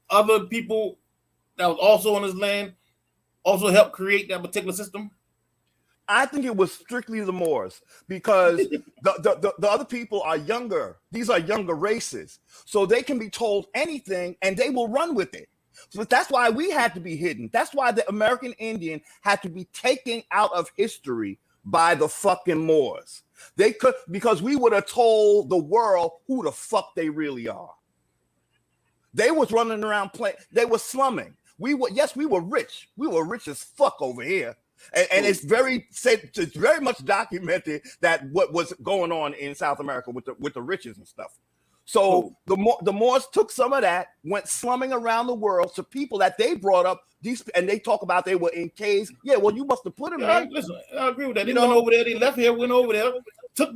other people that was also on this land also helped create that particular system? I think it was strictly the Moors because the other people are younger. These are younger races. So they can be told anything and they will run with it. So that's why we had to be hidden. That's why the American Indian had to be taken out of history by the fucking Moors. They could, because we would have told the world who the fuck they really are. They was running around playing. They were slumming. We were rich. We were rich as fuck over here. And it's very much documented that what was going on in South America with the riches and stuff. So the Moors took some of that, went slumming around the world to people that they brought up. And they talk about they were in caves. Yeah, well, you must have put them in. Listen, I agree with that. They went over there. They left here, went over there, took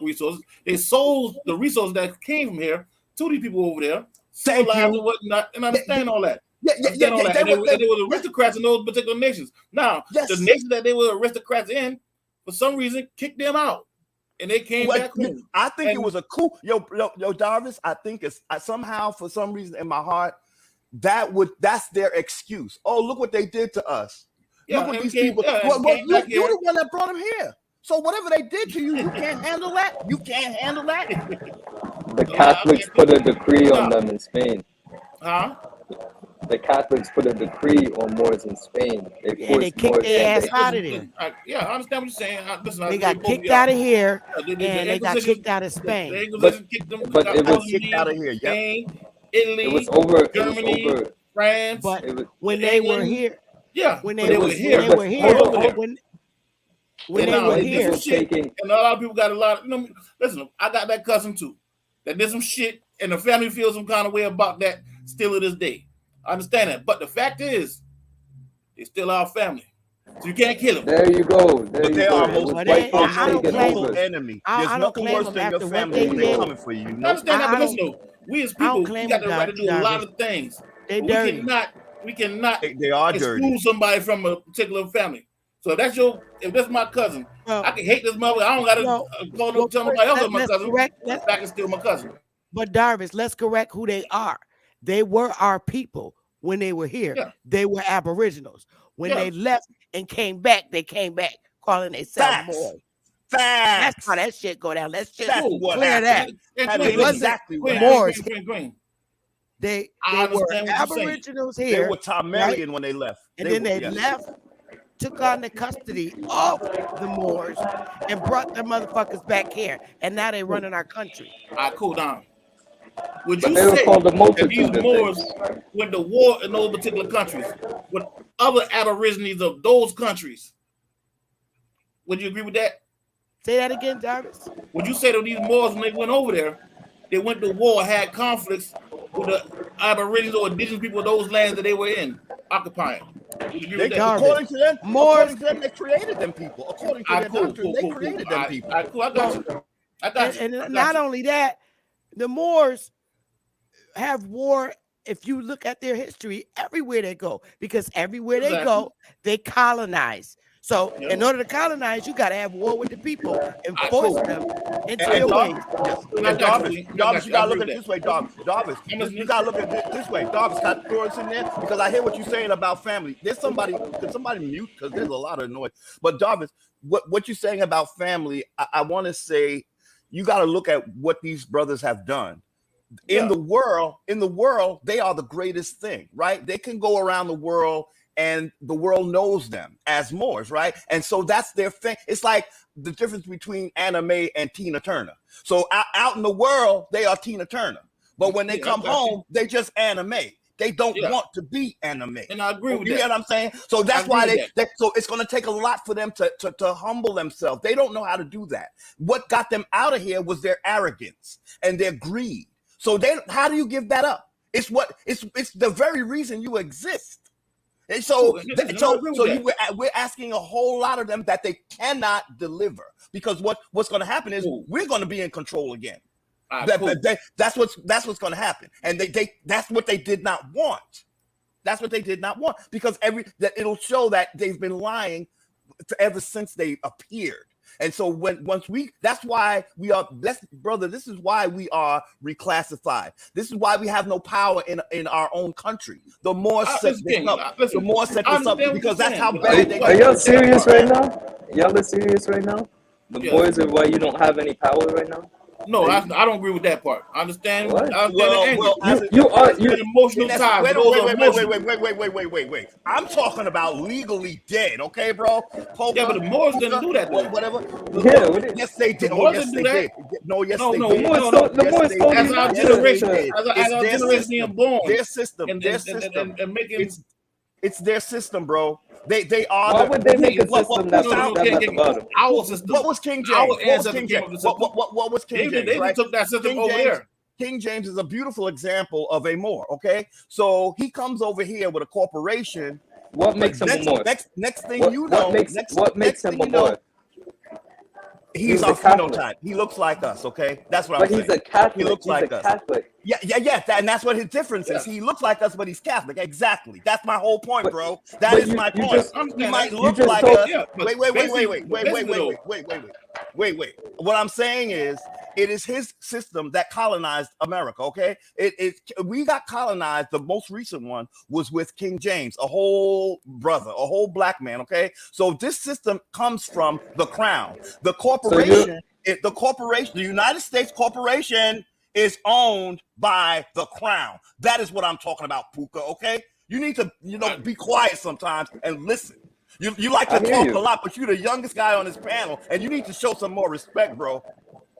resources. They sold the resources that came from here to these people over there. Civilized and whatnot, and understand all that. And there were aristocrats in those particular nations. Now, the nations that they were aristocrats in, for some reason, kicked them out, and they came back home. I think it was a coup. Yo, Darvis, I think it's somehow, for some reason in my heart, that's their excuse. Oh, look what they did to us. Look what these people. You're the one that brought them here. So whatever they did to you, you can't handle that. You can't handle that. The Catholics put a decree on them in Spain. Huh? The Catholics put a decree on Moors in Spain. They kicked their ass out of there. I understand what you're saying. Listen, they got kicked out of here, and they got kicked out of Spain. But it was kicked out of here. Spain, Italy, it was over. Germany, France. But when they were here, when they were here, and a lot of people got a lot. Listen, I got that cousin too that did some shit, and the family feels some kind of way about that still to this day. I understand that, but the fact is, they still our family. So you can't kill them. There you go. They are most enemy. There's nothing worse than your family when they're coming for you. I understand that, but listen, though, we as people, we got the right to do a lot of things. We cannot they are exclude somebody from a particular family. So if that's my cousin, I can hate this mother. I don't got to go tell nobody else my cousin. I can steal my cousin. But Darvis, let's correct who they are. They were our people when they were here. Yeah. They were Aboriginals. When they left and came back, they came back calling themselves Moors. Facts. That's how that shit go down. Let's just clear that. It exactly what Moors. They were Aboriginals here. They were Tamarian when they left. And then they left, took on the custody of the Moors, and brought the motherfuckers back here. And now they running our country. All right, cool down. Would you say that these Moors went to war in those particular countries with other Aborigines of those countries? Would you agree with that? Say that again, Jarvis. Would you say that these Moors, when they went over there, they went to war, had conflicts with the Aborigines or indigenous people of those lands that they were in, occupying? According to them, Moors, they created them people. According to their doctrine, they created them people. I got you. And not only that, the Moors have war, if you look at their history, everywhere they go. Because everywhere they go, they colonize. So in order to colonize, you got to have war with the people and force them into And your ways. Yes. I And got Darvis, you. I Darvis, got you you. I gotta agree look at with it that. this way, Darvis. You gotta look at it this way. Darvis, can I throw this in there? Because I hear what you're saying about family. There's somebody, can somebody mute? Because there's a lot of noise. But Darvis, what you're saying about family, I want to say you got to look at what these brothers have done. In the world, they are the greatest thing, right? They can go around the world and the world knows them as Moors, right? And so that's their thing. It's like the difference between anime and Tina Turner. So out in the world, they are Tina Turner. But when they come home, they just anime. They don't want to be anime. And I agree with you that. You know what I'm saying? So that's why so it's going to take a lot for them to humble themselves. They don't know how to do that. What got them out of here was their arrogance and their greed. So how do you give that up? It's the very reason you exist. And so we're asking a whole lot of them that they cannot deliver, because what's going to happen is we're going to be in control again. That's what's going to happen, and that's what they did not want. That's what they did not want, because it'll show that they've been lying ever since they appeared. And so that's why we are, brother, this is why we are reclassified. This is why we have no power in our own country. The more set this up, because that's how bad Are y'all serious right now? Y'all are serious right now? The boys are why you don't have any power right now? No, I don't agree with that part. I understand. What? I understand You emotional ties. Wait. I'm talking about legally dead, okay, bro? Poker, yeah, but the Moors didn't do that, though. Whatever. Yeah, yes, they did. The Moors didn't do that. No, yes, no, they no, did. The Moors told as you our not generation, to. as our generation being born, their system, and making it's their system, bro. They are. Why would they make a system that's about them? Our system. What was King James? Our ancestors came up with the system. What was King James? They Right? took that system King over James, there. King James is a beautiful example of a Moor. Okay, so he comes over here with a corporation. What makes him a Moor? Next thing you know, what makes him a Moor? He's our phenotype. He looks like us, okay? That's what I'm saying. But he's a Catholic. He looks like us. Catholic. Yeah. And that's what his difference is. He looks like us, but he's Catholic. Exactly. That's my whole point, bro. That is my point. He might look like us. Wait. What I'm saying is, it is his system that colonized America, okay? We got colonized. The most recent one was with King James, a whole brother, a whole black man, okay? So this system comes from the crown. The corporation, the United States corporation is owned by the crown. That is what I'm talking about, Puka, okay? You need to, be quiet sometimes and listen. You like to talk a lot, but you're the youngest guy on this panel, and you need to show some more respect, bro.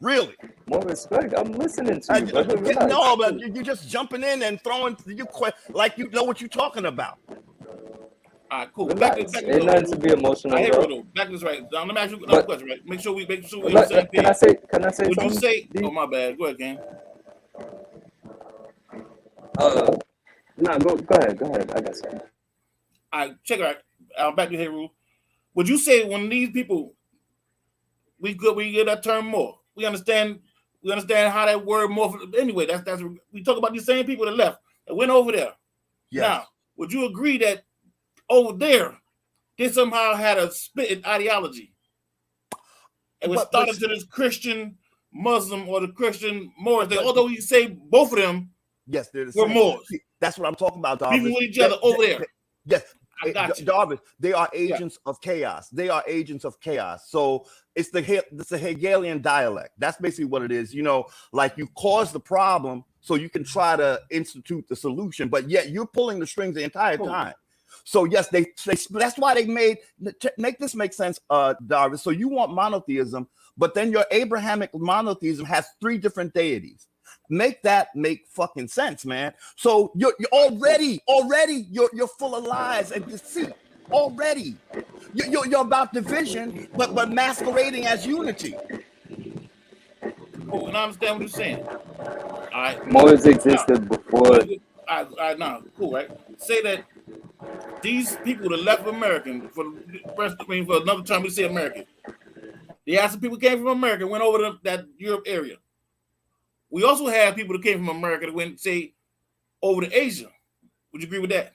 Really? More respect? I'm listening to you. No, but you're just jumping in and throwing like you know what you're talking about. All right, cool. Relax. Ain't nothing to be emotional. I hear it. Back this right. Now, let me ask you another question. Right? Make sure we on the same page. Can I say Would something? you say? Oh, my bad. Go ahead, King. No, go ahead. I got something. All right, check it out. Back to Heru. Would you say when these people, we get that term more? We understand how that word more. Anyway, that's we talk about these same people that left that went over there. Yes. Now, would you agree that over there they somehow had a split in ideology and was started to this Christian Muslim or the Christian Moors? Although you say both of them, yes, they're the were same. Moors. That's what I'm talking about, Darvis. People with each other over there. Yes. I got you. Darvis, they are agents of chaos. They are agents of chaos. So it's the Hegelian dialect. That's basically what it is. Like you cause the problem so you can try to institute the solution, but yet you're pulling the strings the entire time. So yes, they that's why they make this make sense, Darvis. So you want monotheism, but then your Abrahamic monotheism has 3 different deities. Make that make fucking sense, man. So you're already you're full of lies and deceit. Already, you're about division, but masquerading as unity. Cool, and I understand what you're saying. All right. Moors existed before. All right, now, cool, right? Say that these people that left American for another time we say American. They had some people came from America, went over to that Europe area. We also have people that came from America that went, say, over to Asia. Would you agree with that?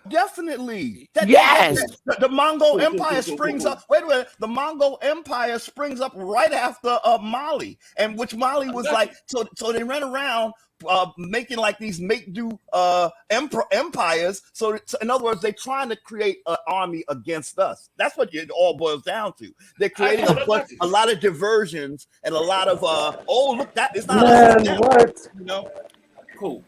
Definitely. Yes. The Mongol Empire springs up. Wait a minute. The Mongol Empire springs up right after Mali, and which Mali was like. So they ran around making like these make-do empires. So in other words, they're trying to create an army against us. That's what it all boils down to. They're creating a lot of diversions and a lot of look, that it's not us, it's them. What? You know. Cool.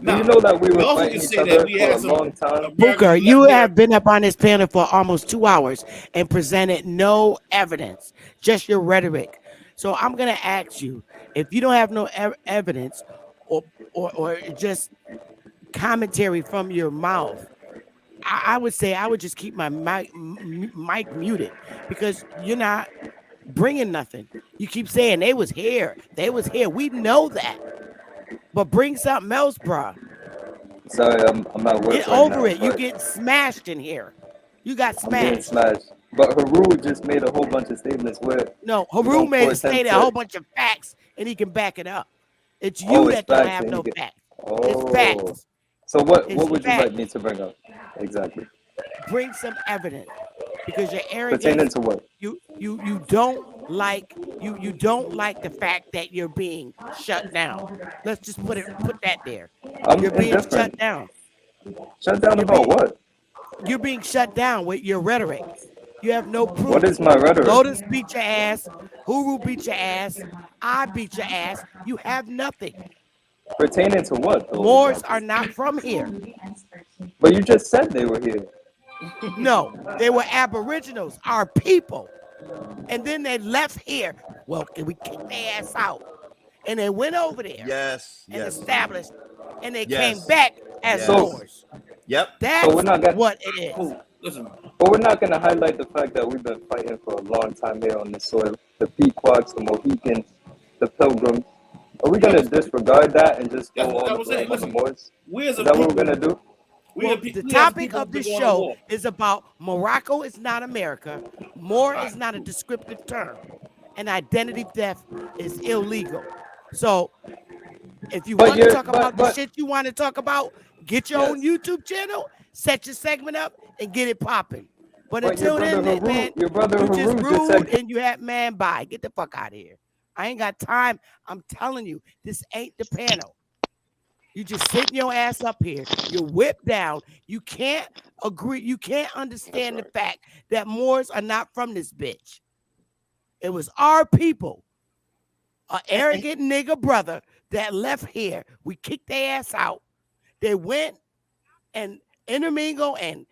Do you know that we were also fighting can each say other that we for a had some long time? Booker, you have been up on this panel for almost 2 hours and presented no evidence, just your rhetoric. So I'm going to ask you, if you don't have no evidence or just commentary from your mouth, I would say I would just keep my mic muted, because you're not bringing nothing. You keep saying they was here. We know that. But bring something else, bruh. Sorry, I'm at work Get right over now. it. You get smashed in here. You got I'm getting smashed. smashed. But Haru just made a whole bunch of statements where No, we're Haru gonna force him stated a to. whole bunch of facts, and he can back it up. It's Oh, you it's that don't facts, have and he no get. facts. It's Oh. facts. So what It's would you facts. like me to bring up exactly? Bring some evidence, because your Pertaining arrogance. to what? You don't like you don't like the fact that you're being shut down. Let's just put that there. I'm You're being indifferent. shut down. Shut down about what? You're being shut down with your rhetoric. You have no proof. What is my rhetoric? Lotus beat your ass. Huru beat your ass. I beat your ass. You have nothing. Pertaining to what, though? Moors are not from here. But you just said they were here. No, they were aboriginals, our people. And then they left here. Well, we kicked their ass out. And they went over there. And established. And they came back as Moors. Yep. That's So we're not gonna, what it is. Listen. But we're not going to highlight the fact that we've been fighting for a long time here on this soil. The Pequots, the Mohicans, the Pilgrims. Are we going to disregard that and just go on the blame on the Moors? Is that what we're going to do? Well, the topic of this show is about Morocco is not America. Moor is not a descriptive term. And identity theft is illegal. So if you want to talk about the shit you want to talk about, get your own YouTube channel, set your segment up, and get it popping. But until then, man, you just rude and you have bye. Get the fuck out of here. I ain't got time. I'm telling you, this ain't the panel. You just sitting your ass up here. You're whipped down. You can't agree. You can't understand the fact that Moors are not from this bitch. It was our people, an arrogant nigga brother that left here. We kicked their ass out. They went and intermingled and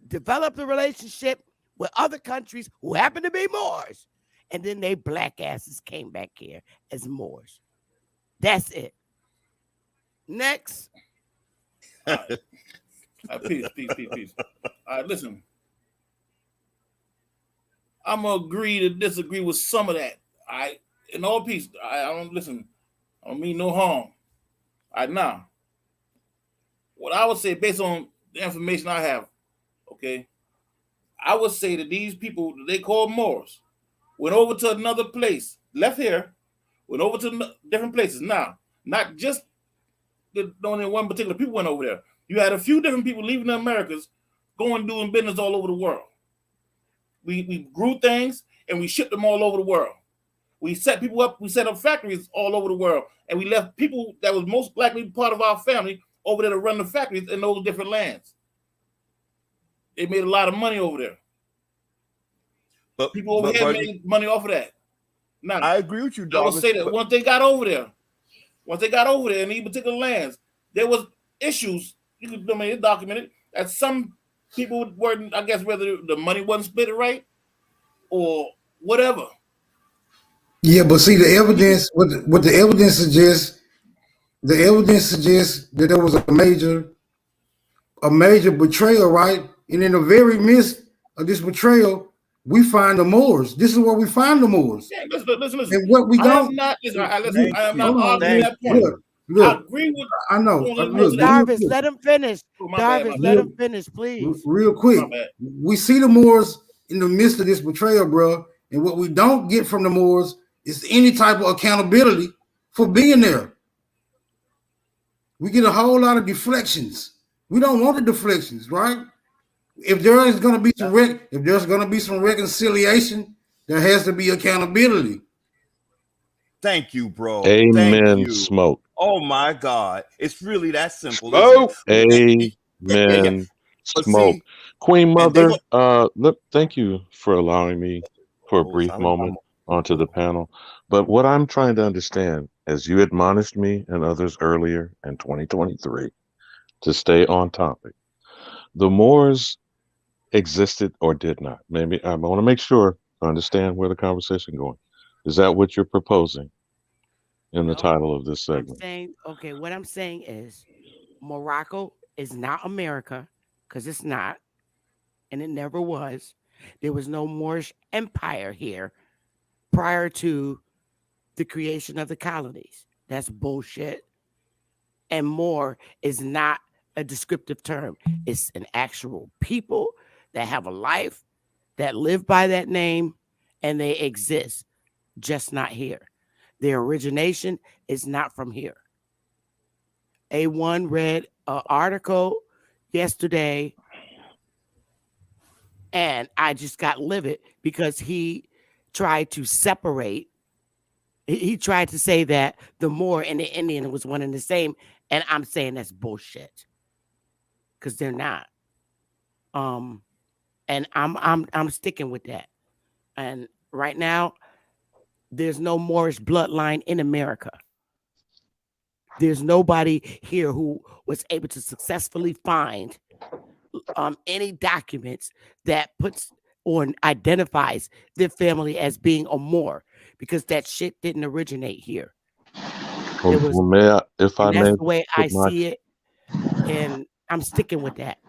developed a relationship with other countries who happen to be Moors. And then they black asses came back here as Moors. That's it. Next. Peace. All right, listen. I'm gonna agree to disagree with some of that. In all peace. I don't listen. I don't mean no harm. All right, now. What I would say, based on the information I have, okay, I would say that these people they call Moors went over to another place, left here, went over to different places. Now, not just only one particular people went over there. You had a few different people leaving the Americas, going doing business all over the world. We grew things and we shipped them all over the world. We set people up, we set up factories all over the world, and we left people that was most likely part of our family over there to run the factories in those different lands. They made a lot of money over there. But people over here made money off of that. Now, I agree with you, Darvis. I would say that once they got over there in these particular lands, there was issues. You could it's documented that some people weren't, I guess, whether the money wasn't split right or whatever. Yeah, but see the evidence. What the evidence suggests. The evidence suggests that there was a major betrayal, right? And in the very midst of this betrayal, we find the Moors. This is where we find the Moors. Yeah, listen. And what we don't. I am not arguing that point. Look, I agree with. I know. Look, Darvis, let him finish. Darvis, let him finish, please. Real quick, we see the Moors in the midst of this betrayal, bro. And what we don't get from the Moors is any type of accountability for being there. We get a whole lot of deflections. We don't want the deflections, right? if there is going to be if there's going to be some reconciliation, there has to be accountability. Thank you, bro. Thank Amen. you. Smoke. Oh my God, it's really that simple, isn't it? Smoke. Yeah. Amen. But Smoke. see, Queen and they Mother, want. look, thank you for allowing me for a Oh, brief sorry, moment onto the panel. But what I'm trying to understand, as you admonished me and others earlier in 2023, to stay on topic, the Moors existed or did not. Maybe I want to make sure I understand where the conversation going. Is that what you're proposing in the No, title of this I'm segment? saying, okay, what I'm saying is Morocco is not America because it's not, and it never was. There was no Moorish empire here prior to the creation of the colonies. That's bullshit. And Moor is not a descriptive term, it's an actual people that have a life, that live by that name, and they exist, just not here. Their origination is not from here. A1 read an article yesterday, and I just got livid because he tried to separate. He tried to say that the Moor and the Indian was one and the same, and I'm saying that's bullshit because they're not. Um, and I'm sticking with that. And right now, there's no Moorish bloodline in America. There's nobody here who was able to successfully find any documents that puts or identifies their family as being a Moor because that shit didn't originate here. It was, Well, may I, if I and that's may the way I put my see it, and I'm sticking with that.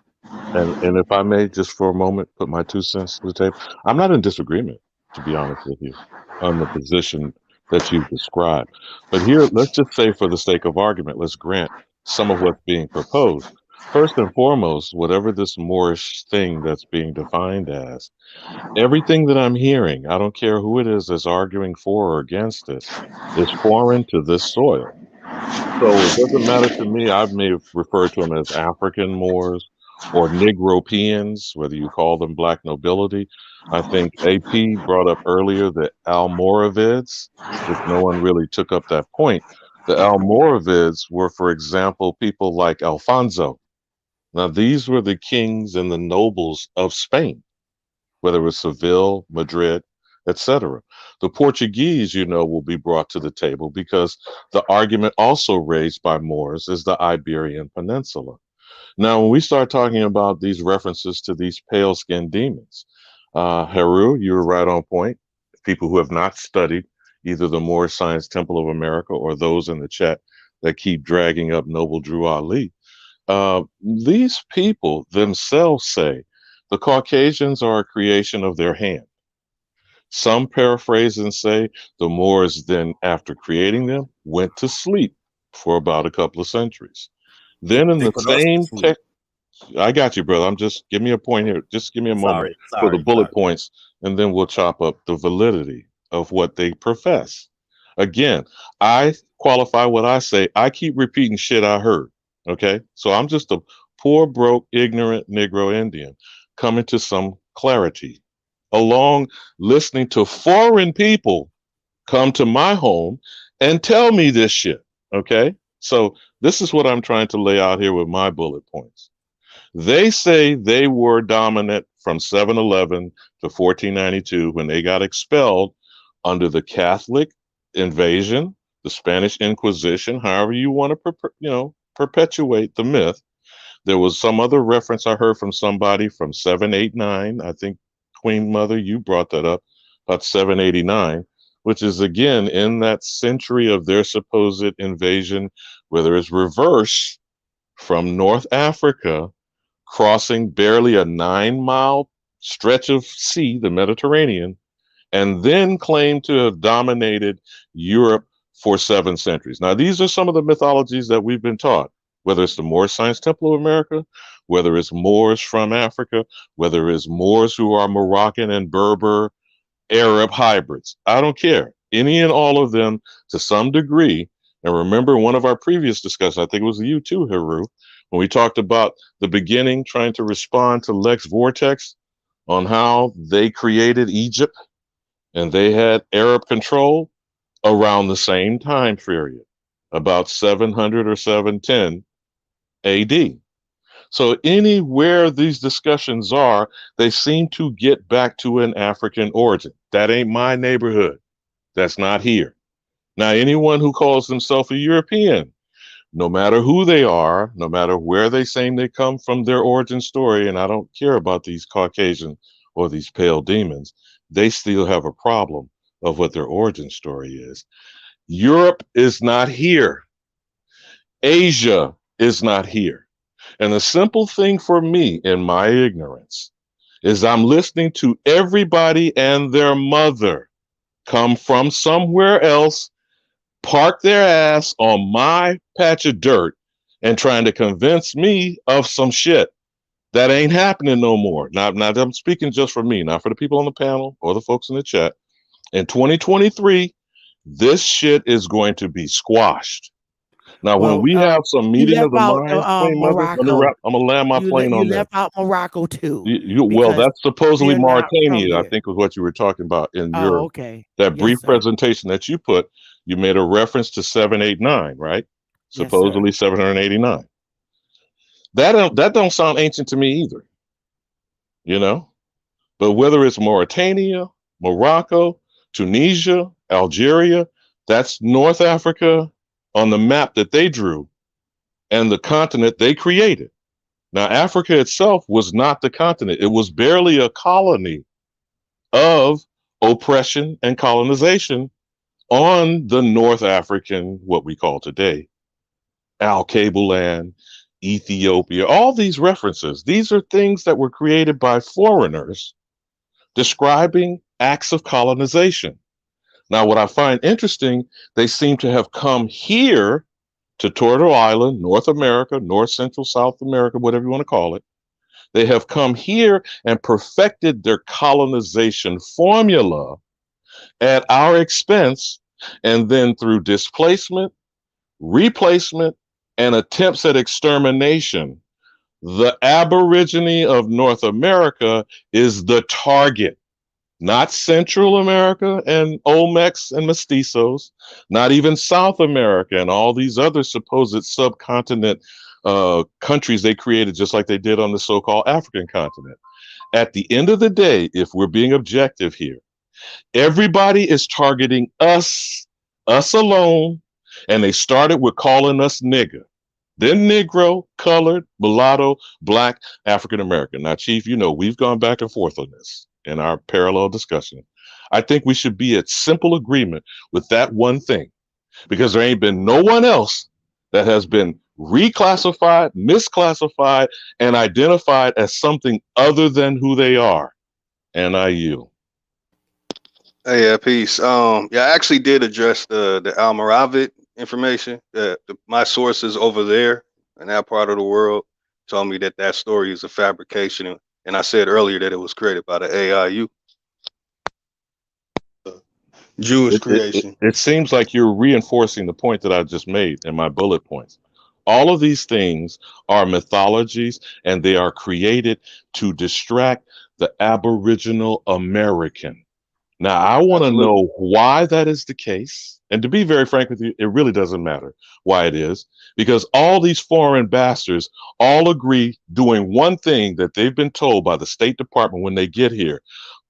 and if I may just for a moment put my 2 cents to the table, I'm not in disagreement, to be honest with you, on the position that you've described. But here, let's just say for the sake of argument, let's grant some of what's being proposed. First and foremost, whatever this Moorish thing that's being defined as, everything that I'm hearing, I don't care who it is that's arguing for or against it, is foreign to this soil. So it doesn't matter to me. I may have referred to them as African Moors or Negropeans, whether you call them black nobility. I think AP brought up earlier the Almoravids, which no one really took up that point. The Almoravids were, for example, people like Alfonso. Now, these were the kings and the nobles of Spain, whether it was Seville, Madrid, etc. The Portuguese, will be brought to the table because the argument also raised by Moors is the Iberian Peninsula. Now, when we start talking about these references to these pale skinned demons, Heru, you were right on point. People who have not studied either the Moorish Science Temple of America or those in the chat that keep dragging up Noble Drew Ali, these people themselves say the Caucasians are a creation of their hand. Some paraphrase and say the Moors then, after creating them, went to sleep for about a couple of centuries. Then, in They the put us to same sleep. text, I got you, brother. I'm just give me a point here. Just give me a moment for the Sorry. bullet points, and then we'll chop up the validity of what they profess. Again, I qualify what I say. I keep repeating shit I heard. Okay, so I'm just a poor, broke, ignorant Negro Indian coming to some clarity, along listening to foreign people come to my home and tell me this shit. Okay, so this is what I'm trying to lay out here with my bullet points. They say they were dominant from 711 to 1492 when they got expelled under the Catholic invasion, the Spanish Inquisition, however you want to perpetuate the myth. There was some other reference I heard from somebody from 789. I think Queen Mother, you brought that up, about 789, which is again in that century of their supposed invasion, whether it's reverse from North Africa crossing barely a 9-mile stretch of sea, the Mediterranean, and then claimed to have dominated Europe for 7 centuries. Now, these are some of the mythologies that we've been taught, whether it's the Moorish Science Temple of America, whether it's Moors from Africa, whether it's Moors who are Moroccan and Berber Arab hybrids. I don't care. Any and all of them to some degree. And remember one of our previous discussions, I think it was you too, Heru, When we talked about the beginning, trying to respond to Lex Vortex on how they created Egypt and they had Arab control around the same time period, about 700 or 710 AD. So anywhere these discussions are, they seem to get back to an African origin. That ain't my neighborhood. That's not here. Now, anyone who calls themselves a European, no matter who they are, no matter where they say they come from, their origin story, and I don't care about these Caucasian or these pale demons, they still have a problem of what their origin story is. Europe is not here. Asia is not here. And the simple thing for me in my ignorance is I'm listening to everybody and their mother come from somewhere else, park their ass on my patch of dirt, and trying to convince me of some shit that ain't happening no more. Now, I'm speaking just for me, not for the people on the panel or the folks in the chat. In 2023, this shit is going to be squashed. Now, when we have some you meeting of left the out minds, Queen Mother, let me Morocco. wrap. I'm gonna land my plane You on this. left out Morocco too. Well, Because that's supposedly they're not from Mauritania, I here. think was what you were talking about in Oh, your okay. that Yes, brief sir. presentation that you put. You made a reference to 789, right? Yes, sir. Supposedly 789. That don't sound ancient to me either, you know. But whether it's Mauritania, Morocco, Tunisia, Algeria, that's North Africa on the map that they drew and the continent they created. Now, Africa itself was not the continent. It was barely a colony of oppression and colonization on the North African, what we call today, Al-Cable land, Ethiopia, all these references. These are things that were created by foreigners describing acts of colonization. Now, what I find interesting, they seem to have come here to Turtle Island, North America, North Central, South America, whatever you want to call it. They have come here and perfected their colonization formula at our expense, and then through displacement, replacement, and attempts at extermination, the Aborigine of North America is the target. Not Central America and Olmecs and Mestizos, not even South America and all these other supposed subcontinent countries they created, just like they did on the so-called African continent. At the end of the day, if we're being objective here, everybody is targeting us alone, and they started with calling us nigger. Then Negro, colored, mulatto, black, African American. Now, Chief, you know, we've gone back and forth on this in our parallel discussion. I think we should be at simple agreement with that one thing, because there ain't been no one else that has been reclassified, misclassified, and identified as something other than who they are. And I yield. Hey, yeah, peace. Yeah, I actually did address the Almoravid information. My sources over there in that part of the world told me that that story is a fabrication, and I said earlier that it was created by the AIU, Jewish creation. It seems like you're reinforcing the point that I just made in my bullet points. All of these things are mythologies, and they are created to distract the Aboriginal American. Now, I want to know why that is the case. And to be very frank with you, it really doesn't matter why it is, because all these foreign bastards all agree doing one thing that they've been told by the State Department when they get here: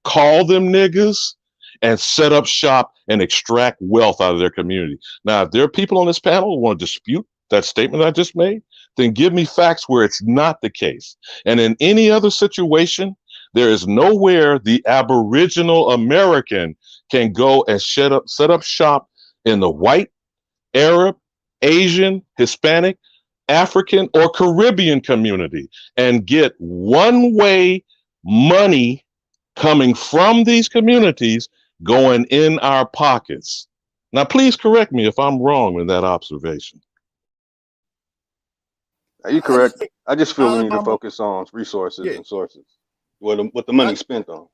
call them niggas and set up shop and extract wealth out of their community. Now, if there are people on this panel who want to dispute that statement I just made, then give me facts where it's not the case. And in any other situation, there is nowhere the Aboriginal American can go and set up shop in the white, Arab, Asian, Hispanic, African, or Caribbean community and get one-way money coming from these communities going in our pockets. Now, please correct me if I'm wrong in that observation. Are you correct? I just feel we need to focus on resources and sources. What the money's spent on.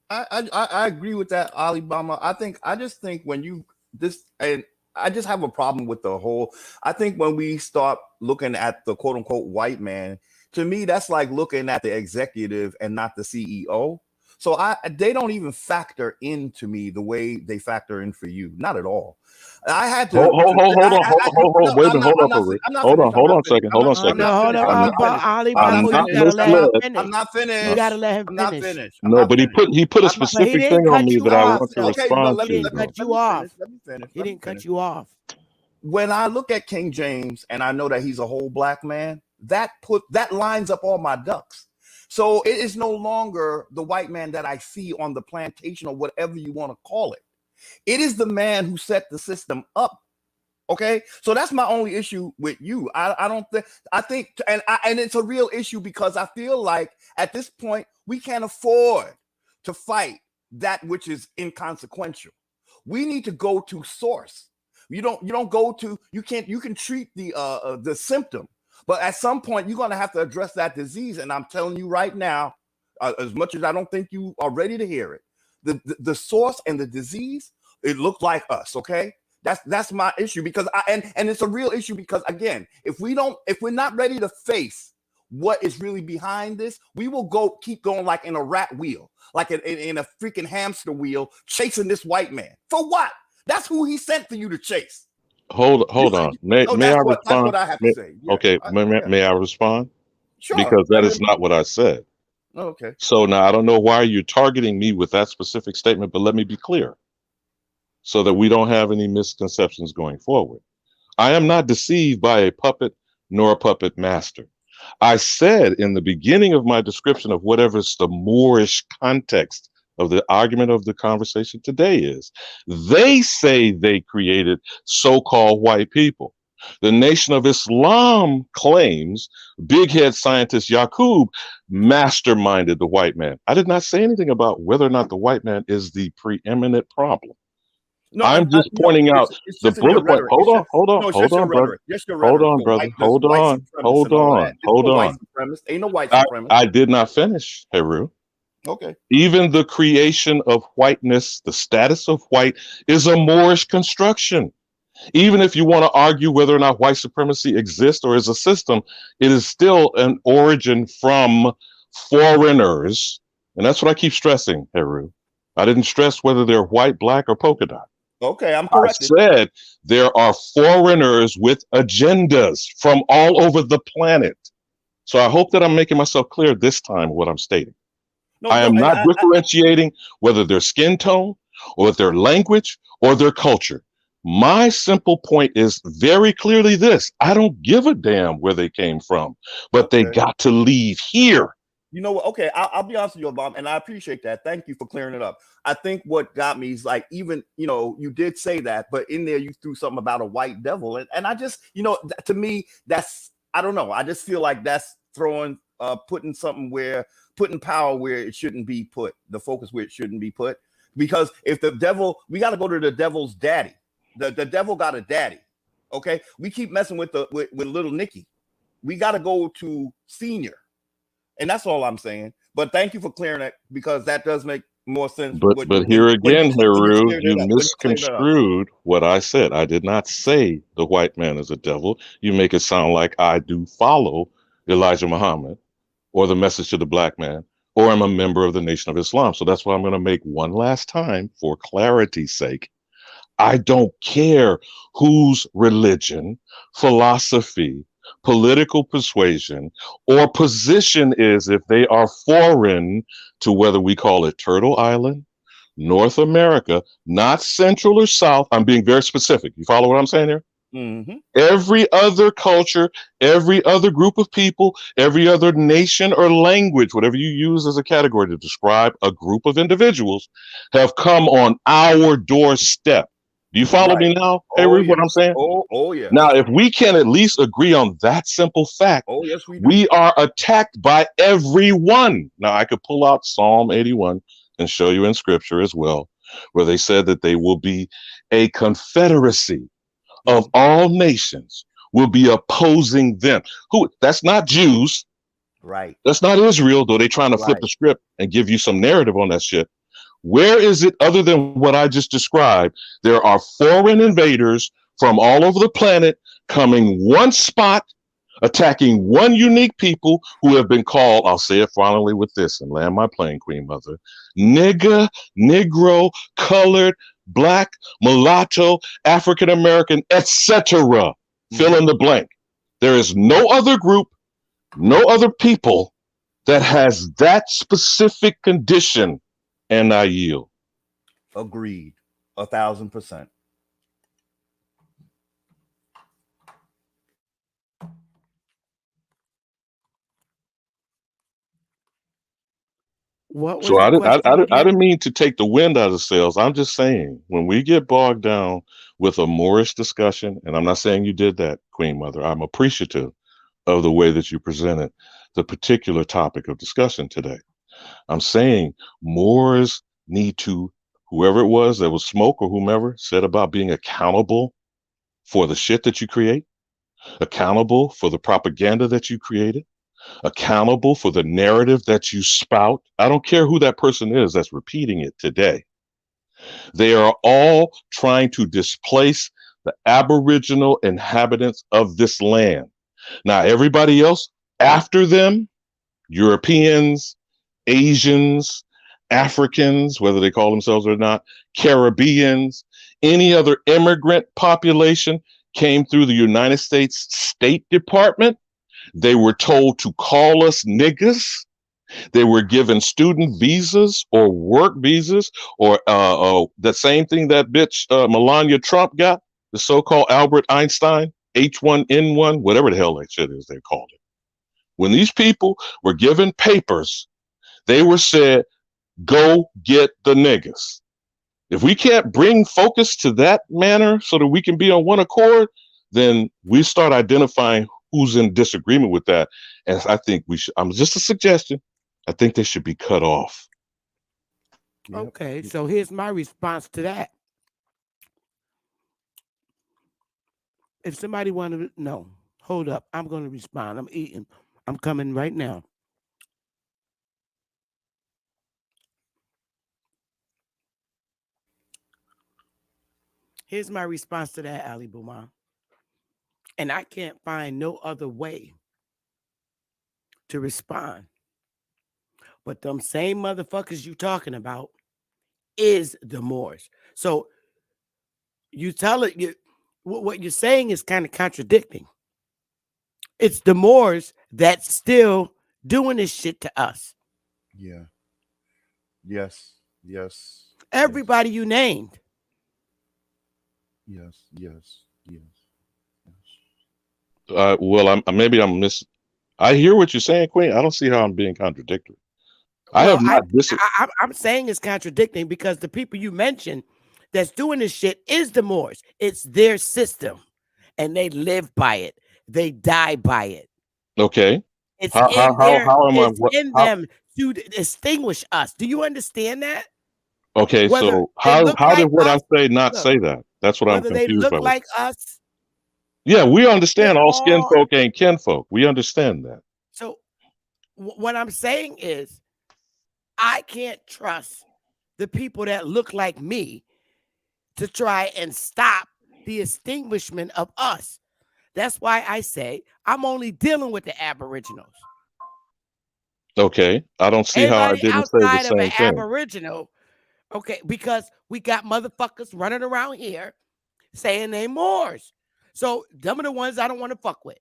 I agree with that, Alibama. I just think when you this, and I just have a problem with the whole. I think when we start looking at the quote unquote white man, to me, that's like looking at the executive and not the CEO. So they don't even factor into me the way they factor in for you. Not at all. I had to. Hold. Wait a minute. Hold up, Haru. Hold on a second. Hold on a second. Hold on, Ali I'm Babu, not you gotta let him misled. finish. I'm not finished. You gotta let him I'm not finish. finished. No, but he put a But he specific didn't thing on cut me you that I off, want to though. respond He to. didn't cut you off. Let me finish. He didn't cut you off. When I look at King James and I know that he's a whole black man, that lines up all my ducks. So it is no longer the white man that I see on the plantation or whatever you want to call it. It is the man who set the system up. Okay, so that's my only issue with you. I think, and it's a real issue because I feel like at this point we can't afford to fight that which is inconsequential. We need to go to source. You don't go to, you can treat the symptom, but at some point you're going to have to address that disease. And I'm telling you right now, as much as I don't think you are ready to hear it, the source and the disease, it looked like us. Okay. That's my issue because and it's a real issue because again, if we're not ready to face what is really behind this, we will keep going like in a rat wheel, like in a freaking hamster wheel, chasing this white man. For what? That's who he sent for you to chase. Hold on. May I respond? That's what I have to say. Yeah, okay, may I respond? Sure. Because that is not what I said. Okay. So now I don't know why you're targeting me with that specific statement, but let me be clear so that we don't have any misconceptions going forward. I am not deceived by a puppet nor a puppet master. I said in the beginning of my description of whatever's the Moorish context of the argument of the conversation today is, they say they created so-called white people. The Nation of Islam claims big head scientist Yaqub masterminded the white man. I did not say anything about whether or not the white man is the preeminent problem. No, I'm just pointing out the bullet point. Hold on, brother. Hold on, brother. Hold on. Ain't no white supremacist. I did not finish, Heru. Okay. Even the creation of whiteness, the status of white, is a Moorish construction. Even if you want to argue whether or not white supremacy exists or is a system, it is still an origin from foreigners. And that's what I keep stressing, Heru. I didn't stress whether they're white, black, or polka dot. Okay, I'm corrected. I said there are foreigners with agendas from all over the planet. So I hope that I'm making myself clear this time what I'm stating. I am not differentiating whether their skin tone or their language or their culture. My simple point is very clearly this. I don't give a damn where they came from, but they got to leave here. You know what? Okay, I'll be honest with you, Bob, and I appreciate that. Thank you for clearing it up. I think what got me is like, even, you did say that, but in there you threw something about a white devil. And I just, to me, I don't know. I just feel like that's putting power where it shouldn't be put, the focus where it shouldn't be put. Because if the devil, we got to go to the devil's daddy. The devil got a daddy. Okay. We keep messing with little Nicky. We got to go to senior. And that's all I'm saying. But thank you for clearing it because that does make more sense. But here again, Heru, you misconstrued what I said. I did not say the white man is a devil. You make it sound like I do follow Elijah Muhammad or the message to the black man, or I'm a member of the Nation of Islam. So that's why I'm going to make one last time for clarity's sake. I don't care whose religion, philosophy, political persuasion, or position is if they are foreign to whether we call it Turtle Island, North America, not Central or South. I'm being very specific. You follow what I'm saying here? Mm-hmm. Every other culture, every other group of people, every other nation or language, whatever you use as a category to describe a group of individuals, have come on our doorstep. Do you follow me now, Avery, what I'm saying? Oh, yeah. Now, if we can at least agree on that simple fact, yes, we are attacked by everyone. Now, I could pull out Psalm 81 and show you in scripture as well, where they said that they will be a confederacy of all nations will be opposing them. Who? That's not Jews. Right. That's not Israel, though they're trying to flip the script and give you some narrative on that shit. Where is it other than what I just described? There are foreign invaders from all over the planet, coming one spot, attacking one unique people who have been called, I'll say it finally with this and land my plane, Queen Mother, nigger, negro, colored, black, mulatto, African American, etc. Fill in the blank. There is no other group, no other people that has that specific condition, and I yield. Agreed. 1,000%. What was So the I, didn't- question I again? didn't mean to take the wind out of the sails. I'm just saying when we get bogged down with a Moorish discussion, and I'm not saying you did that, Queen Mother. I'm appreciative of the way that you presented the particular topic of discussion today. I'm saying Moors need to, whoever it was that was Smoke or whomever said about being accountable for the shit that you create, accountable for the propaganda that you created, accountable for the narrative that you spout. I don't care who that person is that's repeating it today. They are all trying to displace the Aboriginal inhabitants of this land. Now, everybody else after them, Europeans, Asians, Africans, whether they call themselves or not, Caribbeans, any other immigrant population came through the United States State Department. They were told to call us niggas. They were given student visas or work visas or the same thing that bitch Melania Trump got, the so-called Albert Einstein, H1N1, whatever the hell that shit is they called it. When these people were given papers, they were said, go get the niggas. If we can't bring focus to that manner so that we can be on one accord, then we start identifying who's in disagreement with that. And I think we should, I'm just a suggestion. I think they should be cut off. Okay, so here's my response to that. If somebody wanted to, no, hold up. I'm going to respond. I'm eating. I'm coming right now. Here's my response to that, Ali Buma. And I can't find no other way to respond. But them same motherfuckers you talking about is the Moors. So you tell it, what you're saying is kind of contradicting. It's the Moors that's still doing this shit to us. Yeah. Yes. Yes. Everybody you named. Yes. Yes. Yes. Well, maybe I'm miss. I hear what you're saying, Queen. I don't see how I'm being contradictory. I Well, have not I'm saying it's contradicting because the people you mentioned that's doing this shit is the Moors. It's their system, and they live by it. They die by it. Okay. It's How in their. am I? It's in them to distinguish us. Do you understand that? Okay, Whether so they look how did like what I us, say not look, say that? That's what I'm whether they confused look by. like us, Yeah, we they're understand all skin all. folk ain't kinfolk. We understand that. So what I'm saying is, I can't trust the people that look like me to try and stop the extinguishment of us. That's why I say I'm only dealing with the Aboriginals. Okay, I don't see how I Anybody didn't say the outside of an same thing. Aboriginal, okay, because we got motherfuckers running around here saying they Moors. So them are the ones I don't want to fuck with.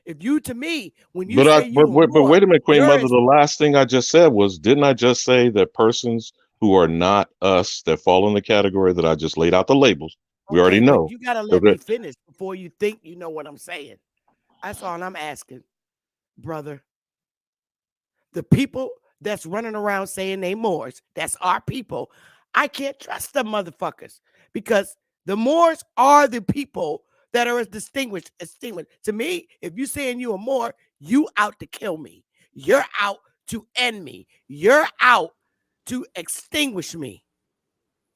If you, to me, when you say you a But Moor, wait a minute, Queen you're Mother. The last thing I just said was, didn't I just say that persons who are not us that fall in the category that I just laid out the labels? We already okay, but know. you gotta let me finish before you think you know what I'm saying. That's all I'm asking, brother. The people that's running around saying they Moors, that's our people. I can't trust them motherfuckers because the Moors are the people that are as distinguished. To me, if you saying you a Moor, you out to kill me. You're out to end me. You're out to extinguish me.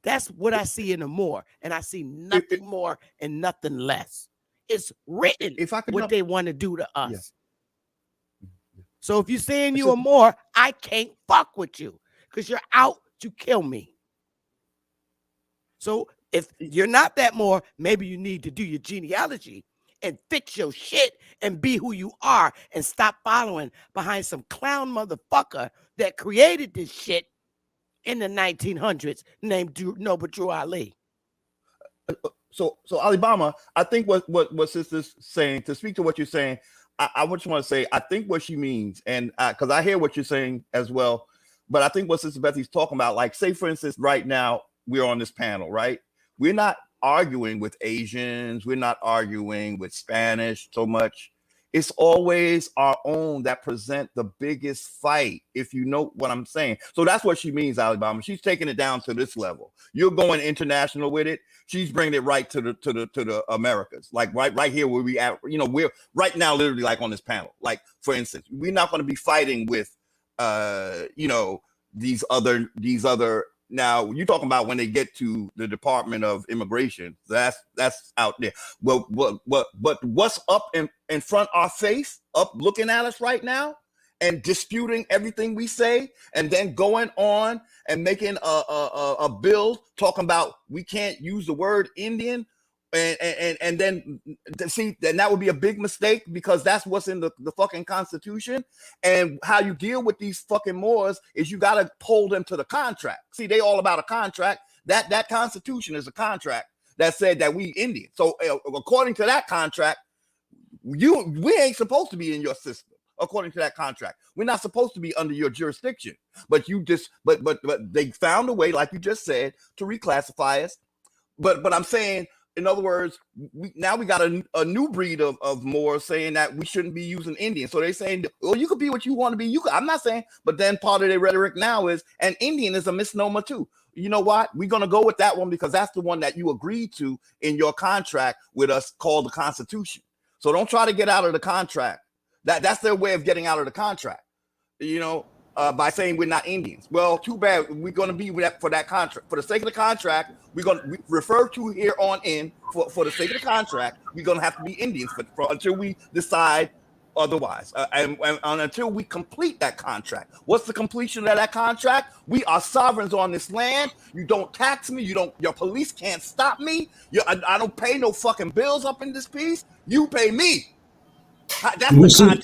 That's what I see in a Moor, and I see nothing more and nothing less. It's written if I could what jump, they want to do to us. Yeah. So if you're saying you are Moor, I can't fuck with you because you're out to kill me. So If you're not that Moor, maybe you need to do your genealogy and fix your shit and be who you are and stop following behind some clown motherfucker that created this shit in the 1900s named Noble Drew Ali. So Alabama, I think what sister's saying, to speak to what you're saying, I just want to say, I think what she means, and because I hear what you're saying as well, but I think what Sister Bethy's talking about, like, say for instance, right now we're on this panel, right? We're not arguing with Asians, we're not arguing with Spanish so much. It's always our own that present the biggest fight, if you know what I'm saying. So that's what she means, Alabama. She's taking it down to this level. You're going international with it. She's bringing it right to the Americas, like right here where we at. You know, we're right now literally like on this panel. Like, for instance, we're not going to be fighting with, you know, these other. Now you're talking about when they get to the Department of Immigration. That's out there. Well, but what's up in front our face, up looking at us right now, and disputing everything we say, and then going on and making a bill talking about we can't use the word Indian, and then see, then that would be a big mistake, because that's what's in the fucking Constitution. And how you deal with these fucking Moors is you got to hold them to the contract. See, they all about a contract. That Constitution is a contract that said that we Indian. So according to that contract, we ain't supposed to be in your system. According to that contract, we're not supposed to be under your jurisdiction. But you just, but they found a way, like you just said, to reclassify us. But I'm saying, in other words, we got a new breed of Moors saying that we shouldn't be using Indian. So they're saying, well, you could be what you want to be. I'm not saying, but then part of their rhetoric now is, and Indian is a misnomer too. You know what? We're going to go with that one because that's the one that you agreed to in your contract with us, called the Constitution. So don't try to get out of the contract. That's their way of getting out of the contract, you know, by saying we're not Indians. Well, too bad. We're going to be with that for that contract. For the sake of the contract, we're going to refer to here on in, for the sake of the contract, we're going to have to be Indians for until we decide otherwise, and until we complete that contract. What's the completion of that contract? We are sovereigns on this land. You don't tax me. Your police can't stop me. I don't pay no fucking bills up in this piece. You pay me. That's the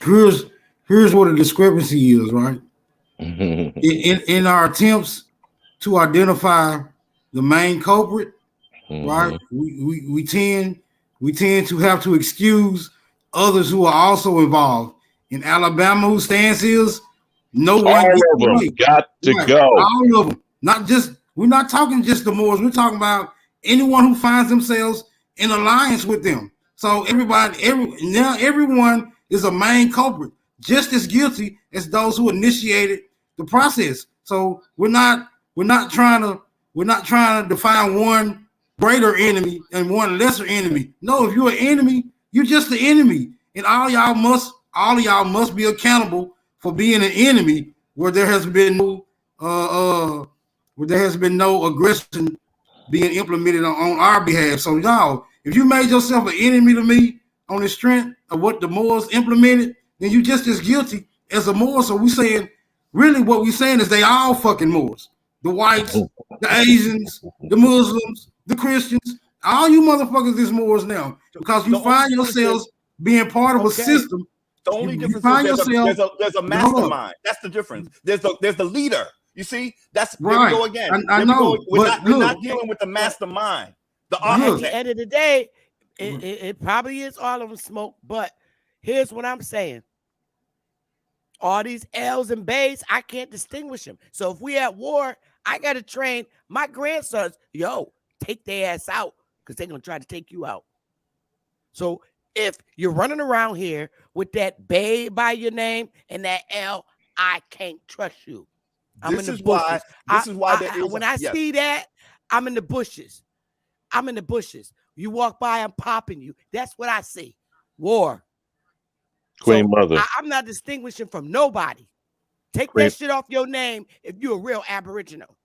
contract. Here's what a discrepancy is, right? in our attempts to identify the main culprit, right? We tend to have to excuse others who are also involved. In Alabama, whose stance is no one all of them got to go. All of them. We're not talking just the Moors. We're talking about anyone who finds themselves in alliance with them. So everyone is a main culprit, just as guilty as those who initiated the process. So we're not trying to define one greater enemy and one lesser enemy. No, if you're an enemy, you're just the enemy, and all y'all must be accountable for being an enemy where there has been no aggression being implemented on our behalf. So y'all, if you made yourself an enemy to me on the strength of what the Moors implemented, then you just as guilty as a Moor. So we saying, really what we saying is they all fucking Moors. The whites, the Asians, the Muslims, the Christians, all you motherfuckers is Moors now. Because you find yourselves being part of a system. The only difference is there's a mastermind. That's the difference. There's the leader. You see, that's right. There we go again. I know. We're not dealing with the mastermind. At the end of the day, it probably is all of them smoke. But here's what I'm saying: all these L's and B's, I can't distinguish them. So if we at war, I gotta train my grandsons. Yo, take their ass out because they're gonna try to take you out. So if you're running around here with that Bay by your name and that L, I can't trust you. I'm in the bushes. When I see that, I'm in the bushes. I'm in the bushes. You walk by, I'm popping you. That's what I see. War. Queen Mother. I'm not distinguishing from nobody. Take that shit off your name if you're a real Aboriginal.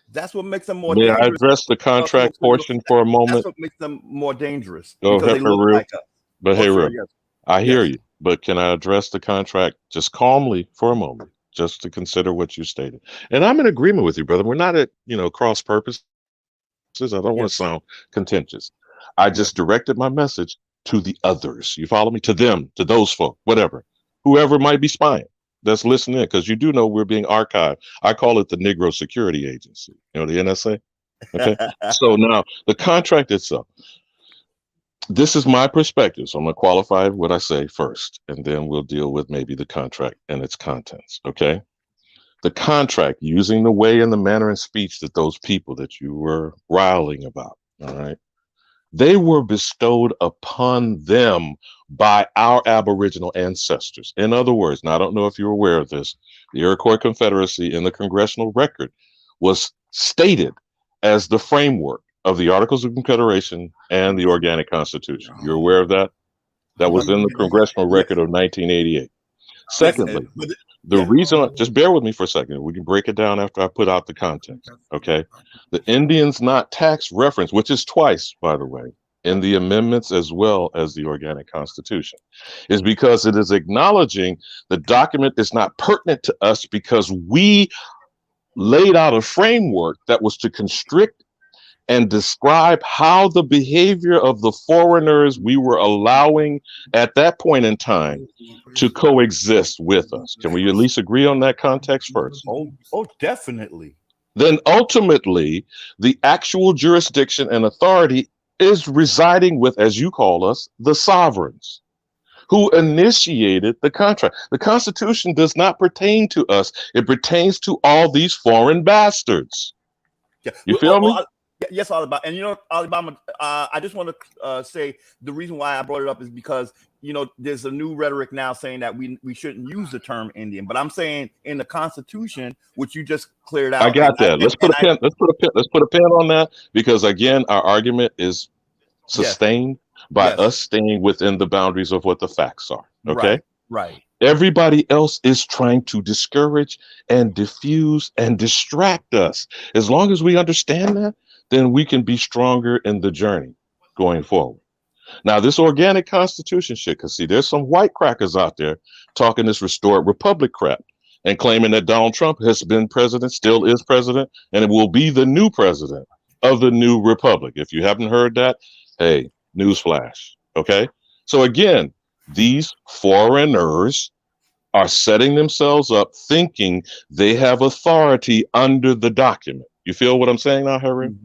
That's what makes them more dangerous. May I address the contract portion for a moment? That's what makes them more dangerous. Go because ahead, they look like us. But hey, sure, Rick, yes. I hear you. But can I address the contract just calmly for a moment, just to consider what you stated? And I'm in agreement with you, brother. We're not at cross purpose. I don't want to sound contentious. I just directed my message to the others. You follow me? To them, to those folk, whatever, whoever might be spying that's listening, because you do know we're being archived. I call it the Negro Security Agency, the NSA. Okay. So now the contract itself, this is my perspective. So I'm going to qualify what I say first, and then we'll deal with maybe the contract and its contents. Okay. The contract, using the way and the manner and speech that those people that you were riling about, all right, they were bestowed upon them by our Aboriginal ancestors. In other words, now I don't know if you're aware of this, the Iroquois Confederacy in the Congressional Record was stated as the framework of the Articles of Confederation and the Organic Constitution. You're aware of that? That was in the Congressional Record of 1988. Secondly, the reason, just bear with me for a second, we can break it down after I put out the context, okay? The Indians not tax reference, which is twice, by the way, in the amendments as well as the Organic Constitution, is because it is acknowledging the document is not pertinent to us because we laid out a framework that was to constrict and describe how the behavior of the foreigners we were allowing at that point in time to coexist with us. Can we at least agree on that context first? Oh, definitely. Then ultimately, the actual jurisdiction and authority is residing with, as you call us, the sovereigns who initiated the contract. The Constitution does not pertain to us. It pertains to all these foreign bastards. Yeah. You feel me? Yes, Alabama. And Alabama, I just want to say the reason why I brought it up is because, there's a new rhetoric now saying that we shouldn't use the term Indian. But I'm saying in the Constitution, which you just cleared out. I got that. Let's put a pin on that, because again, our argument is sustained by us staying within the boundaries of what the facts are. Okay. Right. Everybody else is trying to discourage and diffuse and distract us. As long as we understand that, then we can be stronger in the journey going forward. Now, this Organic Constitution shit, because see, there's some white crackers out there talking this restored republic crap and claiming that Donald Trump has been president, still is president, and it will be the new president of the new republic. If you haven't heard that, hey, newsflash. Okay. So again, these foreigners are setting themselves up thinking they have authority under the document. You feel what I'm saying now, Harry?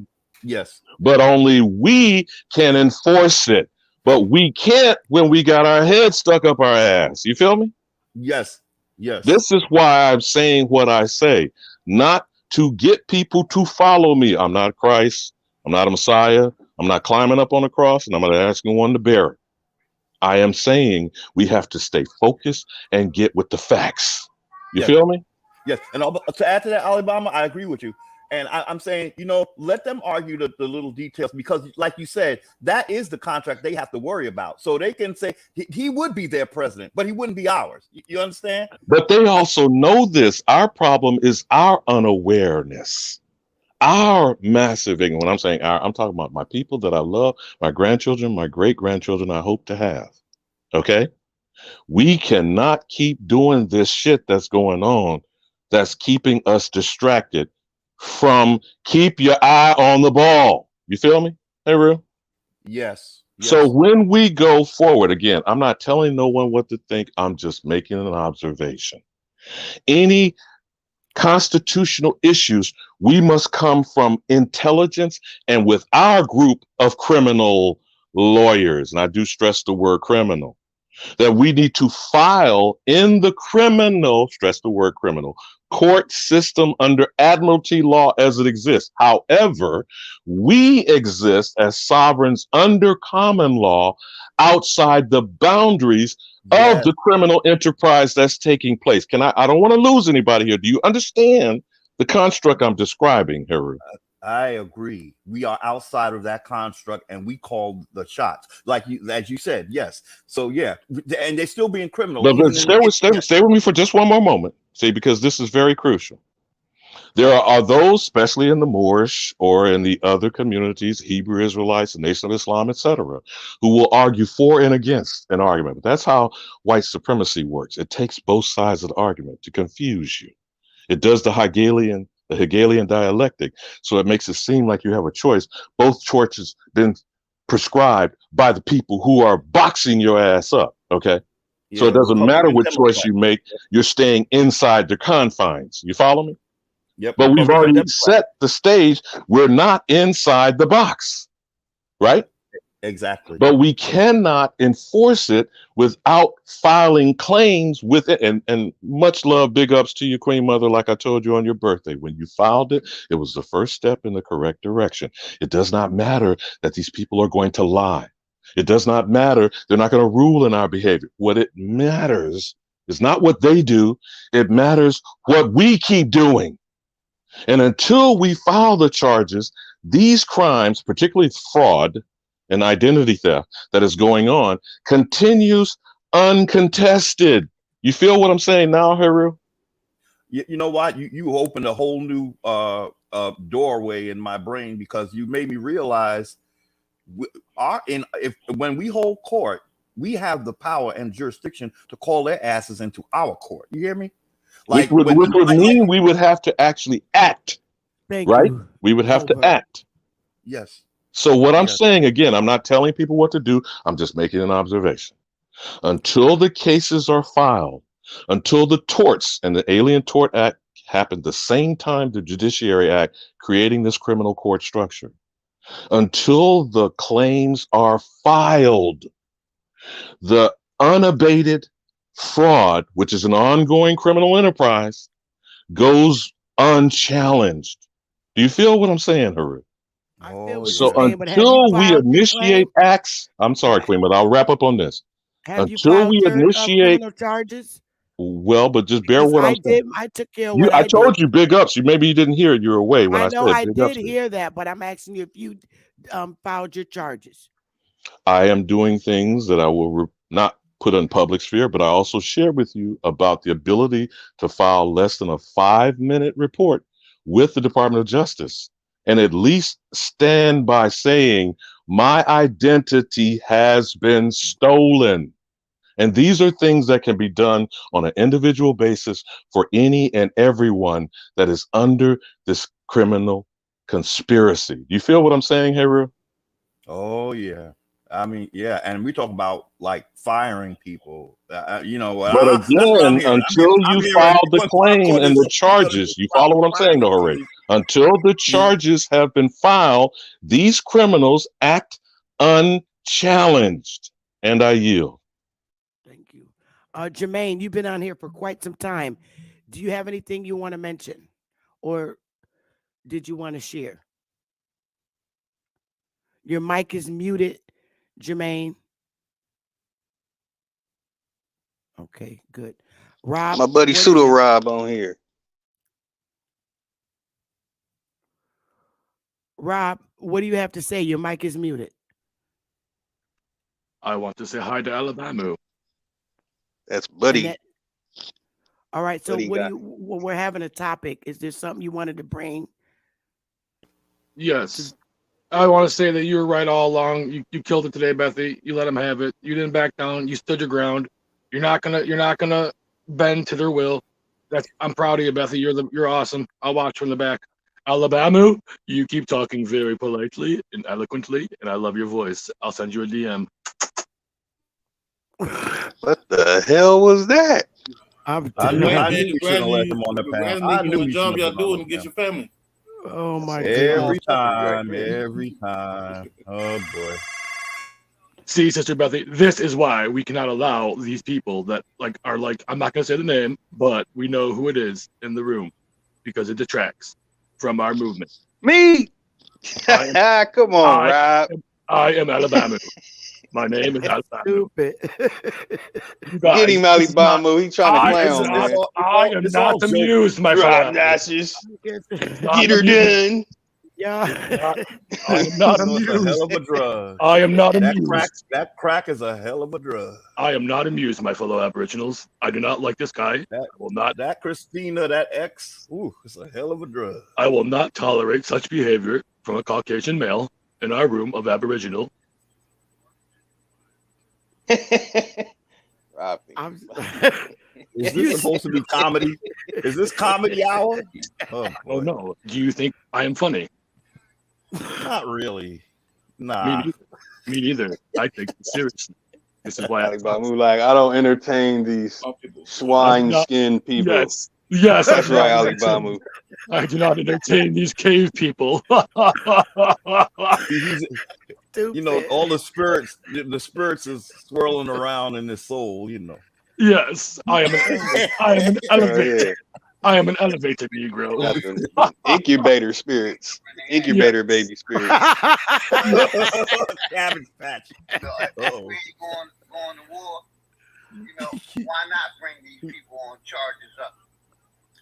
Yes. But only we can enforce it. But we can't when we got our head stuck up our ass. You feel me? Yes. Yes. This is why I'm saying what I say, not to get people to follow me. I'm not Christ. I'm not a Messiah. I'm not climbing up on a cross, and I'm not asking one to bear it. I am saying we have to stay focused and get with the facts. You feel me? Yes. And to add to that, Alabama, I agree with you. And I'm saying, let them argue the little details, because like you said, that is the contract they have to worry about. So they can say he would be their president, but he wouldn't be ours. You understand? But they also know this. Our problem is our unawareness. Our massive ignorance. When I'm saying our, I'm talking about my people that I love, my grandchildren, my great-grandchildren I hope to have. Okay? We cannot keep doing this shit that's going on that's keeping us distracted from keep your eye on the ball. You feel me? Hey, real? Yes. So when we go forward, again, I'm not telling no one what to think. I'm just making an observation. Any constitutional issues, we must come from intelligence and with our group of criminal lawyers. And I do stress the word criminal, that we need to file in the criminal, stress the word criminal, court system under admiralty law as it exists. However, we exist as sovereigns under common law outside the boundaries of the criminal enterprise that's taking place. I don't want to lose anybody here. Do you understand the construct I'm describing, Haru? I agree. We are outside of that construct, and we call the shots, as you said. Yes. So yeah, and they're still being criminal. But stay with me for just one more moment. See, because this is very crucial. There are those, especially in the Moorish or in the other communities, Hebrew Israelites, the Nation of Islam, etc., who will argue for and against an argument. But that's how white supremacy works. It takes both sides of the argument to confuse you. It does the Hegelian the Hegelian dialectic. So it makes it seem like you have a choice. Both choices been prescribed by the people who are boxing your ass up. Okay. So it Yeah, doesn't matter Republican what choice Democrat. you make, you're staying inside the confines. You follow me? Yep, But we've Republican already Democrat. set the stage. We're not inside the box, right? Exactly. But we cannot enforce it without filing claims with it. And much love, big ups to your Queen Mother, like I told you on your birthday. When you filed it, it was the first step in the correct direction. It does not matter that these people are going to lie. It does not matter. They're not going to rule in our behavior. What it matters is not what they do. It matters what we keep doing. And until we file the charges, these crimes, particularly fraud and identity theft that is going on, continues uncontested. You feel what I'm saying now, Haru? You know what? You opened a whole new doorway in my brain, because you made me realize when we hold court, we have the power and jurisdiction to call their asses into our court. You hear me? Which would mean we would have to actually act. Thank right? you. We would have to Over. act. Yes. So what I'm Yes. saying, again, I'm not telling people what to do. I'm just making an observation. Until the cases are filed, until the torts and the Alien Tort Act happened the same time the Judiciary Act creating this criminal court structure, until the claims are filed, the unabated fraud, which is an ongoing criminal enterprise, goes unchallenged. Do you feel what I'm saying, Haru? I feel what So you're saying, but have you until we filed your claim? initiate acts, I'm sorry, Queen, but I'll wrap up on this. Have you Until filed we your initiate, criminal charges? well, but just bear Because what I'm I saying. did. I took care of what I I did. told you big ups. Maybe you didn't hear it. You were away when I I know said I big did ups. hear that, but I'm asking you if you filed your charges. I am doing things that I will not put in public sphere, but I also share with you about the ability to file less than a 5-minute report with the Department of Justice and at least stand by saying my identity has been stolen. And these are things that can be done on an individual basis for any and everyone that is under this criminal conspiracy. Do you feel what I'm saying, Haru? Oh yeah. I mean, yeah, and we talk about like firing people. You know, But that's what I'm again, hearing. until you I'm hearing file the going to our claim court and is the we're gonna charges, you follow what I'm saying, though, Hooray? Until the charges have been filed, these criminals act unchallenged. And I yield. Thank you. Jermaine, you've been on here for quite some time. Do you have anything you want to mention? Or did you want to share? Your mic is muted, Jermaine. Okay, good. Rob, My buddy Pseudo Rob on here. Rob, what do you have to say? Your mic is muted. I want to say hi to Alabama. That's Buddy. All right. So Buddy what do got you? Well, we're having a topic. Is there something you wanted to bring? Yes. I want to say that you were right all along. You killed it today, Bethy. You let them have it. You didn't back down. You stood your ground. You're not gonna bend to their will. I'm proud of you, Bethy. You're awesome. I'll watch from the back. Alabama, you keep talking very politely and eloquently, and I love your voice. I'll send you a DM. What the hell was that? I knew you shouldn't have let him on the panel. I knew you job shouldn't y'all have let him doing on to the get your family. Oh my Every goodness. every time. Oh boy. See, Sister Bethy, this is why we cannot allow these people that are I'm not gonna say the name, but we know who it is in the room because it detracts from our movement. Me? Come on, Rob. I am Alabama. My name is Alabama. Stupid. Get him, Alabama. He's trying to clown, man. I am not amused, my Drop friend. Nazis. Get her done. Yeah. I am not It's amused. a hell of a drug. I am not amused. That crack is a hell of a drug. I am not amused, my fellow Aboriginals. I do not like this guy. I will not. That Christina, that ex, ooh, it's a hell of a drug. I will not tolerate such behavior from a Caucasian male in our room of Aboriginal. Is this supposed to be comedy? Is this comedy hour? Oh no. Do you think I am funny? Not really. Me Nah. neither. Me neither. I take it seriously. This is why Alibaba, like, I don't entertain these swine skin people. Yes. Yes, That's I right, do not Alibaba. I do not entertain these cave people. He's, all the spirits is swirling around in his soul, Yes, I am an elevated. I am an elevated Negro. Incubator spirits. Incubator baby spirits. Cabbage Patch. Going to war, why not bring these people on charges up?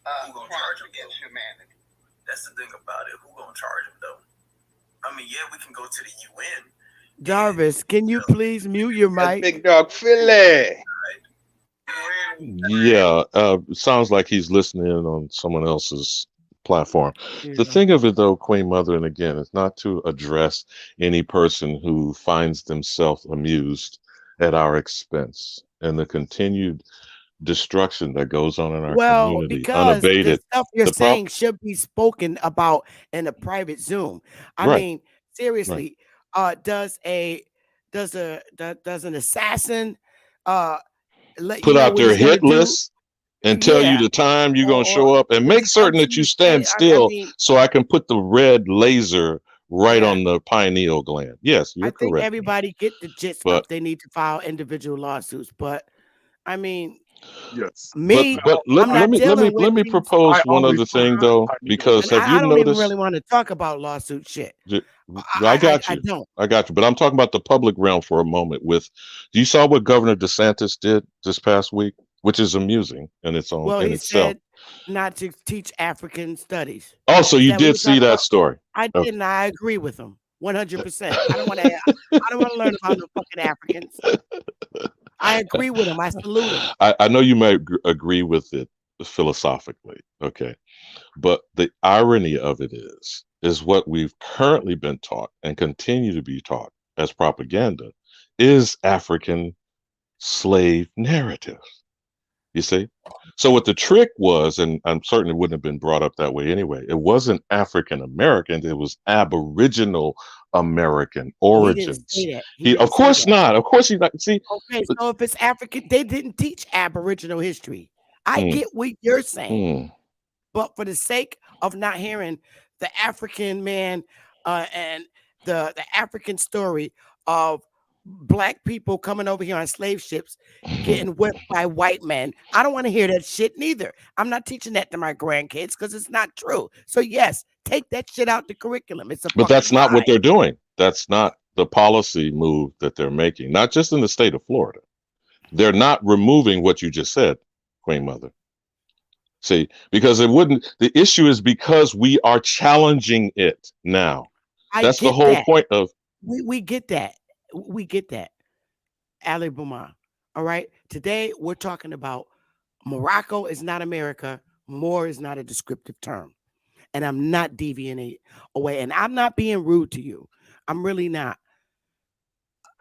Crimes against humanity. That's the thing about it. Who gonna charge them though? I mean, yeah, we can go to the UN. Jarvis, can you please mute your mic? Big dog Philly. Yeah, sounds like he's listening in on someone else's platform. Yeah. The thing of it, though, Queen Mother, and again, it's not to address any person who finds themselves amused at our expense and the continued destruction that goes on in our community, because the unabated. stuff you're saying should be spoken about in a private Zoom. I Right. mean, seriously, does an assassin let Put you know out what their he's gonna hit do? list and tell you Yeah. the time you're going to show up, and When make he certain comes that to you you stand say, I still mean, so I can put the red laser right Yeah. on the pineal gland. Yes, you're I think correct. everybody get the gist But of they need to file individual lawsuits, but I mean, yes. me, but I'm not dealing with let me these. propose one other thing though, because And have you I don't even noticed? really want to talk about lawsuit shit. I got I you. don't. I got you. But I'm talking about the public realm for a moment. You saw what Governor DeSantis did this past week, which is amusing in its own Well, in he itself. said not to teach African studies. Oh, so Is you that what did you're see talking that about? story? I Okay. did, and I agree with him 100%. I don't want to learn about no fucking Africans. I agree with him. I salute him. I know you might agree with it philosophically, okay, but the irony of it is what we've currently been taught and continue to be taught as propaganda is African slave narrative. You see? So what the trick was, and I'm certain it wouldn't have been brought up that way anyway, it wasn't African American, it was Aboriginal American He didn't origins. say that. He, of course not. Of course he's not. See, Okay, so if it's African, they didn't teach Aboriginal history. I Mm. get what you're saying, Mm. but for the sake of not hearing the African man and the African story of black people coming over here on slave ships getting whipped by white men, I don't want to hear that shit neither. I'm not teaching that to my grandkids because it's not true. So yes, take that shit out the curriculum. It's a But that's fucking not lie. what they're doing. That's not the policy move that they're making, not just in the state of Florida. They're not removing what you just said, Queen Mother. See, because the issue is because we are challenging it now. That's the get whole that. point of. We get that. We get that. Ali Buma. All right. Today we're talking about Morocco is not America. More is not a descriptive term. And I'm not deviating away. And I'm not being rude to you. I'm really not.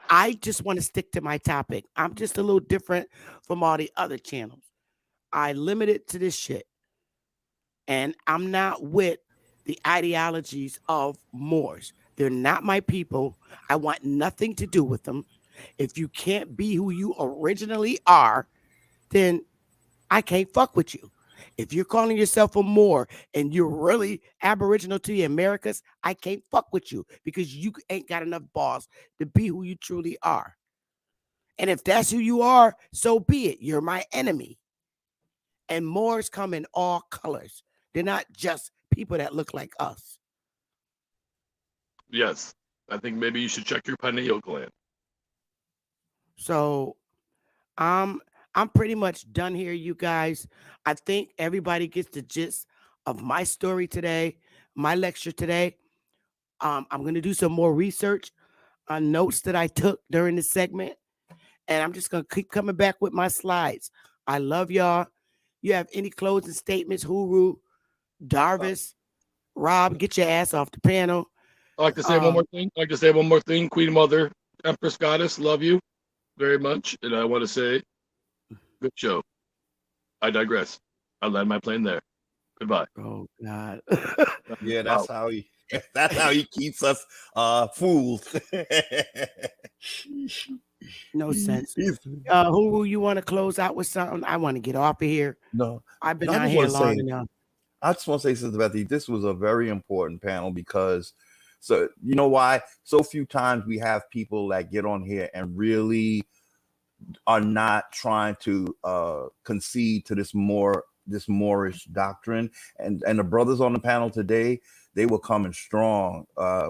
I just want to stick to my topic. I'm just a little different from all the other channels. I limit it to this shit. And I'm not with the ideologies of Moors. They're not my people. I want nothing to do with them. If you can't be who you originally are, then I can't fuck with you. If you're calling yourself a Moor and you're really Aboriginal to the Americas, I can't fuck with you because you ain't got enough balls to be who you truly are. And if that's who you are, so be it. You're my enemy. And Moors come in all colors. They're not just people that look like us. Yes, I think maybe you should check your pineal gland. So I'm pretty much done here, you guys. I think everybody gets the gist of my story today, my lecture today. I'm going to do some more research on notes that I took during the segment, and I'm just going to keep coming back with my slides. I love y'all. You have any closing statements, Huru, Darvis, Rob, get your ass off the panel. I'd like to say one more thing. Queen Mother, Empress Goddess, love you very much. And I want to say, good show. I digress. I land my plane there. Goodbye. Oh God. Yeah, Wow. that's how he keeps us fooled. No sense. He's- Who you want to close out with something? I want to get off of here. no, I've been no, out here long enough. I just want to say, Sister Bethy, this was a very important panel because, so you know why? So few times we have people that get on here and really are not trying to concede to this Moorish doctrine, and the brothers on the panel today, they were coming strong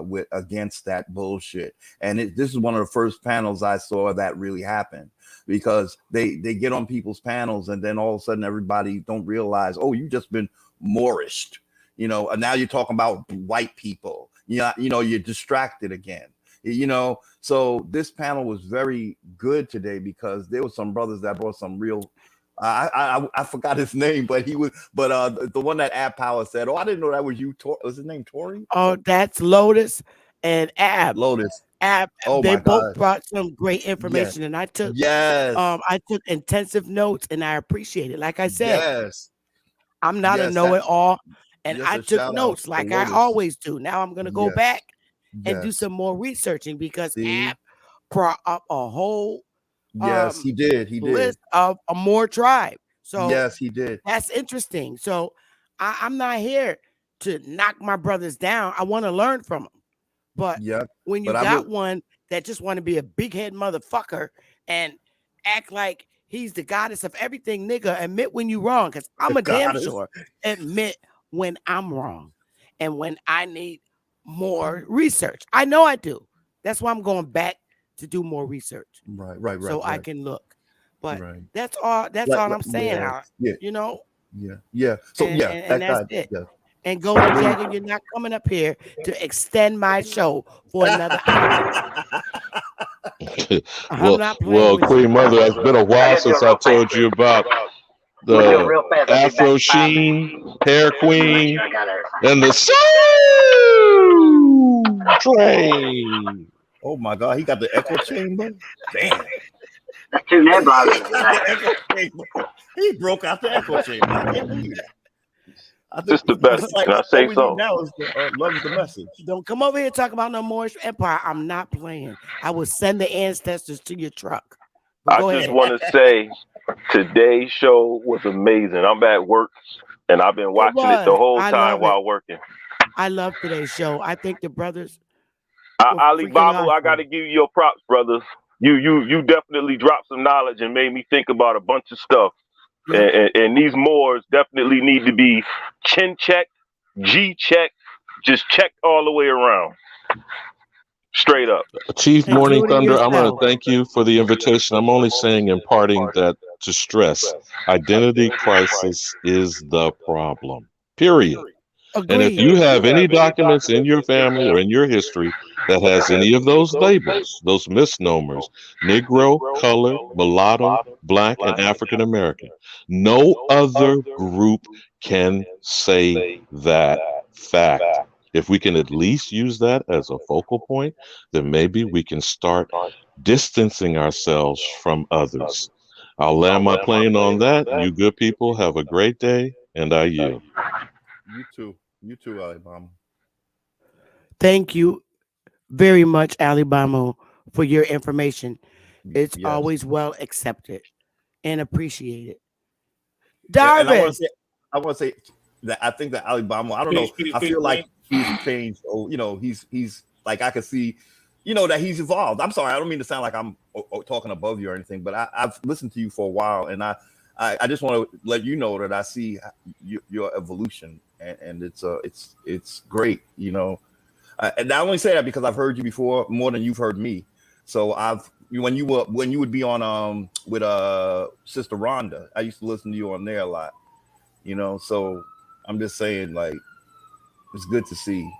with against that bullshit. And this is one of the first panels I saw that really happen, because they get on people's panels and then all of a sudden everybody don't realize, oh, you just been Moorished, and now you're talking about white people. You're distracted again. So this panel was very good today because there were some brothers that brought some real. I forgot his name, but the one that Ab Power said, "Oh, I didn't know that was you." Was his name Tori? Oh, that's Lotus and Ab. Lotus. Ab. Oh They my both God. brought some great Yes. information, and I took Yes. intensive notes, and I appreciate it. Like I said, Yes. I'm not a Yes. know-it-all, and Yes. I A took shout out notes to like I Lotus. always do. Now I'm gonna go back and do Yes. some more researching because See? Ab brought up a whole Yes, he did. He did. list of a more tribe. So Yes, he did. that's interesting. So I'm not here to knock my brothers down. I want to learn from them. But Yep. when you But I got would. one that just want to be a big head motherfucker and act like he's the goddess of everything, nigga, admit when you wrong. Because I'm a damn Goddess. sure admit when I'm wrong and when I need more research. I know I do. That's why I'm going back to do more research Right. so I Right. can look. But Right. that's all. That's all I'm saying. Yeah. You know, Yeah. So yeah, and that that's guy. it. Yeah. And Golden Jagger, you're not coming up here to extend my show for another hour. I'm not playing with Queen you. Mother, it's been a while since I told you about the Afro Sheen, Hair Queen, and the Soul Train. Oh my God, he got the echo chamber. Damn. That's two nebulizers. He got the echo chamber. He broke out the echo chamber. I can't believe that. I think Sister Bethy, it's like can I all say we need something? now is love is the message. Don't come over here and talk about no Moorish Empire. I'm not playing. I will send the ancestors to your truck. But I go just ahead. want to say today's show was amazing. I'm at work and I've been watching it the was. whole I time love it. while working. I love today's show. I think the brothers were Ali freaking Bamu, I got to awesome. give you your props, brothers. You definitely dropped some knowledge and made me think about a bunch of stuff. Yep. And these Moors definitely need to be chin checked, G checked, just checked all the way around. Straight up. Chief Morning Including Thunder, I'm going to yourself. thank you for the invitation. I'm only saying, imparting that to stress identity crisis is the problem, period. And if Agreed. you have any documents in your family or in your history that has any of those labels, those misnomers, Negro, colored, mulatto, black, and African American, no other group can say that fact. If we can at least use that as a focal point, then maybe we can start distancing ourselves from others. I'll land my plane on that. You good people have a great day, and I yield. You too, Alabama. Thank you very much, Alabama, for your information. It's Yes. always well accepted and appreciated. And I want Darvis. to say that I think that Alabama, I don't know, I feel like he's changed. Oh, he's like, I can see, that he's evolved. I'm sorry, I don't mean to sound like I'm talking above you or anything, but I've listened to you for a while, and I just want to let you know that I see your evolution, and it's great, and I only say that because I've heard you before more than you've heard me. So when you would be on with Sister Rhonda, I used to listen to you on there a lot, So I'm just saying, like, it's good to see,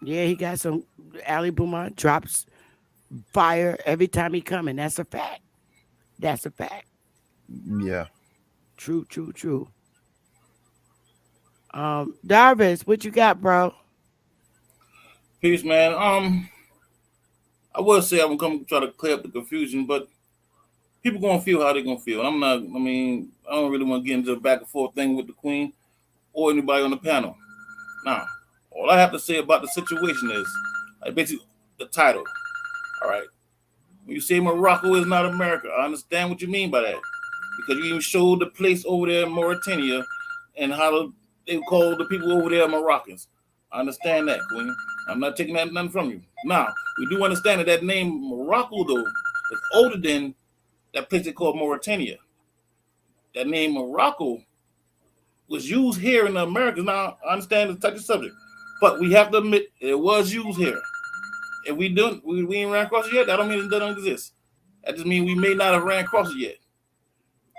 Yeah, he got some. Ali Beaumont drops fire every time he come, and that's a fact. That's a fact. Yeah. True. Darvis, what you got, bro? Peace, man. I will say I'm gonna come try to clear up the confusion, but people gonna feel how they gonna feel. I'm not. I mean, I don't really want to get into the back and forth thing with the Queen or anybody on the panel. Now, all I have to say about the situation is, like, basically the title. All right. When you say Morocco is not America, I understand what you mean by that, because you even showed the place over there in Mauritania and how they call the people over there Moroccans. I understand that, Queen. I'm not taking that nothing from you. Now, we do understand that that name Morocco, though, is older than that place they call Mauritania. That name Morocco was used here in the Americas. Now, I understand the touchy subject, but we have to admit it was used here. If we ain't ran across it yet, that don't mean it doesn't exist. That just means we may not have ran across it yet.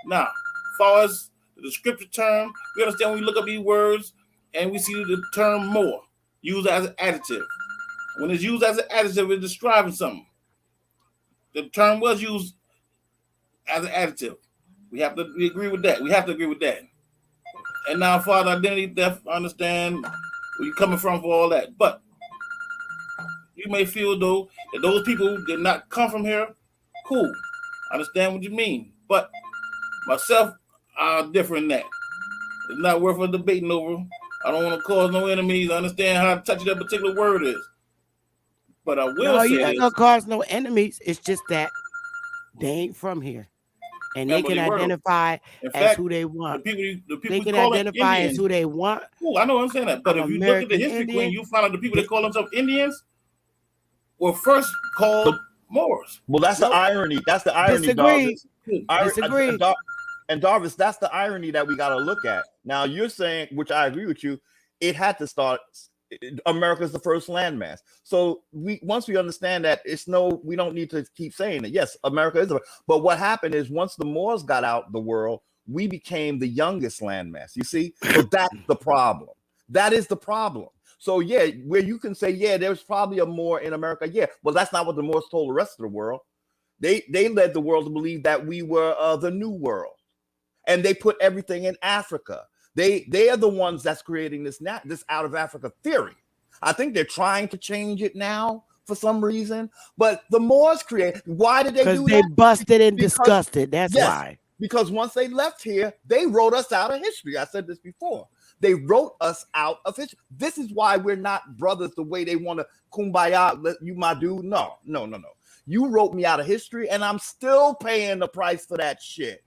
Now, as far as the descriptive term, we understand when we look up these words and we see the term more used as an adjective. When it's used as an adjective, it's describing something. The term was used as an adjective. We agree with that. We have to agree with that. And now, for the identity theft, I understand where you're coming from for all that. But you may feel, though, that those people did not come from here. Cool. I understand what you mean. But myself, I'm different in that. It's not worth us debating over. I don't want to cause no enemies. I understand how touchy that particular word is. But I will No, say you ain't this. gonna cause no enemies. It's just that they ain't from here. And they Remember, can they were, though. identify In as fact, who they the want. people They we can call it identify as Indians. who they want. Cool, I know I'm saying that. But I'm if you look at the American history, Queen, Indian. you find out the people that call themselves Indians were first called Moors. Well, that's the Nope. irony. That's the irony, Disagree. Darvis. Disagree. And Darvis, that's the irony that we got to look at. Now, you're saying, which I agree with you, it had to start. America's the first landmass. So once we understand that, we don't need to keep saying it. Yes, America is, but what happened is once the Moors got out the world, we became the youngest landmass. You see, so that's the problem. That is the problem. So yeah, where you can say, yeah, there's probably a Moor in America. Yeah, well, that's not what the Moors told the rest of the world. They led the world to believe that we were the new world, and they put everything in Africa. They are the ones that's creating this out of Africa theory. I think they're trying to change it now for some reason, but the Moors create. Why did they do that? Because they busted and disgusted. That's why. Because once they left here, they wrote us out of history. I said this before. They wrote us out of history. This is why we're not brothers the way they want to kumbaya, let you my dude. No. You wrote me out of history, and I'm still paying the price for that shit.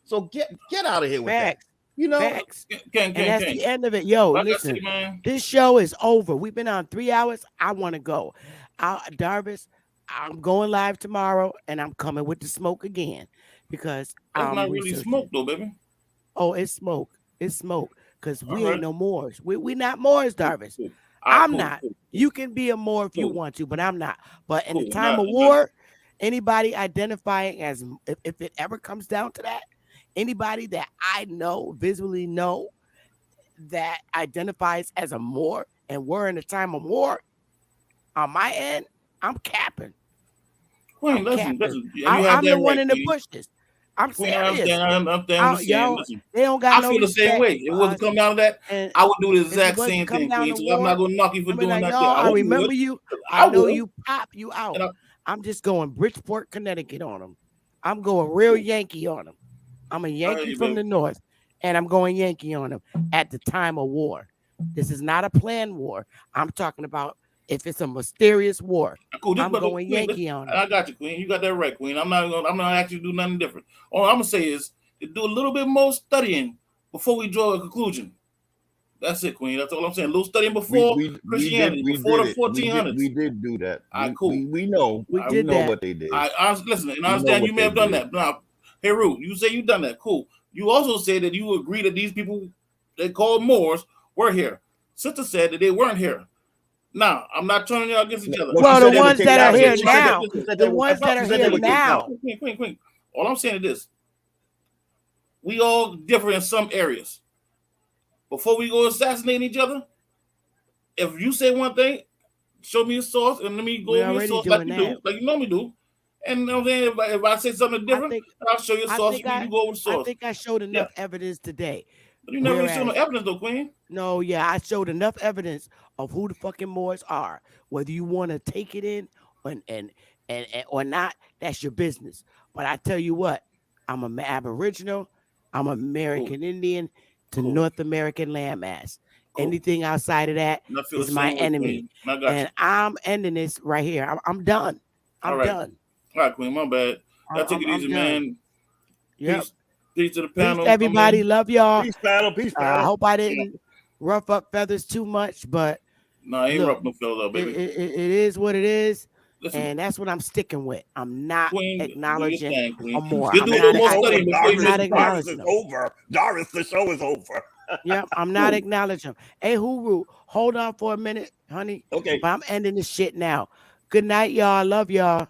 So get out of here with Facts. that. You know, Facts. And that's the end of it. Yo, Like I listen, say, man. this show is over. We've been on 3 hours. I want to go. Darvis, I'm going live tomorrow, and I'm coming with the smoke again because That's I'm not really smoke, though, baby. Oh, it's smoke. It's smoke because we All ain't right. no Moors. We not Moors, Darvis. Cool. I'm Cool, not. cool. You can be a Moor if you Cool. want to, but I'm not. But in the Cool. time of war, anybody identifying as, if it ever comes down to that, anybody that I know, visually know, that identifies as a Moor, and we're in the time of war, on my end, I'm capping. Queen, listen. You have I'm that the one right, in the Queen. bushes. I'm Queen, I serious. understand what you're saying. Yo, Listen, they don't got I no feel the same respect way. If it for was us. to come down to that, And I would do the if it exact was to same come thing, down Queen. to So I'm not war, gonna knock you for I mean, doing like, that. yo, I remember would. you. I I know would. you pop you out. And I'm just going Bridgeport, Connecticut on them. I'm going real Yankee on them. I'm a Yankee you, from baby. the north, and I'm going Yankee on them at the time of war. This is not a planned war. I'm talking about if it's a mysterious war. Cool. I'm going Queen, Yankee on them. I got you, Queen. You got that right, Queen. I'm not actually do nothing different. All I'm gonna say is to do a little bit more studying before we draw a conclusion. That's it, Queen. That's all I'm saying. A little studying before Christianity, before the 1400s. We did do that. All right, cool. We know. We We did know that. what they did. Listen, and I We know understand what you may they have done did. that. Now, hey, Ruth, you say you done that. Cool. You also said that you agree that these people they called Moors were here. Sister said that they weren't here. Now, I'm not turning y'all against each other. Well, the ones that are here She said now, she said the ones that are here now. Queen. All I'm saying is this. We all differ in some areas. Before we go assassinating each other, if you say one thing, show me a source and let me go over your source like you do, like you normally do. And you know what I'm saying? If I say something different, I'll show you a source. You go over the source. I think I showed enough evidence today. But you never really showed no evidence, though, Queen. No, yeah, I showed enough evidence of who the fucking Moors are. Whether you want to take it in and and or not, that's your business. But I tell you what, I'm an Aboriginal, I'm American Indian to North American landmass. Anything outside of that And I feel the is my same way, enemy. Queen. I got you. And I'm ending this right here. I'm done. All I'm right. done. All right, Queen. My bad. Y'all take it I'm easy, done. man. Yep. Peace to the Peace panel. to everybody. Love y'all. Peace, panel. Peace, I panel. hope I didn't rough up feathers too much, but No, I ain't look, rough no fellas up, baby. it is what it is, Listen, and that's what I'm sticking with. I'm not Queen, do your acknowledging thing, Queen. or more. You I'm do a not. little more studying before you I'm not listen. Doris acknowledging is them. over. Doris, the show is over. Yep, I'm not acknowledging them. Hey, Huru, hold on for a minute, honey. Okay. But I'm ending this shit now. Good night, y'all. Love y'all.